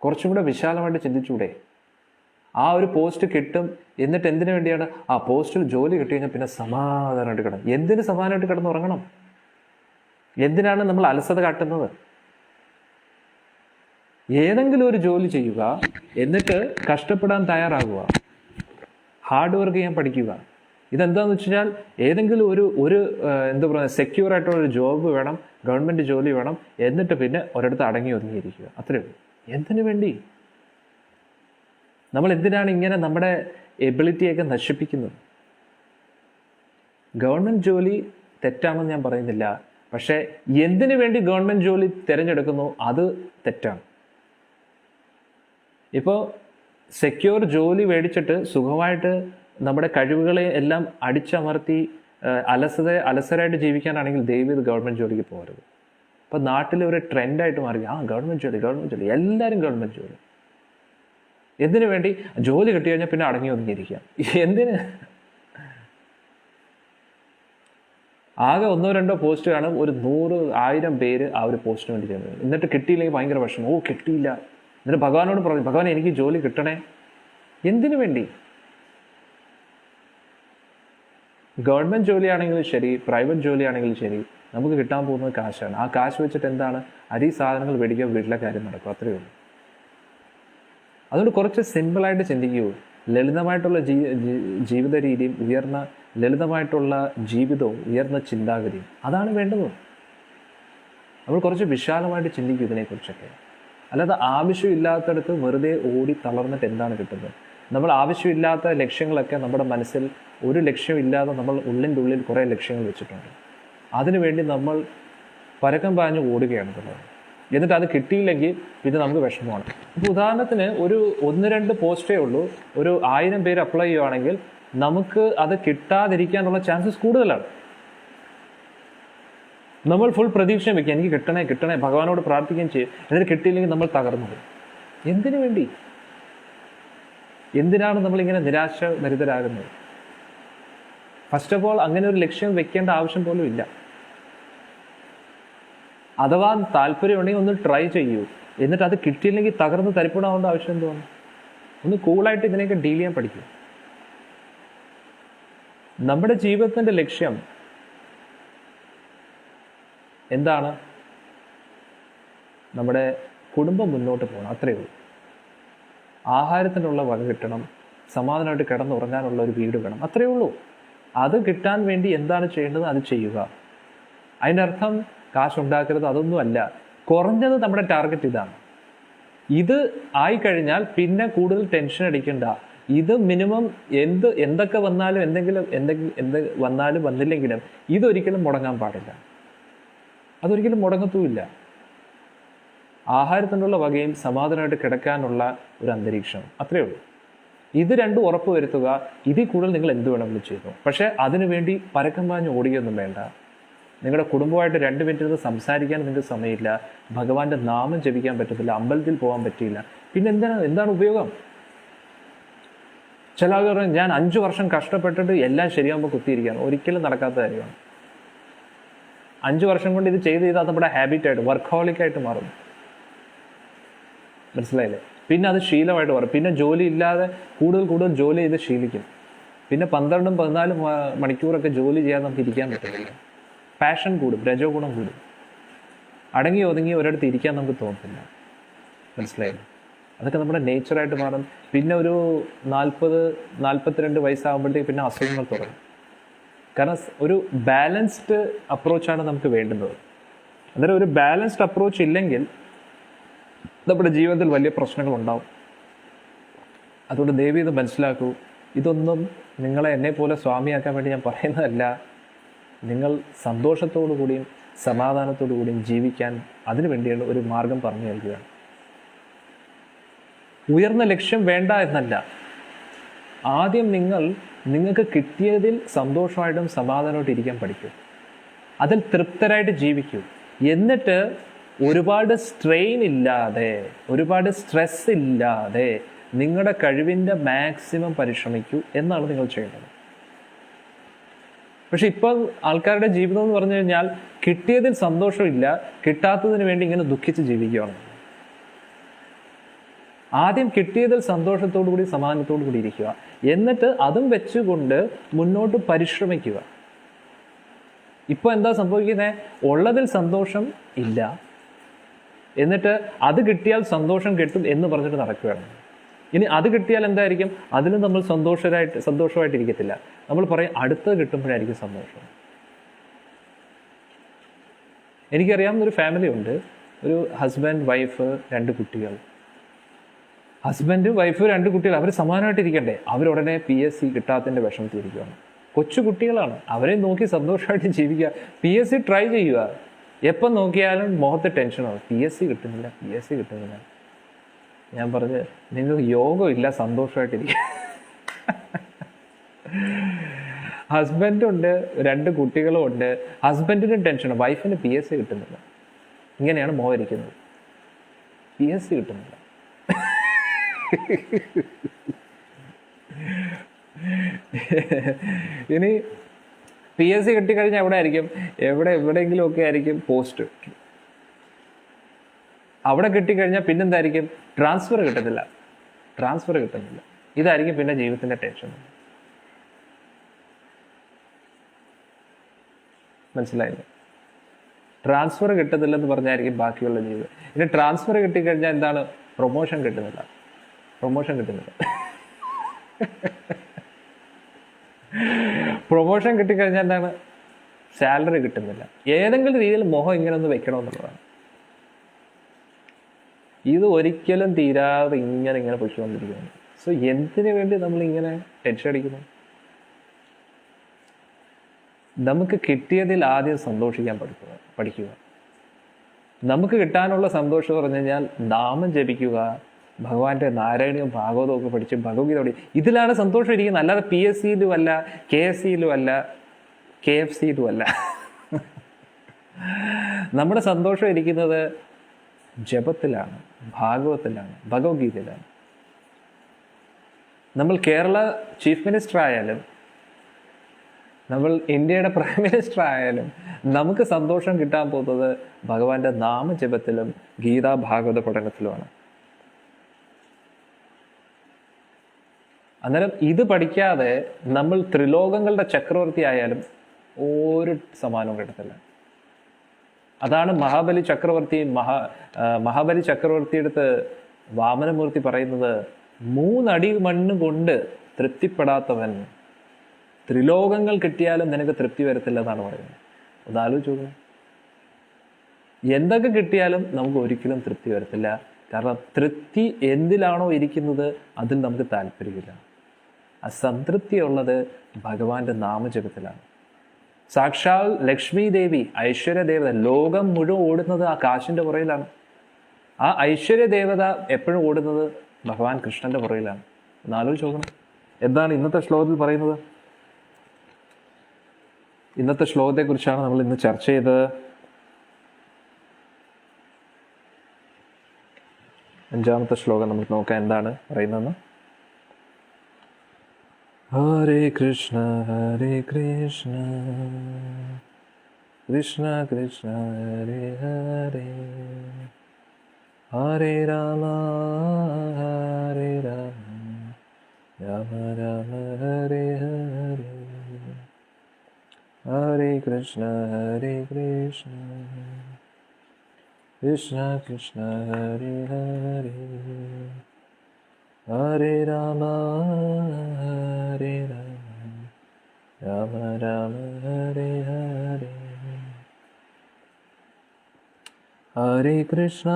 കുറച്ചും കൂടെ വിശാലമായിട്ട് ചിന്തിച്ചൂടെ? ആ ഒരു പോസ്റ്റ് കിട്ടും, എന്നിട്ട് എന്തിനു വേണ്ടിയാണ്? ആ പോസ്റ്റിൽ ജോലി കിട്ടി കഴിഞ്ഞാൽ പിന്നെ സമാധാനമായിട്ട് കിടണം. എന്തിന് സമാധാനമായിട്ട് കിടന്നുറങ്ങണം? എന്തിനാണ് നമ്മൾ അലസത കാട്ടുന്നത്? ഏതെങ്കിലും ഒരു ജോലി ചെയ്യുക, എന്നിട്ട് കഷ്ടപ്പെടാൻ തയ്യാറാകുക, ഹാർഡ് വർക്ക് ചെയ്യാൻ പഠിക്കുക. ഇതെന്താണെന്ന് വെച്ച് കഴിഞ്ഞാൽ ഏതെങ്കിലും ഒരു എന്താ പറയുക, സെക്യൂർ ആയിട്ടുള്ള ഒരു ജോബ് വേണം, ഗവൺമെൻറ് ജോലി വേണം, എന്നിട്ട് പിന്നെ ഒരിടത്ത് അടങ്ങി ഒതുങ്ങിയിരിക്കുക. അത്രയേ ഉള്ളൂ. എന്തിനു വേണ്ടി? നമ്മൾ എന്തിനാണ് ഇങ്ങനെ നമ്മുടെ എബിലിറ്റിയൊക്കെ നശിപ്പിക്കുന്നത്? ഗവൺമെൻറ് ജോലി തെറ്റാണെന്ന് ഞാൻ പറയുന്നില്ല, പക്ഷേ എന്തിനു വേണ്ടി ഗവൺമെൻറ് ജോലി തിരഞ്ഞെടുക്കുന്നു അത് തെറ്റാണ്. ഇപ്പോൾ സെക്യൂർ ജോലി മേടിച്ചിട്ട് സുഖമായിട്ട് നമ്മുടെ കഴിവുകളെ എല്ലാം അടിച്ചമർത്തി അലസരായിട്ട് ജീവിക്കാനാണെങ്കിൽ ദയവേത് ഗവൺമെൻറ് ജോലിക്ക് പോകരുത്. ഇപ്പോൾ നാട്ടിൽ ഒരു ട്രെൻഡായിട്ട് മാറി, ഗവൺമെൻറ് ജോലി, എല്ലാവരും ഗവൺമെൻറ് ജോലി. എന്തിനു വേണ്ടി? ജോലി കിട്ടി കഴിഞ്ഞാൽ പിന്നെ അടങ്ങി ഒതുങ്ങിയിരിക്കാം. എന്തിന്? ആകെ 1-2 പോസ്റ്റ് കാണും, ഒരു 100,000 പേര് ആ ഒരു പോസ്റ്റിന് വേണ്ടി ചെയ്യുന്നത്. എന്നിട്ട് കിട്ടിയില്ലെങ്കിൽ ഭയങ്കര വിഷമം, കിട്ടിയില്ല. എന്നിട്ട് ഭഗവാനോട് പറഞ്ഞു, ഭഗവാൻ എനിക്ക് ജോലി കിട്ടണേ. എന്തിനു വേണ്ടി? ഗവൺമെൻറ് ജോലിയാണെങ്കിലും ശരി, പ്രൈവറ്റ് ജോലിയാണെങ്കിലും ശരി, നമുക്ക് കിട്ടാൻ പോകുന്നത് കാശാണ്. ആ കാശ് വെച്ചിട്ട് എന്താണ്? അരി സാധനങ്ങൾ മേടിക്കുക, വീട്ടിലെ കാര്യം നടക്കും, അത്രയേ ഉള്ളൂ. അതുകൊണ്ട് കുറച്ച് സിമ്പിളായിട്ട് ചിന്തിക്കൂ. ലളിതമായിട്ടുള്ള ജീവിത രീതിയും ഉയർന്ന ലളിതമായിട്ടുള്ള ജീവിതവും ഉയർന്ന ചിന്താഗതിയും അതാണ് വേണ്ടത്. നമ്മൾ കുറച്ച് വിശാലമായിട്ട് ചിന്തിക്കും ഇതിനെക്കുറിച്ചൊക്കെ. അല്ലാതെ ആവശ്യമില്ലാത്തടത്ത് വെറുതെ ഓടി തളർന്നിട്ട് എന്താണ് കിട്ടുന്നത്? നമ്മൾ ആവശ്യമില്ലാത്ത ലക്ഷ്യങ്ങളൊക്കെ നമ്മുടെ മനസ്സിൽ, ഒരു ലക്ഷ്യമില്ലാതെ നമ്മൾ ഉള്ളിൽ കുറേ ലക്ഷ്യങ്ങൾ വെച്ചിട്ടുണ്ട്. അതിനുവേണ്ടി നമ്മൾ പരക്കം പാഞ്ഞ് ഓടുകയാണ് എന്നുള്ളത്. എന്നിട്ട് അത് കിട്ടിയില്ലെങ്കിൽ പിന്നെ നമുക്ക് വിഷമമാണ്. ഇപ്പോൾ ഉദാഹരണത്തിന് ഒരു 1-2 പോസ്റ്റേ ഉള്ളൂ, ഒരു 1000 പേര് അപ്ലൈ ചെയ്യുവാണെങ്കിൽ നമുക്ക് അത് കിട്ടാതിരിക്കാനുള്ള ചാൻസസ് കൂടുതലാണ്. നമ്മൾ ഫുൾ പ്രതീക്ഷയും വെക്കുക, എനിക്ക് കിട്ടണേ ഭഗവാനോട് പ്രാർത്ഥിക്കുകയും ചെയ്യും. എന്നിട്ട് കിട്ടിയില്ലെങ്കിൽ നമ്മൾ തകർന്നു പോകും. എന്തിനു വേണ്ടി? എന്തിനാണ് നമ്മളിങ്ങനെ നിരാശഭരിതരാകുന്നത്? ഫസ്റ്റ് ഓഫ് ഓൾ അങ്ങനെ ഒരു ലക്ഷ്യം വെക്കേണ്ട ആവശ്യം പോലും ഇല്ല. അഥവാ താല്പര്യമുണ്ടെങ്കിൽ ഒന്ന് ട്രൈ ചെയ്യൂ. എന്നിട്ട് അത് കിട്ടിയില്ലെങ്കിൽ തകർന്ന് തരിപ്പണാവേണ്ട ആവശ്യം എന്തുവാണ്? ഒന്ന് കൂളായിട്ട് ഇതിനെയൊക്കെ ഡീൽ ചെയ്യാൻ പഠിക്കും. നമ്മുടെ ജീവിതത്തിന്റെ ലക്ഷ്യം എന്താണ്? നമ്മുടെ കുടുംബം മുന്നോട്ട് പോകണം, അത്രയേ ഉള്ളൂ. ആഹാരത്തിനുള്ള വക കിട്ടണം, സമാധാനമായിട്ട് കിടന്നുറങ്ങാനുള്ള ഒരു വീട് വേണം, അത്രയേ ഉള്ളൂ. അത് കിട്ടാൻ വേണ്ടി എന്താണ് ചെയ്യേണ്ടത് അത് ചെയ്യുക. അതിൻ്റെ അർത്ഥം കാശുണ്ടാക്കരുത്, അതൊന്നുമല്ല. കുറഞ്ഞത് നമ്മുടെ ടാർഗറ്റ് ഇതാണ്. ഇത് ആയിക്കഴിഞ്ഞാൽ പിന്നെ കൂടുതൽ ടെൻഷൻ അടിക്കണ്ട. ഇത് മിനിമം എന്തൊക്കെ വന്നാലും എന്ത് വന്നാലും വന്നില്ലെങ്കിലും ഇതൊരിക്കലും മുടങ്ങാൻ പാടില്ല. അതൊരിക്കലും മുടങ്ങത്തുമില്ല. ആഹാരത്തിനുള്ള വകയും സമാധാനമായിട്ട് കിടക്കാനുള്ള ഒരു അന്തരീക്ഷം, അത്രയേ ഉള്ളൂ. ഇത് രണ്ടും ഉറപ്പ് വരുത്തുക. ഇതിൽ കൂടുതൽ നിങ്ങൾ എന്ത് വേണമെങ്കിലും ചെയ്തു. പക്ഷേ അതിനുവേണ്ടി പരക്കം പാഞ്ഞ് ഓടുകയൊന്നും വേണ്ട. നിങ്ങളുടെ കുടുംബമായിട്ട് 2 മിനിറ്റ് ഇരുന്ന് സംസാരിക്കാൻ നിങ്ങൾക്ക് സമയമില്ല, ഭഗവാന്റെ നാമം ജപിക്കാൻ പറ്റത്തില്ല, അമ്പലത്തിൽ പോകാൻ പറ്റിയില്ല, പിന്നെ എന്താണ് ഉപയോഗം? ചില ആളുകൾ പറയും ഞാൻ 5 വർഷം കഷ്ടപ്പെട്ടിട്ട് എല്ലാം ശരിയാകുമ്പോൾ കുത്തിയിരിക്കുകയാണ്. ഒരിക്കലും നടക്കാത്ത കാര്യമാണ്. 5 വർഷം കൊണ്ട് ഇത് ചെയ്ത് നമ്മുടെ ഹാബിറ്റായിട്ട് വർക്കഹോളിക്കായിട്ട് മാറും. മനസ്സിലായില്ലേ? പിന്നെ അത് ശീലമായിട്ട് മാറും. പിന്നെ ജോലി ഇല്ലാതെ കൂടുതൽ ജോലി ചെയ്ത് ശീലിക്കും. പിന്നെ 12-14 മണിക്കൂറൊക്കെ ജോലി ചെയ്യാതെ നമുക്ക് ഇരിക്കാൻ പറ്റില്ല. പാഷൻ കൂടും, രജോ ഗുണം കൂടും. അടങ്ങി ഒതുങ്ങി ഒരിടത്ത് ഇരിക്കാൻ നമുക്ക് തോന്നില്ല. മനസ്സിലായില്ലേ? അതൊക്കെ നമ്മുടെ നേച്ചറായിട്ട് മാറും. പിന്നെ ഒരു 40-42 വയസ്സാകുമ്പോഴത്തേക്ക് പിന്നെ അസുഖങ്ങൾ തുടങ്ങും. കാരണം ഒരു ബാലൻസ്ഡ് അപ്രോച്ചാണ് നമുക്ക് വേണ്ടുന്നത്. അന്നേരം ഒരു ബാലൻസ്ഡ് അപ്രോച്ച് ഇല്ലെങ്കിൽ നമ്മുടെ ജീവിതത്തിൽ വലിയ പ്രശ്നങ്ങൾ ഉണ്ടാവും. അതുകൊണ്ട് ദയവ് ഇത് മനസ്സിലാക്കൂ. ഇതൊന്നും നിങ്ങളെ എന്നെ പോലെ സ്വാമിയാക്കാൻ വേണ്ടി ഞാൻ പറയുന്നതല്ല. നിങ്ങൾ സന്തോഷത്തോടു കൂടിയും സമാധാനത്തോടു കൂടിയും ജീവിക്കാൻ അതിനു വേണ്ടിയുള്ള ഒരു മാർഗം പറഞ്ഞു നൽകുകയാണ്. ഉയർന്ന ലക്ഷ്യം വേണ്ട എന്നല്ല. ആദ്യം നിങ്ങൾക്ക് കിട്ടിയതിൽ സന്തോഷമായിട്ടും സമാധാനമായിട്ടും ഇരിക്കാൻ പഠിക്കൂ. അതിൽ തൃപ്തരായിട്ട് ജീവിക്കൂ. എന്നിട്ട് ഒരുപാട് സ്ട്രെയിൻ ഇല്ലാതെ, ഒരുപാട് സ്ട്രെസ് ഇല്ലാതെ നിങ്ങളുടെ കഴിവിൻ്റെ മാക്സിമം പരിശ്രമിക്കൂ എന്നാണ് നിങ്ങൾ ചെയ്യേണ്ടത്. പക്ഷെ ഇപ്പം ആൾക്കാരുടെ ജീവിതം എന്ന് പറഞ്ഞു കഴിഞ്ഞാൽ കിട്ടിയതിൽ സന്തോഷമില്ല, കിട്ടാത്തതിന് വേണ്ടി ഇങ്ങനെ ദുഃഖിച്ച് ജീവിക്കുകയാണ്. ആദ്യം കിട്ടിയതിൽ സന്തോഷത്തോടു കൂടി സമാധാനത്തോടു കൂടി ഇരിക്കുക. എന്നിട്ട് അതും വെച്ചുകൊണ്ട് മുന്നോട്ട് പരിശ്രമിക്കുക. ഇപ്പൊ എന്താ സംഭവിക്കുന്നത്? ഉള്ളതിൽ സന്തോഷം ഇല്ല, എന്നിട്ട് അത് കിട്ടിയാൽ സന്തോഷം കിട്ടും എന്ന് പറഞ്ഞിട്ട് നടക്കുകയാണ്. ഇനി അത് കിട്ടിയാൽ എന്തായിരിക്കും? അതിലും നമ്മൾ സന്തോഷമായിട്ടിരിക്കത്തില്ല. നമ്മൾ പറയും അടുത്തത് കിട്ടുമ്പോഴായിരിക്കും സന്തോഷം. എനിക്കറിയാവുന്നൊരു ഫാമിലി ഉണ്ട്. ഒരു ഹസ്ബൻഡ്, വൈഫ്, 2 കുട്ടികൾ. ഹസ്ബൻഡ്, വൈഫ്, 2 കുട്ടികൾ. അവർ സമാനമായിട്ടിരിക്കണ്ടേ? അവരുടനെ PSC കിട്ടാത്തതിൻ്റെ വിഷമത്തിരിക്കുകയാണ്. കൊച്ചു കുട്ടികളാണ്. അവരെ നോക്കി സന്തോഷമായിട്ട് ജീവിക്കുക. PSC ട്രൈ ചെയ്യുക. എപ്പം നോക്കിയാലും മുഖത്ത് ടെൻഷനാണ്. PSC കിട്ടുന്നില്ല. ഞാൻ പറഞ്ഞ് നിങ്ങൾക്ക് യോഗമില്ല, സന്തോഷമായിട്ടിരിക്കുക. ഹസ്ബൻഡുണ്ട്, 2 കുട്ടികളും ഉണ്ട്. ഹസ്ബൻഡിനും ടെൻഷനാണ്, വൈഫിന് PSC കിട്ടുന്നില്ല. ഇങ്ങനെയാണ് മുഖം ഇരിക്കുന്നത്. PSC കിട്ടുന്നില്ല. ഇനി PSC കിട്ടിക്കഴിഞ്ഞാൽ എവിടെയെങ്കിലും ഒക്കെ ആയിരിക്കും പോസ്റ്റ്. അവിടെ കിട്ടിക്കഴിഞ്ഞാൽ പിന്നെന്തായിരിക്കും? ട്രാൻസ്ഫർ കിട്ടുന്നില്ല. ഇതായിരിക്കും പിന്നെ ജീവിതത്തിന്റെ ടെൻഷൻ. മനസ്സിലായില്ലേ? ട്രാൻസ്ഫർ കിട്ടുന്നില്ലെന്ന് പറഞ്ഞായിരിക്കും ബാക്കിയുള്ള ജീവിതം. ഇനി ട്രാൻസ്ഫർ കിട്ടിക്കഴിഞ്ഞാൽ എന്താണ്? പ്രൊമോഷൻ കിട്ടുന്നില്ല. പ്രൊമോഷൻ കിട്ടിക്കഴിഞ്ഞാൽ എന്താണ്? സാലറി കിട്ടുന്നില്ല. ഏതെങ്കിലും രീതിയിൽ മുഖം ഇങ്ങനെ ഒന്ന് വെക്കണമെന്നുള്ളതാണ്. ഇത് ഒരിക്കലും തീരാതെ ഇങ്ങനെ പൊയ്ക്കൊണ്ടിരിക്കുന്നു. സോ എന്തിനു വേണ്ടി നമ്മൾ ഇങ്ങനെ ടെൻഷൻ അടിക്കുന്നു? നമുക്ക് കിട്ടിയതിൽ ആദ്യം സന്തോഷിക്കാൻ പഠിക്കുക. നമുക്ക് കിട്ടാനുള്ള സന്തോഷം പറഞ്ഞു കഴിഞ്ഞാൽ നാമം ജപിക്കുക, ഭഗവാന്റെ നാരായണീയവും ഭാഗവതവും ഒക്കെ പഠിച്ച് ഭഗവത്ഗീത പഠിക്കും. ഇതിലാണ് സന്തോഷം ഇരിക്കുന്നത്. അല്ലാതെ PSCയിലും അല്ല, KSCയിലും അല്ല, KFCയിലും അല്ല. നമ്മുടെ സന്തോഷം ഇരിക്കുന്നത് ജപത്തിലാണ്, ഭാഗവത്തിലാണ്, ഭഗവത്ഗീതയിലാണ്. നമ്മൾ കേരള ചീഫ് മിനിസ്റ്റർ ആയാലും നമ്മൾ ഇന്ത്യയുടെ പ്രൈം മിനിസ്റ്റർ ആയാലും നമുക്ക് സന്തോഷം കിട്ടാൻ പോകുന്നത് ഭഗവാന്റെ നാമജപത്തിലും ഗീതാ ഭാഗവത പഠനത്തിലുമാണ്. അന്നേരം ഇത് പഠിക്കാതെ നമ്മൾ ത്രിലോകങ്ങളുടെ ചക്രവർത്തി ആയാലും ഒരു സമാനവും കിട്ടത്തില്ല. അതാണ് മഹാബലി ചക്രവർത്തിയെടുത്ത് വാമനമൂർത്തി പറയുന്നത്, 3 അടി മണ്ണ് കൊണ്ട് തൃപ്തിപ്പെടാത്തവൻ ത്രിലോകങ്ങൾ കിട്ടിയാലും നിനക്ക് തൃപ്തി വരത്തില്ല എന്നാണ് പറയുന്നത്. ഒന്ന് ആലോചിച്ച് നോക്കുക. എന്തൊക്കെ കിട്ടിയാലും നമുക്ക് ഒരിക്കലും തൃപ്തി വരത്തില്ല. കാരണം തൃപ്തി എന്തിലാണോ ഇരിക്കുന്നത് അതിൽ നമുക്ക് താല്പര്യമില്ല. അസംതൃപ്തി ഉള്ളത് ഭഗവാന്റെ നാമജപത്തിലാണ്. സാക്ഷാൽ ലക്ഷ്മി ദേവി, ഐശ്വര്യ ദേവത, ലോകം മുഴുവൻ ഓടുന്നത് ആ കാശിന്റെ പുറയിലാണ്. ആ ഐശ്വര്യ ദേവത എപ്പോഴും ഓടുന്നത് ഭഗവാൻ കൃഷ്ണന്റെ പുറയിലാണ്. ഒന്ന് ആലോചിച്ച് നോക്കണം. എന്താണ് ഇന്നത്തെ ശ്ലോകത്തിൽ പറയുന്നത്? ഇന്നത്തെ ശ്ലോകത്തെ കുറിച്ചാണ് നമ്മൾ ഇന്ന് ചർച്ച ചെയ്തത്. 5ാമത്തെ ശ്ലോകം നമുക്ക് നോക്കാം എന്താണ് പറയുന്നതെന്ന്. ഹരേ കൃഷ്ണ ഹരേ കൃഷ്ണ കൃഷ്ണ കൃഷ്ണ ഹരേ ഹരേ ഹരേ രാമ ഹരേ രാമ രാമ രാമ ഹരേ ഹരേ ഹരേ കൃഷ്ണ കൃഷ്ണ കൃഷ്ണ ഹരേ ഹരേ ഹരേ രാമ ഹരേ രാമ രാമ രാമ ഹരേ ഹരേ ഹരേ കൃഷ്ണ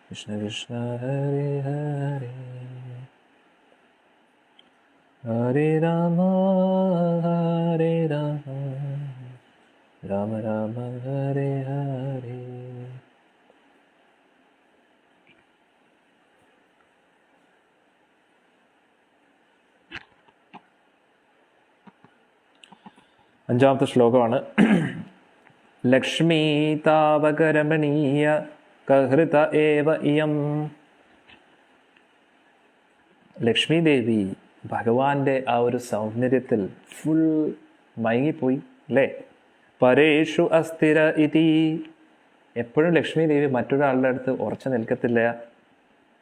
കൃഷ്ണ കൃഷ്ണ ഹരേ ഹരേ ഹരേ രാമ രാമ രാമ ഹരേ ഹരേ. അഞ്ചാമത്തെ ശ്ലോകമാണ്. ലക്ഷ്മീ താവകരമണീയ കഹൃത ഏവ ഇയം. ലക്ഷ്മി ദേവി ഭഗവാന്റെ ആ ഒരു സൗന്ദര്യത്തിൽ ഫുൾ മയങ്ങിപ്പോയി അല്ലേ? പരേഷു അസ്ഥിര ഇതി. എപ്പോഴും ലക്ഷ്മി ദേവി മറ്റൊരാളുടെ അടുത്ത് ഉറച്ചു നിൽക്കത്തില്ല.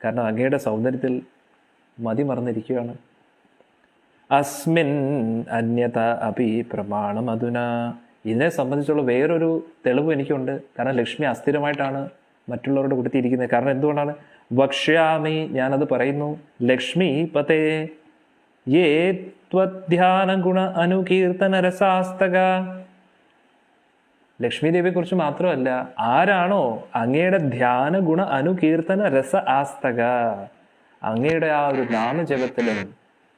കാരണം അങ്ങയുടെ സൗന്ദര്യത്തിൽ മതി മറന്നിരിക്കുകയാണ്. അസ്മിൻ അന്യത അപി പ്രമാണം അധുന. ഇതിനെ സംബന്ധിച്ചുള്ള വേറൊരു തെളിവ് എനിക്കുണ്ട്. കാരണം ലക്ഷ്മി അസ്ഥിരമായിട്ടാണ് മറ്റുള്ളവരുടെ കൂട്ടത്തിയിരിക്കുന്നത്. കാരണം എന്തുകൊണ്ടാണ്? വക്ഷ്യാമി, ഞാനത് പറയുന്നു. ലക്ഷ്മി പതേ യേ ത്വധ്യാന ഗുണ അനുകീർത്തന രസാസ്തക. ലക്ഷ്മി ദേവിയെ കുറിച്ച് മാത്രമല്ല, ആരാണോ അങ്ങയുടെ ധ്യാന ഗുണ അനുകീർത്തന രസ ആസ്തക, അങ്ങയുടെ ആ ഒരു നാമജപത്തിലും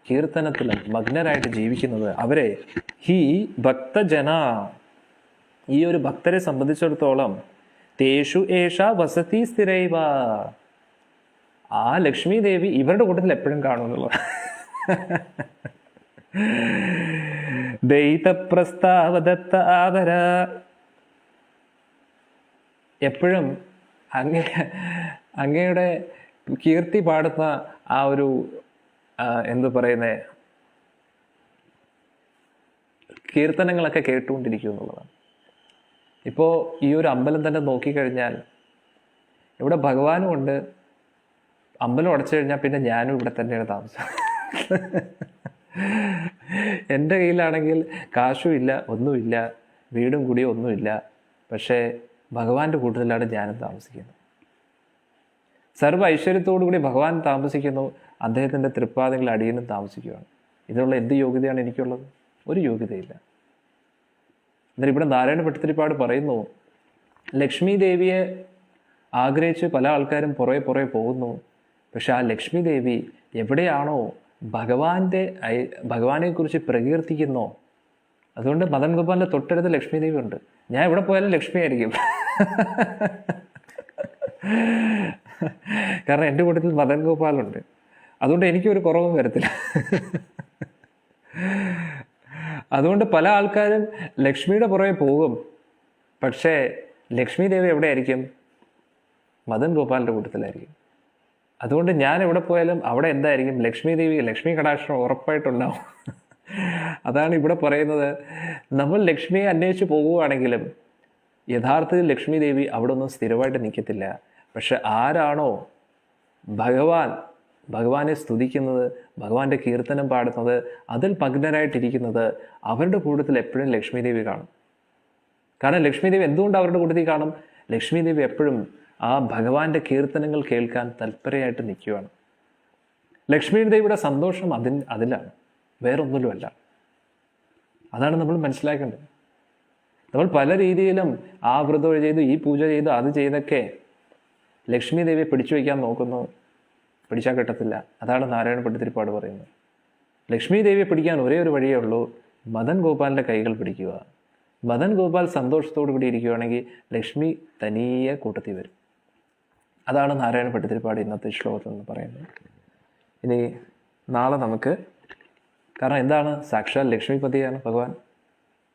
കീർത്തനത്തിലും മഗ്നരായിട്ട് ജീവിക്കുന്നത്, അവരെ ഹി ഭക്തജന, ഈ ഒരു ഭക്തരെ സംബന്ധിച്ചിടത്തോളം തേഷു ഏഷ വസതി സ്ഥിരൈവ, ആ ലക്ഷ്മി ദേവി ഇവരുടെ കൂട്ടത്തിൽ എപ്പോഴും കാണുമെന്നുള്ളത്. ദൈതപ്രസ്താവദത്ത ആദര, എപ്പോഴും അങ്ങയുടെ കീർത്തി പാടുന്ന ആ ഒരു എന്തു പറയുന്നേ കീർത്തനങ്ങളൊക്കെ കേട്ടുകൊണ്ടിരിക്കും എന്നുള്ളതാണ്. ഇപ്പോൾ ഈ ഒരു അമ്പലം തന്നെ നോക്കിക്കഴിഞ്ഞാൽ ഇവിടെ ഭഗവാനും ഉണ്ട്. അമ്പലം അടച്ചു കഴിഞ്ഞാൽ പിന്നെ ഞാനും ഇവിടെ തന്നെയാണ് താമസം. എൻ്റെ കയ്യിലാണെങ്കിൽ കാശും ഇല്ല, ഒന്നുമില്ല, വീടും കൂടിയും ഒന്നുമില്ല. പക്ഷേ ഭഗവാന്റെ കൂട്ടത്തിലാണ് ഞാനും താമസിക്കുന്നത്. സർവ്വ ഐശ്വര്യത്തോടു കൂടി ഭഗവാൻ താമസിക്കുന്നു, അദ്ദേഹത്തിൻ്റെ തൃപ്പാദങ്ങളിൽ അടിയനും താമസിക്കുകയാണ്. ഇതിനുള്ള എന്ത് യോഗ്യതയാണ് എനിക്കുള്ളത്? ഒരു യോഗ്യതയില്ല. എന്നാൽ ഇവിടെ നാരായണ ഭട്ടതിരിപ്പാട് പറയുന്നു, ലക്ഷ്മി ദേവിയെ ആഗ്രഹിച്ച് പല ആൾക്കാരും പുറകെ പോകുന്നു. പക്ഷെ ആ ലക്ഷ്മി ദേവി എവിടെയാണോ ഭഗവാനെക്കുറിച്ച് പ്രകീർത്തിക്കുന്നോ അതുകൊണ്ട് മദൻ ഗോപാലിൻ്റെ തൊട്ടടുത്ത് ലക്ഷ്മി ദേവി ഉണ്ട്. ഞാൻ എവിടെ പോയാലും ലക്ഷ്മി ആയിരിക്കും. കാരണം എൻ്റെ കൂട്ടത്തിൽ മദൻ ഗോപാലുണ്ട്. അതുകൊണ്ട് എനിക്കൊരു കുറവും വരത്തില്ല. അതുകൊണ്ട് പല ആൾക്കാരും ലക്ഷ്മിയുടെ പുറകെ പോകും. പക്ഷേ ലക്ഷ്മി ദേവി എവിടെയായിരിക്കും? മദൻ ഗോപാലിൻ്റെ കൂട്ടത്തിലായിരിക്കും. അതുകൊണ്ട് ഞാൻ എവിടെ പോയാലും അവിടെ എന്തായിരിക്കും? ലക്ഷ്മി ദേവി, ലക്ഷ്മി കടാക്ഷം ഉറപ്പായിട്ടുണ്ടാവും. അതാണ് ഇവിടെ പറയുന്നത്. നമ്മൾ ലക്ഷ്മിയെ അന്വേഷിച്ച് പോകുകയാണെങ്കിലും യഥാർത്ഥത്തിൽ ലക്ഷ്മി ദേവി അവിടെ ഒന്നും സ്ഥിരമായിട്ട് നിൽക്കത്തില്ല. പക്ഷെ ആരാണോ ഭഗവാനെ സ്തുതിക്കുന്നത്, ഭഗവാന്റെ കീർത്തനം പാടുന്നത്, അതിൽ ഭഗ്നരായിട്ടിരിക്കുന്നത്, അവരുടെ കൂട്ടത്തിൽ എപ്പോഴും ലക്ഷ്മി ദേവി കാണും. കാരണം ലക്ഷ്മി ദേവി എന്തുകൊണ്ട് അവരുടെ കൂട്ടത്തിൽ കാണും? ലക്ഷ്മി ദേവി എപ്പോഴും ആ ഭഗവാന്റെ കീർത്തനങ്ങൾ കേൾക്കാൻ തൽപരയായിട്ട് നിൽക്കുകയാണ്. ലക്ഷ്മി ദേവിയുടെ സന്തോഷം അതിലാണ്, വേറൊന്നിലുമല്ല. അതാണ് നമ്മൾ മനസ്സിലാക്കേണ്ടത്. നമ്മൾ പല രീതിയിലും ആ വ്രതം ചെയ്തു, ഈ പൂജ ചെയ്തു, അത് ചെയ്തൊക്കെ ലക്ഷ്മി ദേവിയെ പിടിച്ചു വയ്ക്കാൻ നോക്കുന്നു. പിടിച്ചാൽ കിട്ടത്തില്ല. അതാണ് നാരായണ പണ്ഡിതരിപ്പാട് പറയുന്നത്. ലക്ഷ്മി ദേവിയെ പിടിക്കാൻ ഒരേ ഒരു വഴിയേ ഉള്ളൂ, മദൻ ഗോപാലിൻ്റെ കൈകൾ പിടിക്കുക. മദൻ ഗോപാൽ സന്തോഷത്തോടു കൂടി ഇരിക്കുകയാണെങ്കിൽ ലക്ഷ്മി തനിയെ കൂട്ടത്തിൽ വരും. അതാണ് നാരായണ പണ്ഡിതരിപ്പാട് ഇന്നത്തെ ശ്ലോകത്തിൽ നിന്ന് പറയുന്നത്. ഇനി നാളെ നമുക്ക്, കാരണം എന്താണ്? സാക്ഷാൽ ലക്ഷ്മിപതിയാണ് ഭഗവാൻ.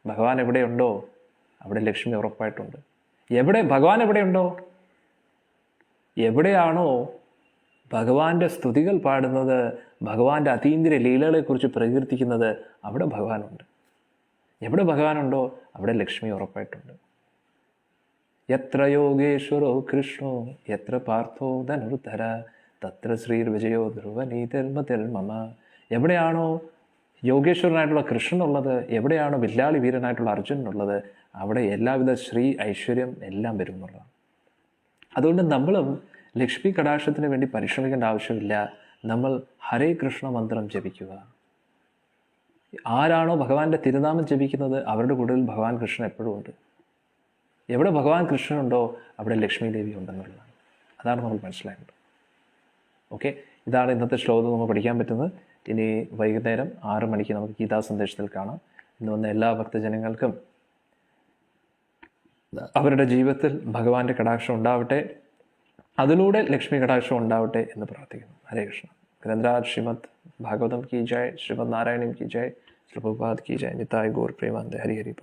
ഭഗവാൻ എവിടെയുണ്ടോ അവിടെ ലക്ഷ്മി ഉറപ്പായിട്ടുണ്ട്. ഭഗവാൻ എവിടെയുണ്ടോ, എവിടെയാണോ ഭഗവാന്റെ സ്തുതികൾ പാടുന്നത്, ഭഗവാന്റെ അതീന്ദ്രിയ ലീലകളെക്കുറിച്ച് പ്രകീർത്തിക്കുന്നത്, അവിടെ ഭഗവാനുണ്ട്. എവിടെ ഭഗവാനുണ്ടോ അവിടെ ലക്ഷ്മി ഉറപ്പായിട്ടുണ്ട്. യത്ര യോഗേശ്വരോ കൃഷ്ണോ യത്ര പാർത്ഥോ ധനുർധര തത്ര ശ്രീർവിജയോ ധ്രുവനീതൽമ. എവിടെയാണോ യോഗേശ്വരനായിട്ടുള്ള കൃഷ്ണനുള്ളത്, എവിടെയാണോ വില്ലാളി വീരനായിട്ടുള്ള അർജുനനുള്ളത്, അവിടെ എല്ലാവിധ ശ്രീ ഐശ്വര്യം എല്ലാം വരും എന്നുള്ളതാണ്. അതുകൊണ്ട് നമ്മളും ലക്ഷ്മി കടാക്ഷത്തിന് വേണ്ടി പരിശ്രമിക്കേണ്ട ആവശ്യമില്ല. നമ്മൾ ഹരേ കൃഷ്ണ മന്ത്രം ജപിക്കുക. ആരാണോ ഭഗവാന്റെ തിരുനാമം ജപിക്കുന്നത് അവരുടെ കൂടുതൽ ഭഗവാൻ കൃഷ്ണൻ എപ്പോഴും ഉണ്ട്. എവിടെ ഭഗവാൻ കൃഷ്ണനുണ്ടോ അവിടെ ലക്ഷ്മി ദേവി ഉണ്ടെന്നുള്ളതാണ്. അതാണ് നമ്മൾ മനസ്സിലാക്കേണ്ടത്. ഓക്കെ, ഇതാണ് ഇന്നത്തെ ശ്ലോകം നമുക്ക് പഠിക്കാൻ പറ്റുന്നത്. ഇനി വൈകുന്നേരം 6 മണിക്ക് നമുക്ക് ഗീതാ സന്ദേശത്തിൽ കാണാം. ഇന്ന് വന്ന എല്ലാ ഭക്തജനങ്ങൾക്കും അവരുടെ ജീവിതത്തിൽ ഭഗവാന്റെ കടാക്ഷം ഉണ്ടാവട്ടെ, അതിലൂടെ ലക്ഷ്മി കടാക്ഷം ഉണ്ടാവട്ടെ എന്ന് പ്രാർത്ഥിക്കുന്നു. ഹരേ കൃഷ്ണ. ഗ്രന്ഥരാജ് ശ്രീമദ് ഭാഗവതം കി ജയ്, ശ്രീമദ് നാരായണീം കി ജയ്, ശ്രീ പ്രഭുപാദ് കി ജയ്. നിതായ് ഗൗർ പ്രേമാനന്ദ. ഹരി ഹരി.